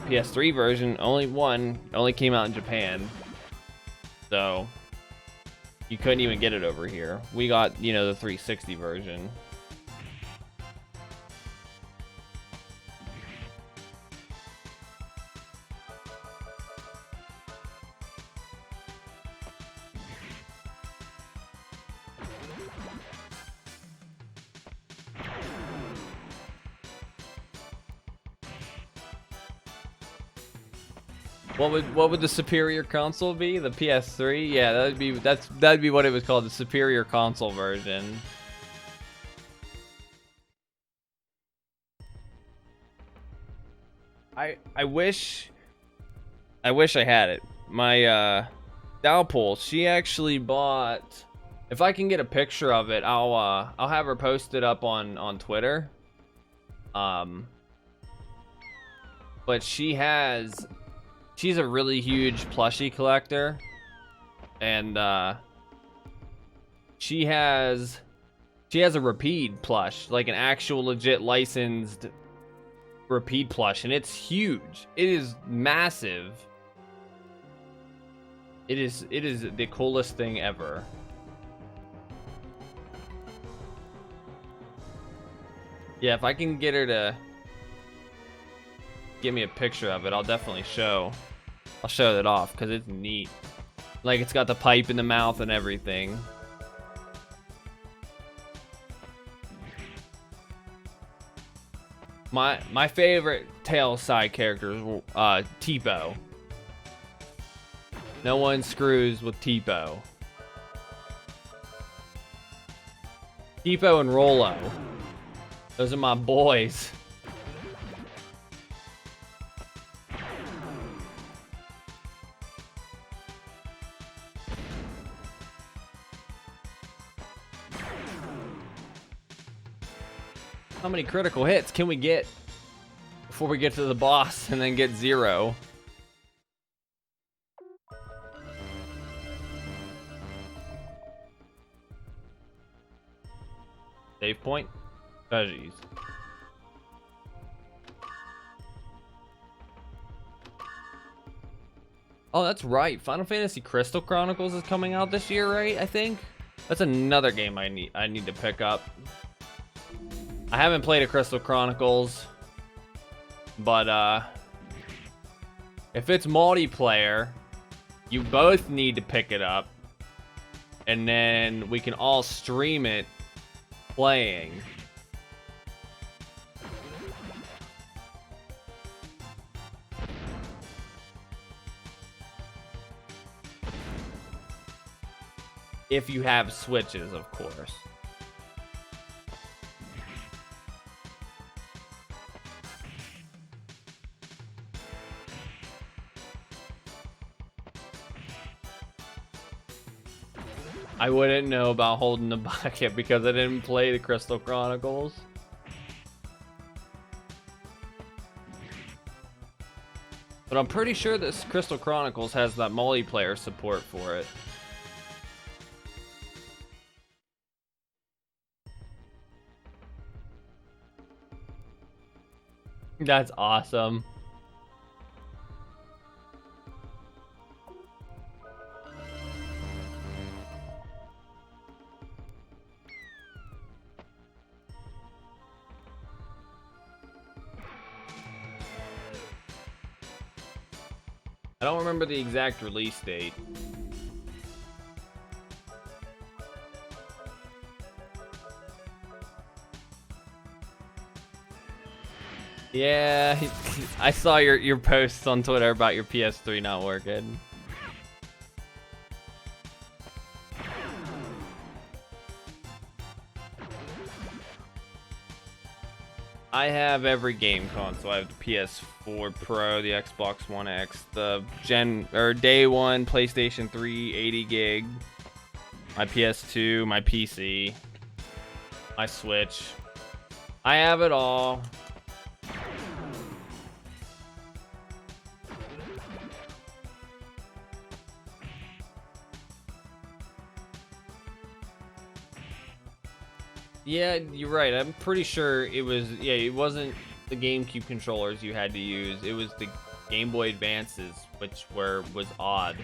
the PS3 version only came out in Japan. So you couldn't even get it over here. We got, you know, the 360 version. What would the superior console be? The PS3? Yeah, that'd be what it was called, the superior console version. I wish I had it. My Dalpole, she actually bought, if I can get a picture of it, I'll have her post it up on Twitter. But she's a really huge plushie collector, and she has a Rapide plush, like an actual legit licensed Rapide plush, and it's huge. It is massive. It is the coolest thing ever. Yeah, if I can get her to give me a picture of it, I'll definitely show that off, because it's neat. Like, it's got the pipe in the mouth and everything. My favorite Tails side character is Tipo. No one screws with Tipo. Tipo and Rolo. Those are my boys. How many critical hits can we get before we get to the boss and then get 0? Save point? Jeez. Oh, that's right. Final Fantasy Crystal Chronicles is coming out this year, right? I think that's another game I need to pick up. I haven't played a Crystal Chronicles, but if it's multiplayer, you both need to pick it up, and then we can all stream it playing. If you have Switches, of course. I wouldn't know about holding the bucket because I didn't play the Crystal Chronicles. But I'm pretty sure this Crystal Chronicles has that multiplayer support for it. That's awesome. I don't remember the exact release date. Yeah, I saw your posts on Twitter about your PS3 not working. I have every game console. I have the PS4 Pro, the Xbox One X, the day one PlayStation 3 80 gig, my PS2, my PC, my Switch. I have it all. Yeah, you're right. I'm pretty sure it was, yeah, it wasn't the GameCube controllers you had to use. It was the Game Boy Advances, which was odd.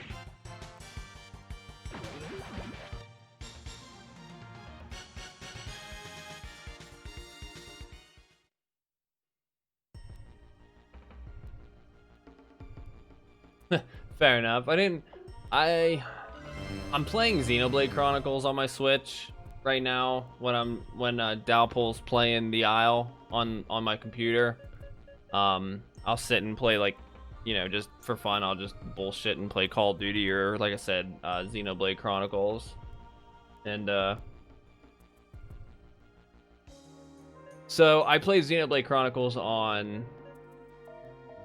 Fair enough. I'm playing Xenoblade Chronicles on my Switch right now when Dalpol's playing the Isle on my computer. I'll sit and play, like, you know, just for fun. I'll just bullshit and play Call of Duty or, like I said, Xenoblade Chronicles. And so I played Xenoblade Chronicles on.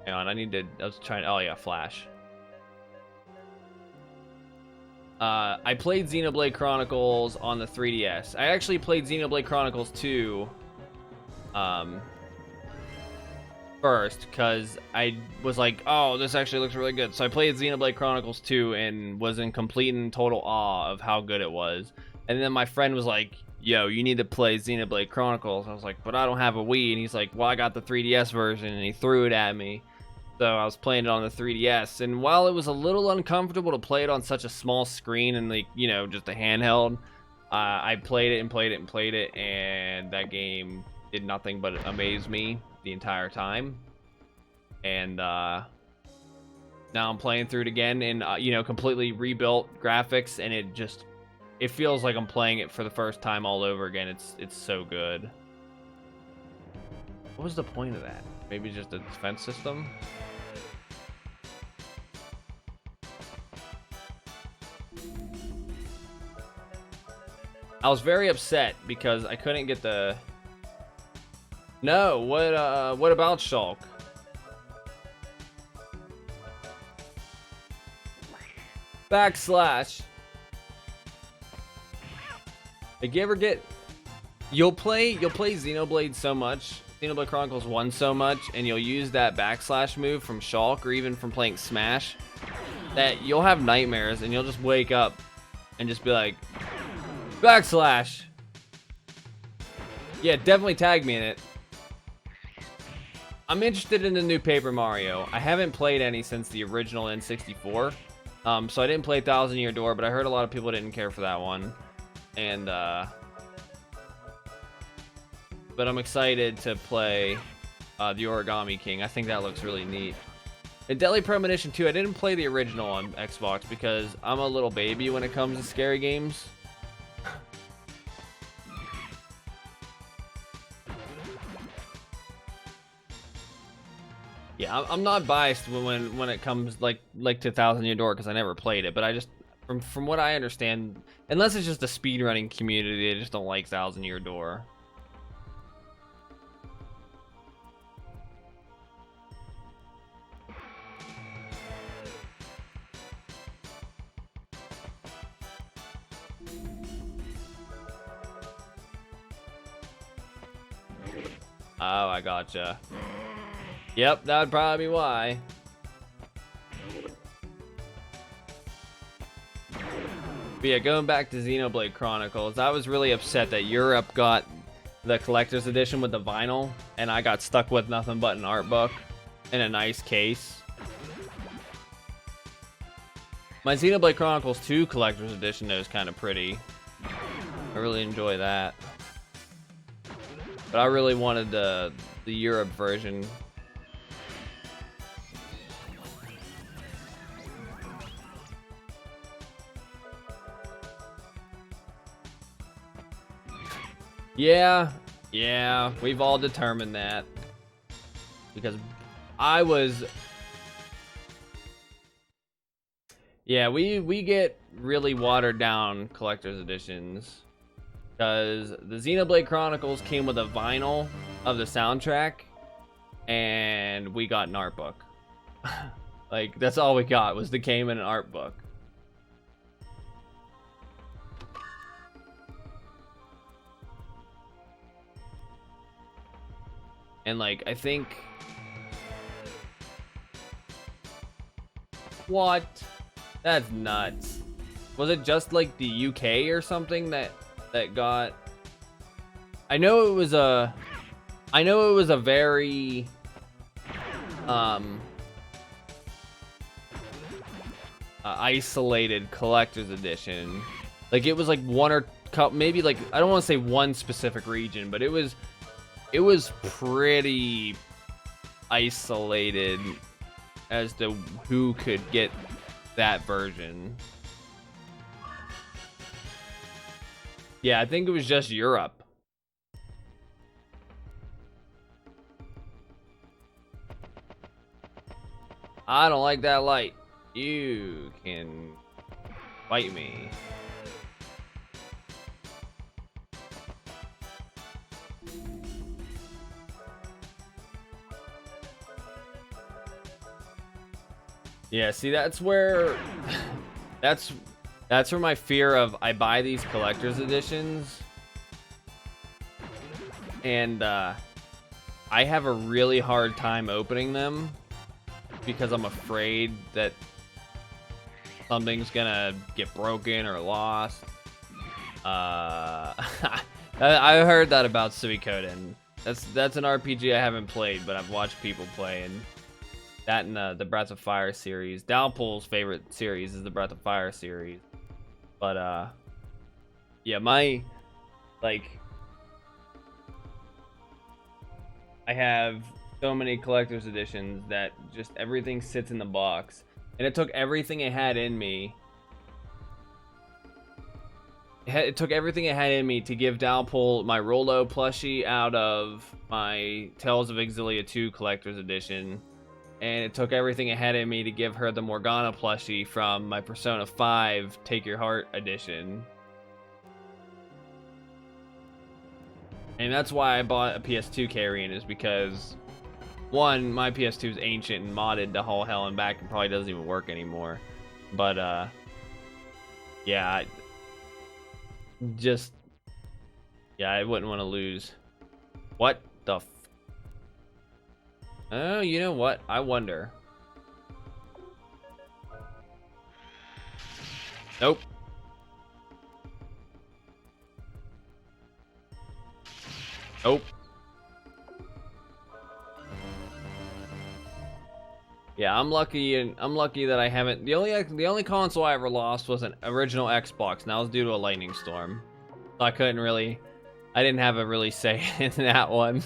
Hang on, I was trying. Oh yeah, Flash. I played Xenoblade Chronicles on the 3DS. I actually played Xenoblade Chronicles 2 first, because I was like, oh, this actually looks really good. So I played Xenoblade Chronicles 2 and was in complete and total awe of how good it was. And then my friend was like, yo, you need to play Xenoblade Chronicles. I was like, but I don't have a Wii. And he's like, well, I got the 3DS version, and he threw it at me. So I was playing it on the 3DS, and while it was a little uncomfortable to play it on such a small screen and, like, you know, just a handheld, I played it and played it and played it, and that game did nothing but amaze me the entire time. And now I'm playing through it again in, you know, completely rebuilt graphics, and it feels like I'm playing it for the first time all over again. It's so good. What was the point of that? Maybe just a defense system? I was very upset because I couldn't get the... No, what about Shulk? Backslash. Like, you ever get... You'll play Xenoblade so much, Xenoblade Chronicles 1 so much, and you'll use that backslash move from Shulk or even from playing Smash, that you'll have nightmares and you'll just wake up and just be like, backslash. Yeah, definitely tag me in it. I'm interested in the new Paper Mario. I haven't played any since the original N64. So I didn't play Thousand Year Door, but I heard a lot of people didn't care for that one. And but I'm excited to play the Origami King. I think that looks really neat. And Deadly Premonition 2, I didn't play the original on Xbox because I'm a little baby when it comes to scary games. Yeah, I'm not biased when it comes like to Thousand Year Door because I never played it, but I just from what I understand, unless it's just a speedrunning community, they just don't like Thousand Year Door. Oh, I gotcha. Yep, that would probably be why. But yeah, going back to Xenoblade Chronicles, I was really upset that Europe got the collector's edition with the vinyl, and I got stuck with nothing but an art book in a nice case. My Xenoblade Chronicles 2 collector's edition though is kind of pretty. I really enjoy that. But I really wanted the Europe version. Yeah, we've all determined that. Because I was... Yeah, we get really watered down collector's editions. Because the Xenoblade Chronicles came with a vinyl of the soundtrack, and we got an art book. Like, that's all we got, was the game and an art book. And, like, I think... What? That's nuts. Was it just, like, the UK or something that got... I know it was a very... isolated collector's edition. Like, it was, like, one or couple... Maybe, like, I don't want to say one specific region, but it was pretty isolated as to who could get that version. Yeah, I think it was just Europe. I don't like that light. You can fight me. Yeah, see, that's where that's where my fear of I buy these collector's editions and I have a really hard time opening them because I'm afraid that something's gonna get broken or lost. I heard that about Suikoden. That's an RPG I haven't played, but I've watched people play, and that and the Breath of Fire series. Dalpool's favorite series is the Breath of Fire series. But yeah, my I have so many collector's editions that just everything sits in the box, and it took everything it had in me. It took everything it had in me to give Dalpool my Rollo plushie out of my Tales of Exilia 2 collector's edition. And it took everything it had in me to give her the Morgana plushie from my Persona 5 Take Your Heart edition. And that's why I bought a PS2 carrying, is because, one, my PS2 is ancient and modded to whole hell and back and probably doesn't even work anymore. But, yeah, I wouldn't want to lose. What the f... Oh, you know what? I wonder. Nope. Nope. Yeah, I'm lucky that I haven't. The only console I ever lost was an original Xbox, and that was due to a lightning storm. So I didn't have a really say in that one.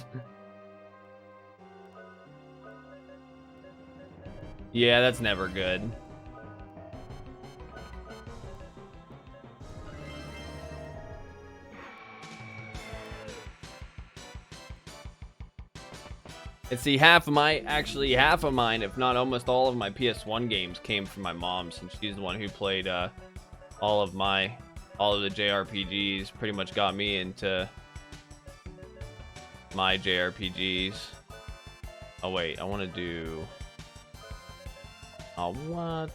Yeah, that's never good. And see, half of mine, if not almost all of my PS1 games came from my mom, since she's the one who played all of the JRPGs, pretty much got me into my JRPGs. Oh wait, I want to do... Oh, what?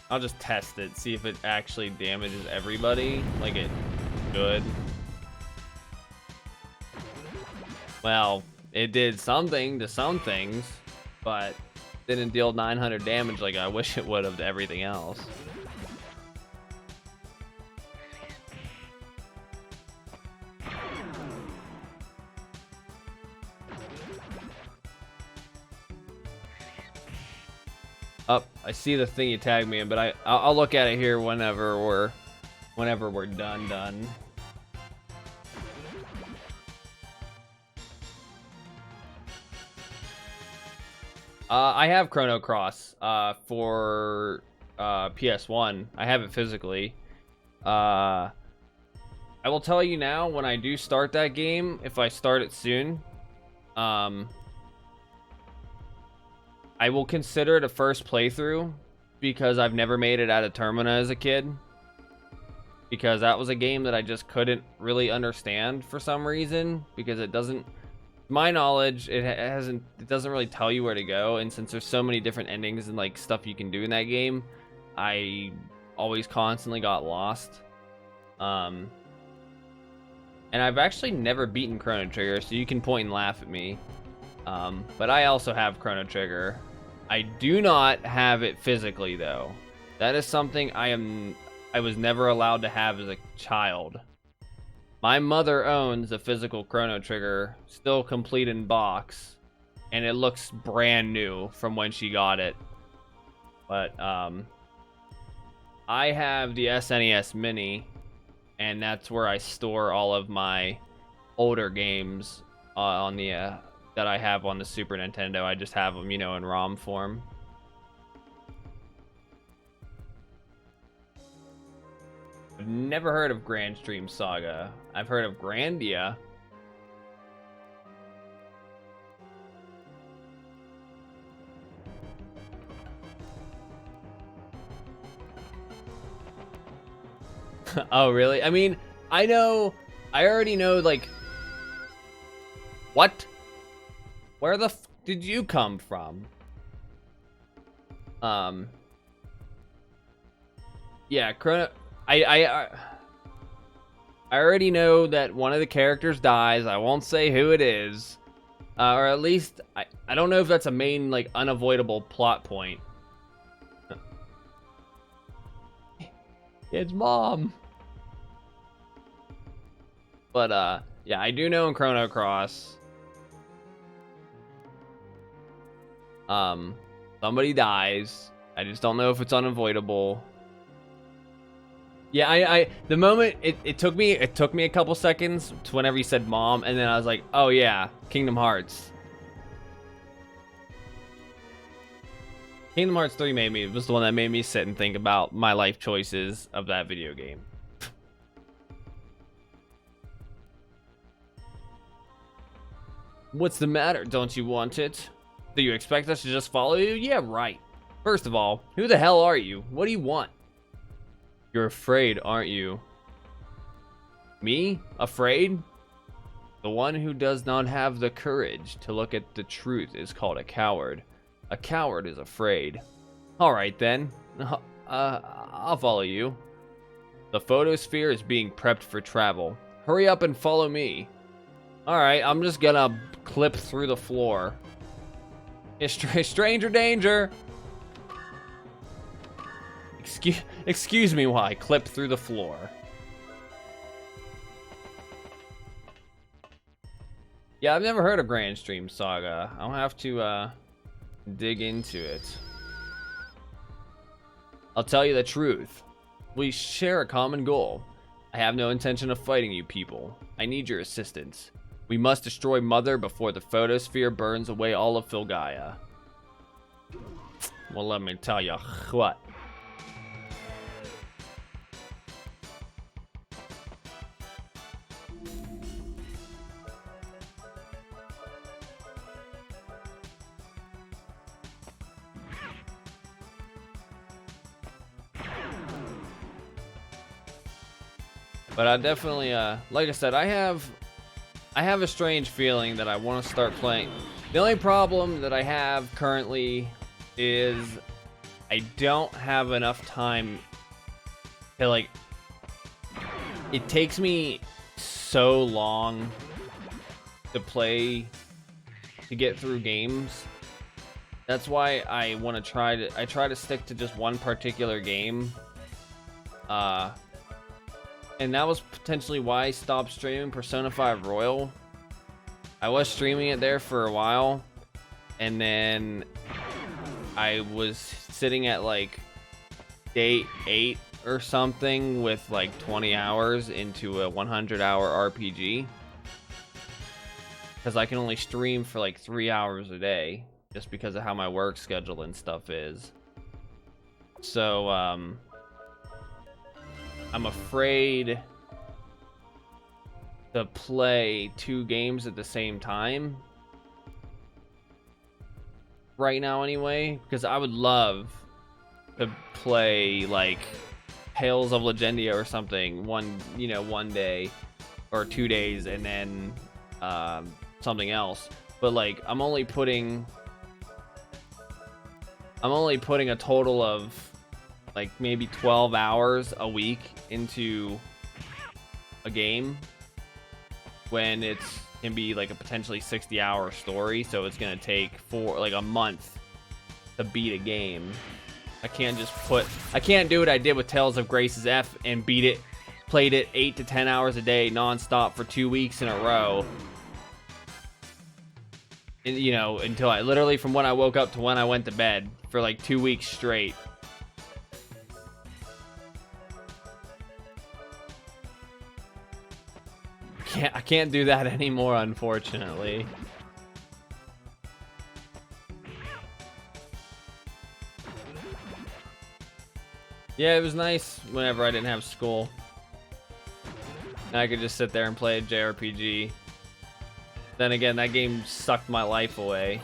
I'll just test it, see if it actually damages everybody, like it should. Well, it did something to some things, but didn't deal 900 damage like I wish it would have to everything else. Oh, I see the thing you tagged me in, but I'll look at it here whenever we're done. I have Chrono Cross for PS1. I have it physically. I will tell you now, when I do start that game, if I start it soon, I will consider it a first playthrough, because I've never made it out of Termina as a kid. Because that was a game that I just couldn't really understand for some reason, because it doesn't, to my knowledge, it doesn't really tell you where to go, and since there's so many different endings and like stuff you can do in that game, I always constantly got lost. And I've actually never beaten Chrono Trigger, so you can point and laugh at me. But I also have Chrono Trigger. I do not have it physically, though. That is something I was never allowed to have as a child. My mother owns a physical Chrono Trigger, still complete in box, and it looks brand new from when she got it. But I have the SNES Mini, and that's where I store all of my older games on the that I have on the Super Nintendo. I just have them, you know, in ROM form. I've never heard of Grand Stream Saga. I've heard of Grandia. Oh, really? I mean, I already know, like, what? Where the f did you come from? Yeah, I already know that one of the characters dies. I won't say who it is. Or at least, I don't know if that's a main, like, unavoidable plot point. It's Mom. But, yeah, I do know in Chrono Cross, somebody dies. I just don't know if it's unavoidable. Yeah, the moment it took me a couple seconds to whenever you said Mom, and then I was like, oh yeah, Kingdom Hearts. Kingdom Hearts 3 was the one that made me sit and think about my life choices of that video game. What's the matter? Don't you want it? Do you expect us to just follow you? Yeah, right. First of all, who the hell are you? What do you want? You're afraid, aren't you? Me? Afraid? The one who does not have the courage to look at the truth is called a coward. A coward is afraid. Alright then. I'll follow you. The photosphere is being prepped for travel. Hurry up and follow me. Alright, I'm just gonna clip through the floor. Stranger danger! Excuse me while I clip through the floor. Yeah, I've never heard of Grand Stream Saga. I'll have to dig into it. I'll tell you the truth. We share a common goal. I have no intention of fighting you people. I need your assistance. We must destroy Mother before the photosphere burns away all of Filgaia. Well, let me tell you what. But I definitely, like I said, I have a strange feeling that I want to start playing. The only problem that I have currently is I don't have enough time to, like, it takes me so long to play, to get through games. That's why I want to I try to stick to just one particular game. And that was potentially why I stopped streaming Persona 5 Royal. I was streaming it there for a while, and then I was sitting at like day 8 or something with like 20 hours into a 100-hour RPG. Because I can only stream for like 3 hours a day, just because of how my work schedule and stuff is. So, I'm afraid to play 2 games at the same time right now anyway, because I would love to play like Tales of Legendia or something one day or 2 days, and then something else. But like I'm only putting a total of like maybe 12 hours a week into a game when it can be like a potentially 60-hour story, so it's gonna take like a month to beat a game. I can't do what I did with Tales of Grace's F and played it 8 to 10 hours a day nonstop for 2 weeks in a row. And, you know, until I literally, from when I woke up to when I went to bed, for like 2 weeks straight. I can't do that anymore, unfortunately. Yeah, it was nice whenever I didn't have school. And I could just sit there and play a JRPG. Then again, that game sucked my life away.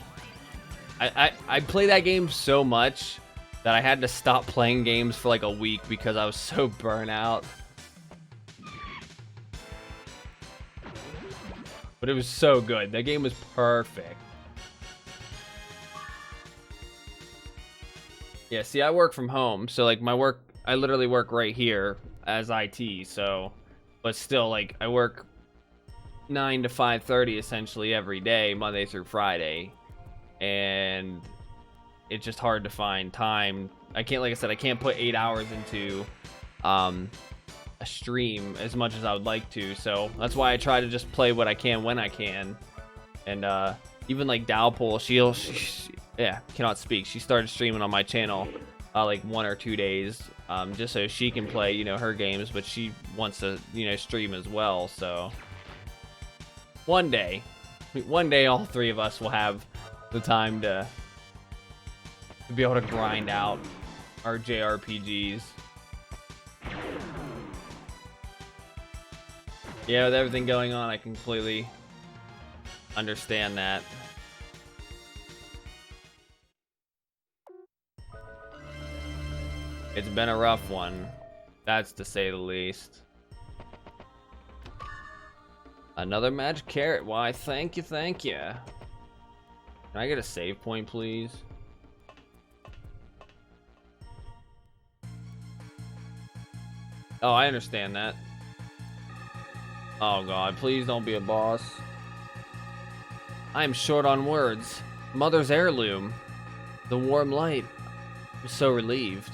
I played that game so much that I had to stop playing games for like a week because I was so burnt out. But it was so good. That game was perfect. Yeah, see, I work from home, so like my work, I literally work right here as IT, so, but still, like, I work 9 to 5:30 essentially every day, Monday through Friday, and it's just hard to find time. I can't, like I said, I can't put 8 hours into a stream as much as I would like to, so that's why I try to just play what I can when I can. And even like Dowpole, she yeah, cannot speak. She started streaming on my channel like 1 or 2 days, just so she can play, you know, her games, but she wants to, you know, stream as well. So one day all three of us will have the time to be able to grind out our JRPGs. Yeah, with everything going on, I completely understand that. It's been a rough one, that's to say the least. Another magic carrot. Why, thank you, thank you. Can I get a save point, please? Oh, I understand that. Oh god, please don't be a boss. I am short on words. Mother's heirloom. The warm light. I'm so relieved.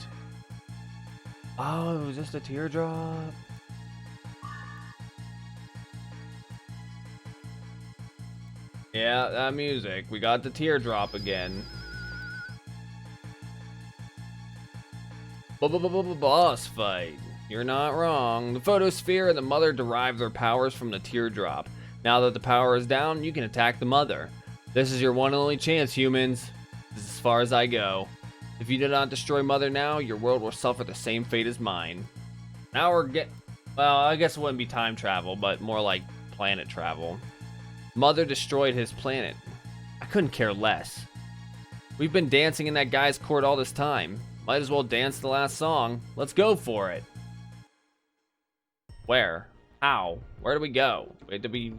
Oh, it was just a teardrop. Yeah, that music. We got the teardrop again. Boss fight. You're not wrong. The photosphere and the mother derive their powers from the teardrop. Now that the power is down, you can attack the mother. This is your one and only chance, humans. This is as far as I go. If you do not destroy Mother now, your world will suffer the same fate as mine. Now we're well, I guess it wouldn't be time travel, but more like planet travel. Mother destroyed his planet. I couldn't care less. We've been dancing in that guy's court all this time. Might as well dance the last song. Let's go for it. Where? How? Where do we go? Wait, did we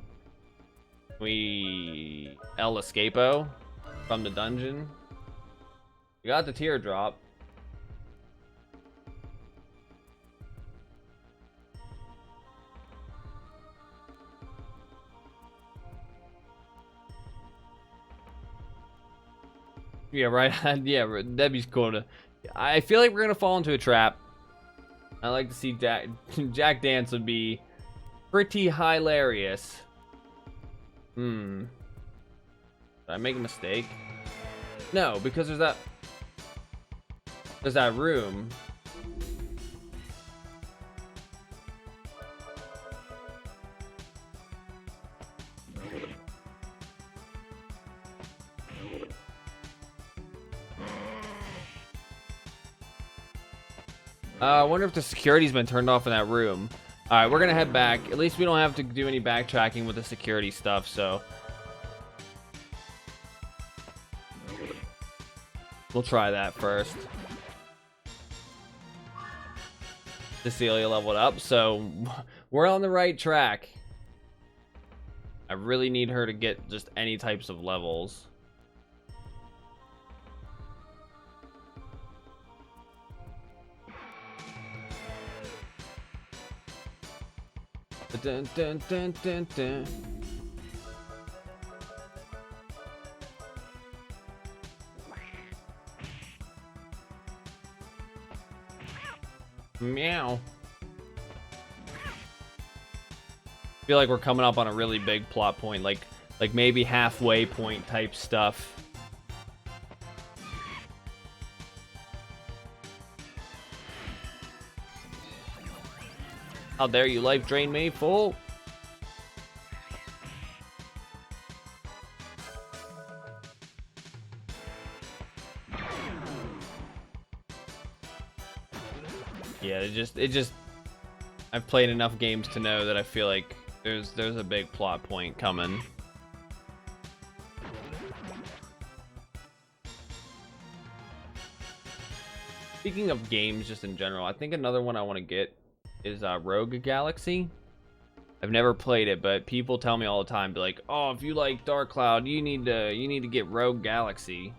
El Escapo from the dungeon? We got the teardrop. Yeah, right. Yeah, that'd be cool to. I feel like we're gonna fall into a trap. I like to see Jack dance would be pretty hilarious. Did I make a mistake? No, because there's that room. I wonder if the security's been turned off in that room. Alright, we're gonna head back. At least we don't have to do any backtracking with the security stuff, so we'll try that first. Cecilia leveled up, so we're on the right track. I really need her to get just any types of levels. Dun, dun, dun, dun, dun. Meow. I feel like we're coming up on a really big plot point, like maybe halfway point type stuff. How dare you life drain me, fool? Yeah, it just I've played enough games to know that I feel like there's a big plot point coming. Speaking of games just in general, I think another one I want to get is Rogue Galaxy. I've never played it, but people tell me all the time, be like, "Oh, if you like Dark Cloud, you need to get Rogue Galaxy."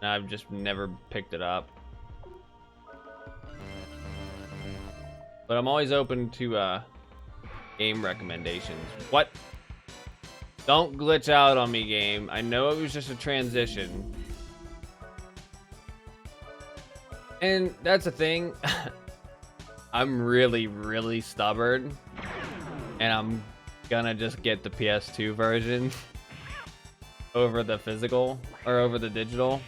And I've just never picked it up. But I'm always open to game recommendations. What? Don't glitch out on me, game. I know it was just a transition. And that's the thing. I'm really, really stubborn. And I'm gonna just get the PS2 version over the physical or over the digital.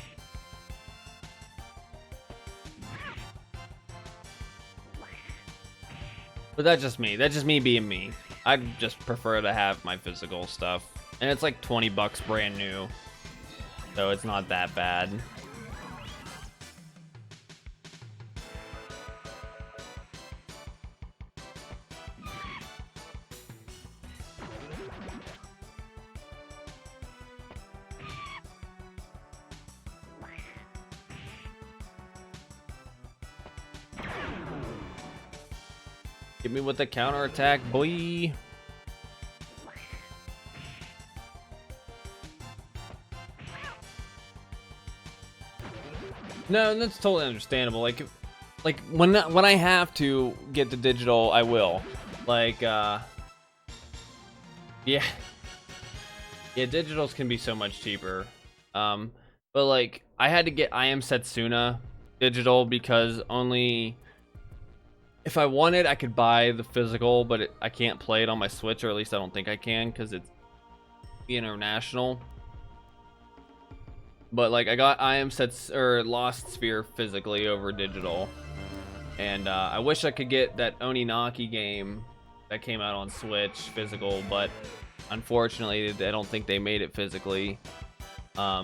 But that's just me. That's just me being me. I'd just prefer to have my physical stuff. And it's like 20 bucks brand new. So it's not that bad. Get me with the counterattack, boy. No, that's totally understandable. Like when I have to get the digital, I will. Like, yeah, digitals can be so much cheaper. But like, I had to get I Am Setsuna digital because only if I wanted, I could buy the physical, but I can't play it on my Switch, or at least I don't think I can, because it's international. But like, I got I Am Lost Sphere physically over digital, and I wish I could get that Oninaki game that came out on Switch physical, but unfortunately, I don't think they made it physically. I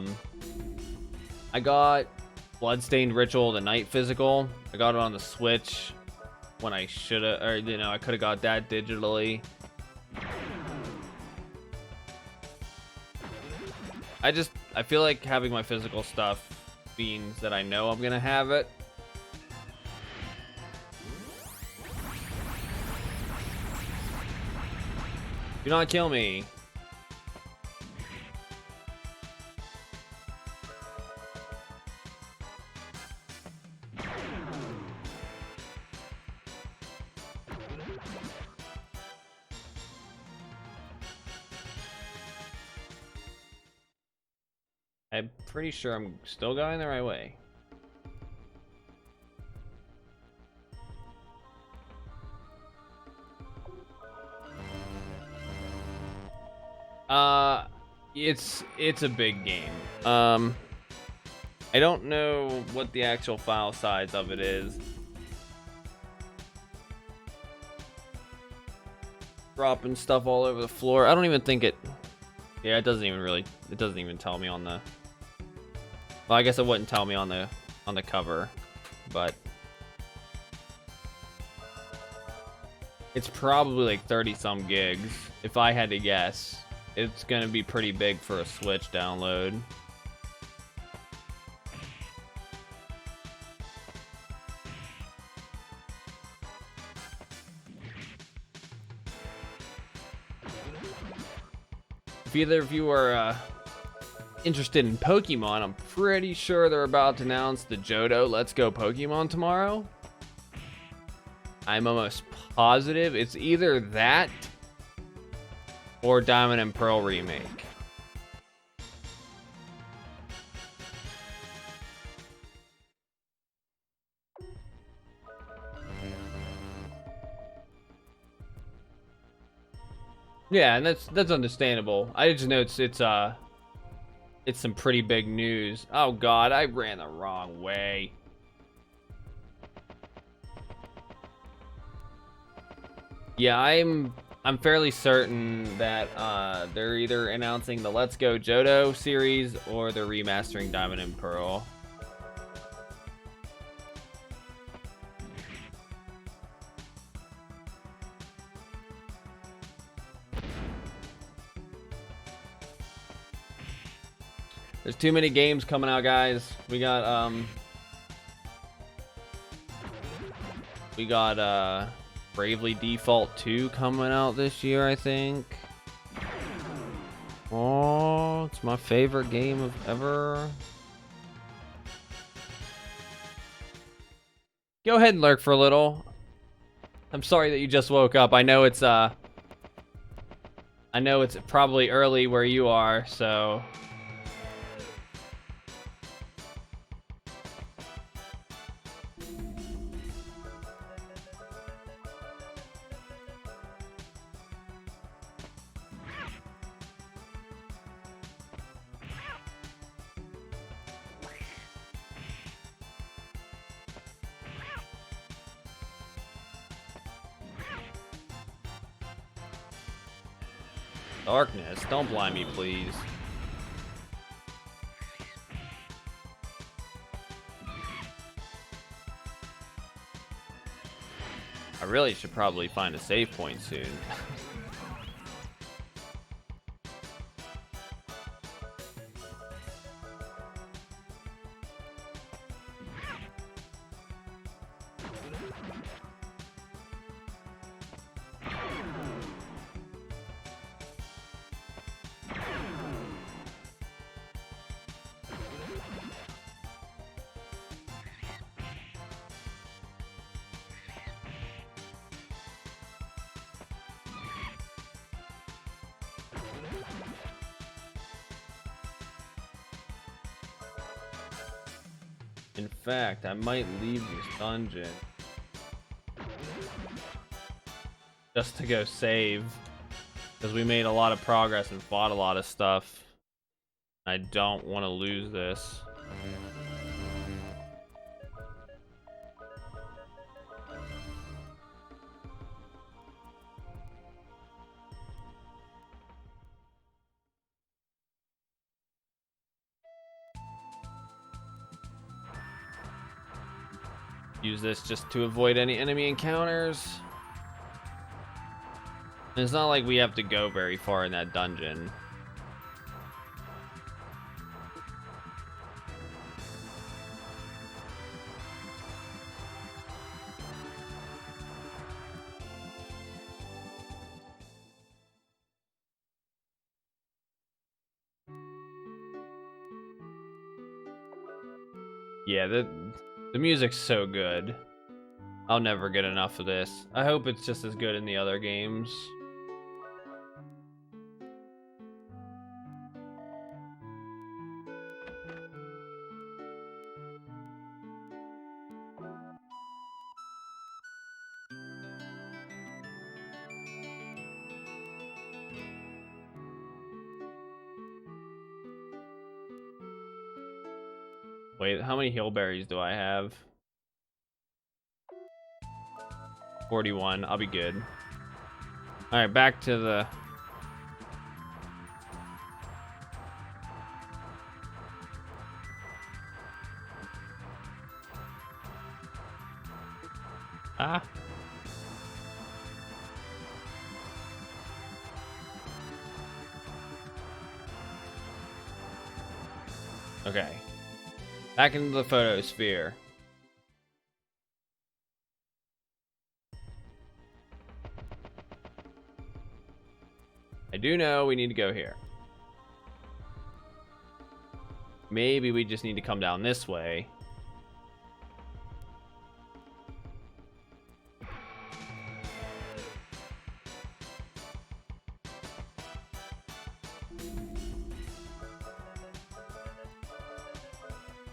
got Bloodstained Ritual of the Night physical. I got it on the Switch when I should have, or you know, I could have got that digitally. I feel like having my physical stuff means that I know I'm gonna have it. Do not kill me. I'm pretty sure I'm still going the right way. It's a big game. I don't know what the actual file size of it is. Dropping stuff all over the floor. I don't even think it. Yeah, it doesn't even tell me on the. Well, I guess it wouldn't tell me on the cover, but it's probably like 30 some gigs. If I had to guess, it's gonna be pretty big for a Switch download. If either of you are interested in Pokemon, I'm pretty sure they're about to announce the Johto Let's Go Pokemon tomorrow. I'm almost positive it's either that or Diamond and Pearl remake. Yeah, and that's understandable. I just know it's some pretty big news. Oh god, I ran the wrong way. Yeah, I'm fairly certain that they're either announcing the Let's Go Johto series or they're remastering Diamond and Pearl. There's too many games coming out, guys. We got Bravely Default 2 coming out this year, I think. Oh, it's my favorite game of ever. Go ahead and lurk for a little. I'm sorry that you just woke up. I know it's probably early where you are, so darkness. Don't blind me, please. I really should probably find a save point soon. In fact, I might leave this dungeon just to go save, because we made a lot of progress and fought a lot of stuff. I don't want to lose this. Use this just to avoid any enemy encounters. And it's not like we have to go very far in that dungeon. Yeah, the music's so good. I'll never get enough of this. I hope it's just as good in the other games. Wait, how many healberries do I have? 41. I'll be good. All right, back to the... Ah. Okay. Back into the photosphere. I do know we need to go here. Maybe we just need to come down this way.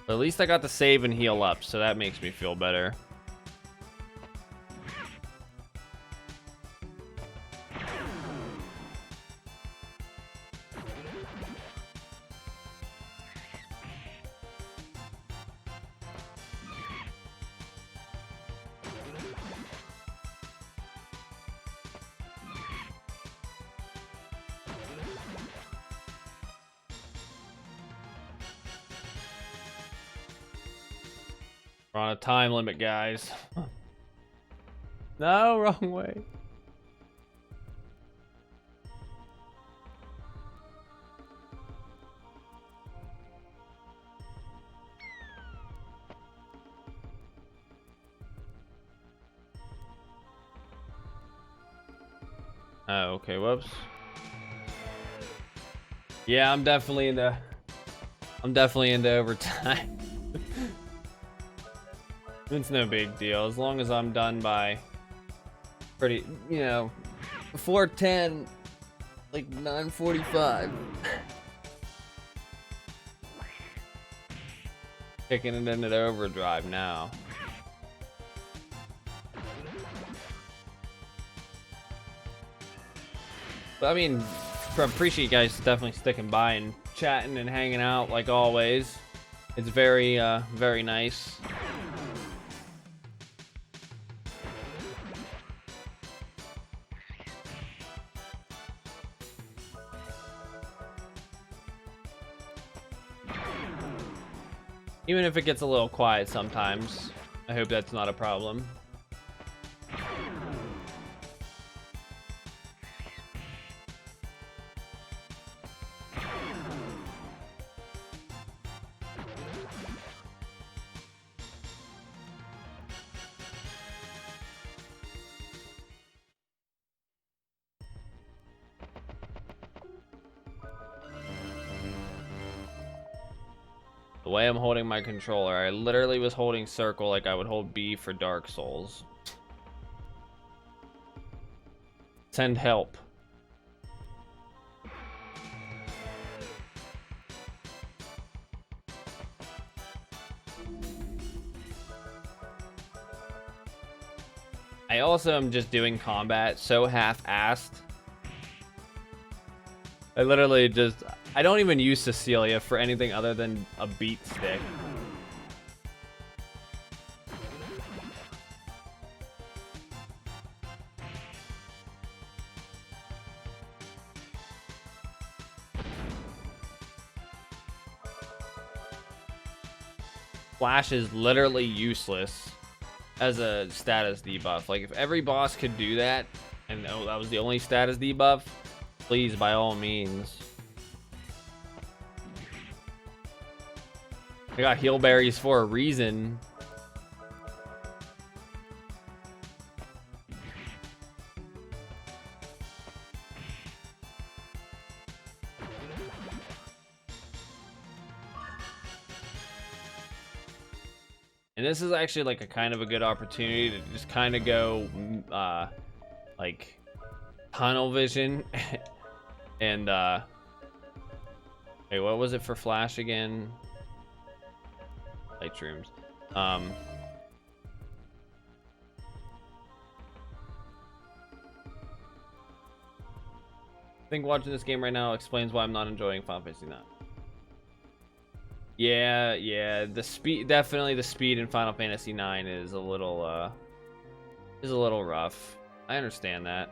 But at least I got to save and heal up, so that makes me feel better. We're on a time limit, guys. No, wrong way. Oh, okay, whoops. Yeah, I'm definitely into overtime. It's no big deal as long as I'm done by pretty, before 10, like 9:45. Kicking it into overdrive now. But I mean, I appreciate you guys definitely sticking by and chatting and hanging out like always. It's very, very nice. Even if it gets a little quiet sometimes, I hope that's not a problem. The way I'm holding my controller, I literally was holding circle like I would hold B for Dark Souls. Send help. I also am just doing combat so half-assed. I literally just... I don't even use Cecilia for anything other than a beat stick. Flash is literally useless as a status debuff. Like, if every boss could do that, and oh, that was the only status debuff, please, by all means. I got heal berries for a reason. And this is actually like a kind of a good opportunity to just kind of go like tunnel vision and wait, what was it for Flash again? Lightrooms. I think watching this game right now explains why I'm not enjoying Final Fantasy IX. Yeah, the speed, definitely the speed in Final Fantasy IX is a little rough. I understand that.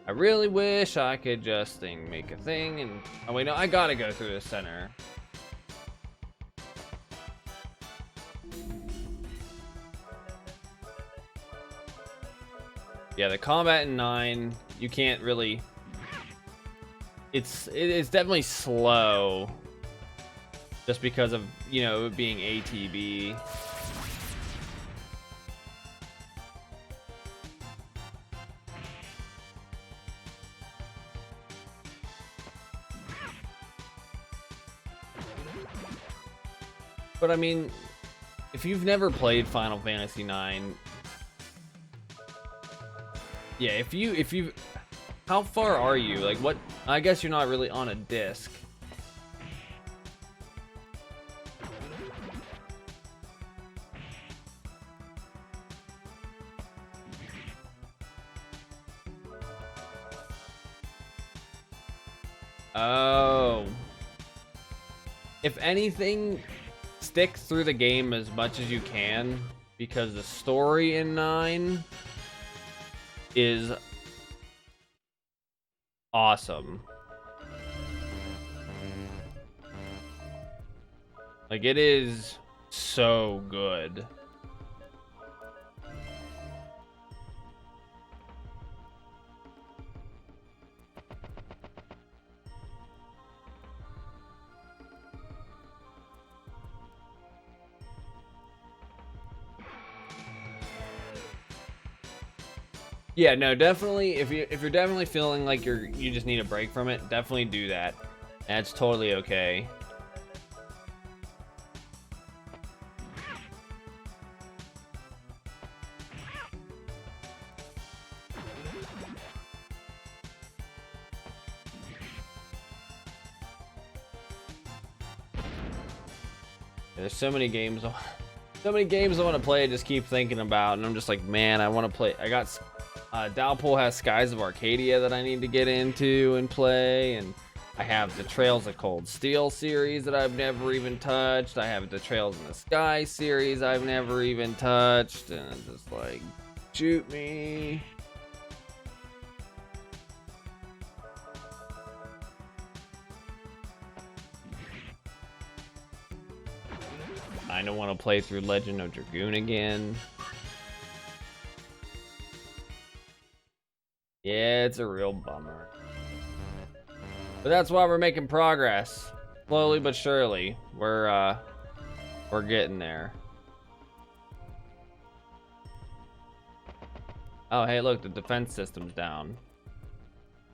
I really wish I could just make a thing and, oh wait, no, I gotta go through the center. Yeah, the combat in 9, you can't really, it's definitely slow. Just because of, it being ATB. But I mean, if you've never played Final Fantasy IX, yeah, if you, how far are you? Like, what? I guess you're not really on a disc. Oh. If anything, stick through the game as much as you can, because the story in 9 is awesome. Like, it is so good. Yeah, no, definitely. If you're definitely feeling like you just need a break from it, definitely do that. That's totally okay. There's so many games. So many games I want to play. I just keep thinking about, and I'm just like, man, I want to play. I got Dalpool has Skies of Arcadia that I need to get into and play, and I have the Trails of Cold Steel series that I've never even touched. I have the Trails in the Sky series I've never even touched, and I'm just like, shoot me. I don't want to play through Legend of Dragoon again. Yeah, it's a real bummer. But that's why we're making progress. Slowly but surely. We're getting there. Oh, hey, look, the defense system's down.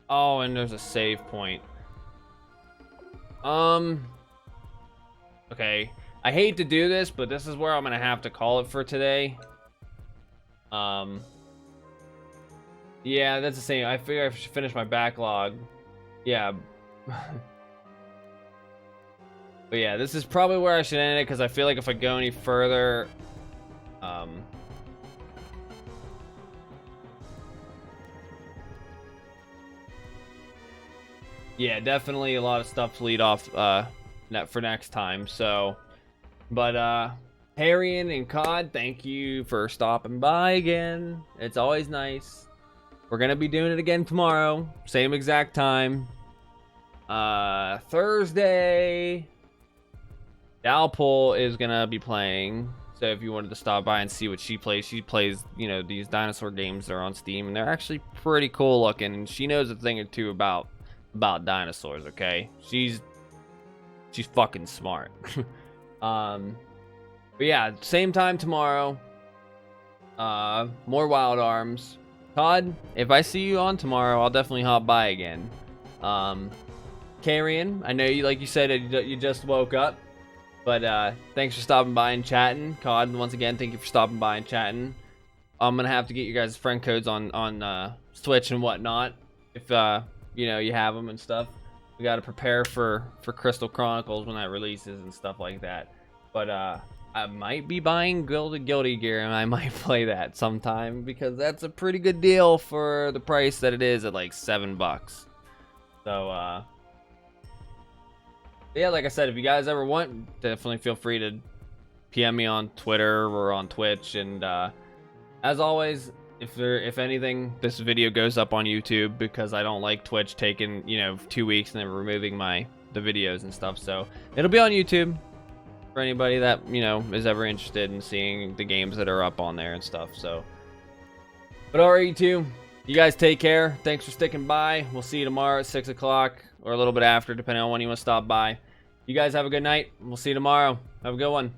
Oh, and there's a save point. Okay. I hate to do this, but this is where I'm gonna have to call it for today. Yeah, that's the same. I figure I should finish my backlog. Yeah. But yeah, this is probably where I should end it, because I feel like if I go any further, yeah, definitely a lot of stuff to lead off for next time. So, but Harrian and Cod, thank you for stopping by again. It's always nice. We're gonna be doing it again tomorrow, same exact time. Thursday, Dalpool is gonna be playing. So if you wanted to stop by and see what she plays, you know, these dinosaur games that are on Steam, and they're actually pretty cool looking. And she knows a thing or two about dinosaurs. Okay, she's fucking smart. But yeah, same time tomorrow. More Wild Arms. Todd, if I see you on tomorrow, I'll definitely hop by again. Carrion, I know you, like you said, you just woke up, but thanks for stopping by and chatting. Cod, once again, thank you for stopping by and chatting. I'm gonna have to get you guys' friend codes on Switch and whatnot, if you know, you have them and stuff. We got to prepare for Crystal Chronicles when that releases and stuff like that. But I might be buying Guilty Gear, and I might play that sometime, because that's a pretty good deal for the price that it is at like $7. So yeah, like I said, if you guys ever want, definitely feel free to PM me on Twitter or on Twitch. And as always, if anything, this video goes up on YouTube, because I don't like Twitch taking, you know, 2 weeks and then removing the videos and stuff. So it'll be on YouTube for anybody that, you know, is ever interested in seeing the games that are up on there and stuff. So, but alright, you guys take care. Thanks for sticking by. We'll see you tomorrow at 6 o'clock or a little bit after, depending on when you want to stop by. You guys have a good night. We'll see you tomorrow. Have a good one.